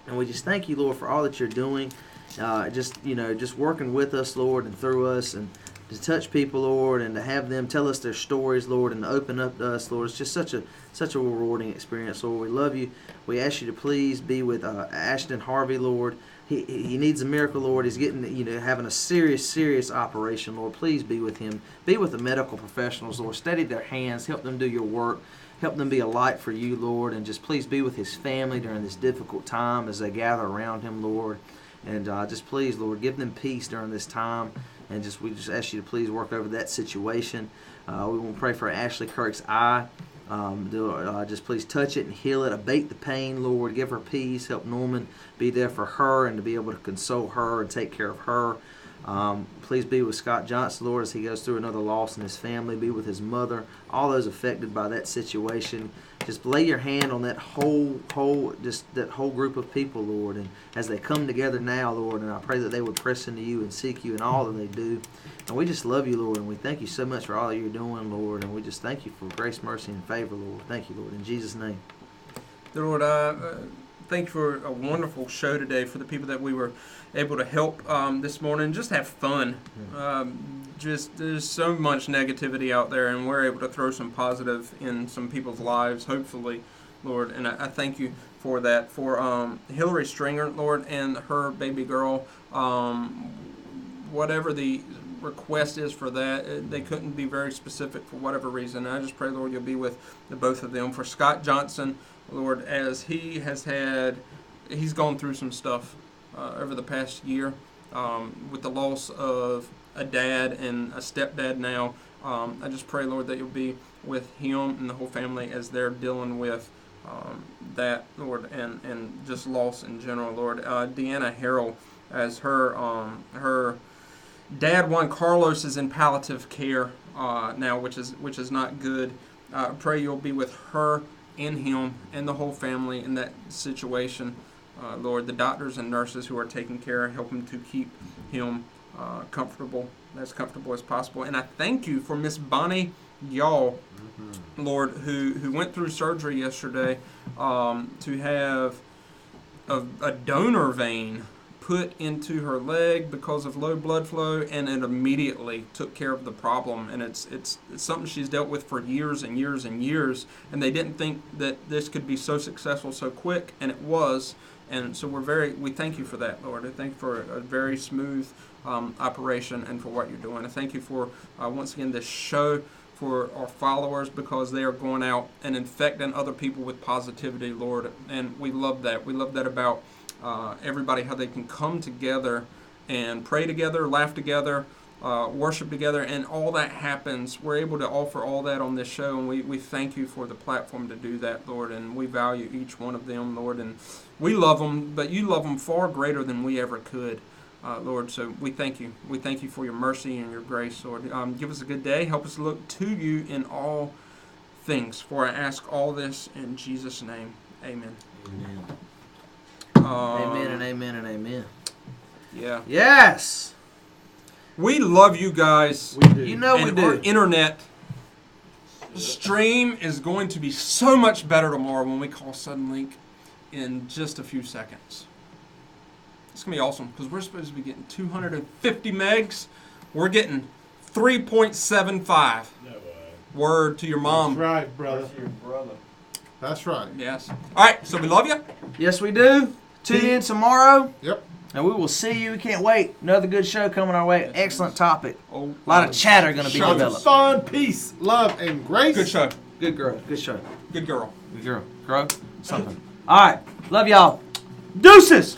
And we just thank you, Lord, for all that you're doing. Just working with us, Lord, and through us, and to touch people, Lord, and to have them tell us their stories, Lord, and to open up to us, Lord. It's just such a rewarding experience, Lord. We love you. We ask you to please be with Ashton Harvey, Lord. He needs a miracle, Lord. He's getting, having a serious operation, Lord. Please be with him. Be with the medical professionals, Lord. Steady their hands. Help them do your work. Help them be a light for you, Lord. And just please be with his family during this difficult time as they gather around him, Lord. And just please, Lord, give them peace during this time. And we just ask you to please work over that situation. We want to pray for Ashley Kirk's eye. Just please touch it and heal it. Abate the pain, Lord. Give her peace. Help Norman be there for her and to be able to console her and take care of her. Please be with Scott Johnson, Lord, as he goes through another loss in his family. Be with his mother, all those affected by that situation. Just lay your hand on that whole group of people, Lord, and as they come together now, Lord, and I pray that they would press into you and seek you in all that they do. And we just love you, Lord, and we thank you so much for all that you're doing, Lord, and we just thank you for grace, mercy, and favor, Lord. Thank you, Lord, in Jesus' name. Lord, thank you for a wonderful show today, for the people that we were able to help this morning. Just have fun. There's so much negativity out there, and we're able to throw some positive in some people's lives, hopefully, Lord. And I thank you for that. For Hillary Stringer, Lord, and her baby girl, whatever the request is for that, they couldn't be very specific for whatever reason. I just pray, Lord, you'll be with the both of them. For Scott Johnson, Lord, as he's gone through some stuff over the past year with the loss of a dad and a stepdad now. I just pray, Lord, that you'll be with him and the whole family as they're dealing with that, Lord, and just loss in general, Lord. Deanna Harrell, as her dad, Juan Carlos, is in palliative care now, which is not good. Pray you'll be with her and him and the whole family in that situation. Lord, the doctors and nurses who are taking care, help him to keep him comfortable as possible. And I thank you for Miss Bonnie Y'all, Lord, who went through surgery yesterday to have a donor vein put into her leg because of low blood flow, and it immediately took care of the problem. And it's something she's dealt with for years and years and years, and they didn't think that this could be so successful so quick, and it was. And so we thank you for that, Lord. I thank you for a very smooth operation and for what you're doing. I thank you for, once again, this show, for our followers, because they are going out and infecting other people with positivity, Lord. And we love that. We love that about everybody, how they can come together and pray together, laugh together, worship together, and all that happens. We're able to offer all that on this show, and we thank you for the platform to do that, Lord, and we value each one of them, Lord, and we love them, but you love them far greater than we ever could. Lord. So we thank you. We thank you for your mercy and your grace, Lord. Give us a good day. Help us look to you in all things. For I ask all this in Jesus' name. Amen. Amen and amen and amen. Yeah. Yes. We love you guys. We do. You know we And our do. internet stream is going to be so much better tomorrow when we call Suddenlink in just a few seconds. It's going to be awesome because we're supposed to be getting 250 megs. We're getting 3.75. No way. Word to your mom. That's right, brother. That's your brother. That's right. Yes. All right, so we love you. Yes, we do. Tune in tomorrow, Yep. and we will see you. We can't wait. Another good show coming our way. Excellent topic. Oh, A lot of chatter going to be Shots of developed. fun, peace, love, and grace. good show. Good girl. Good show. Good girl. Good girl. Grow something. All right. Love y'all. Deuces.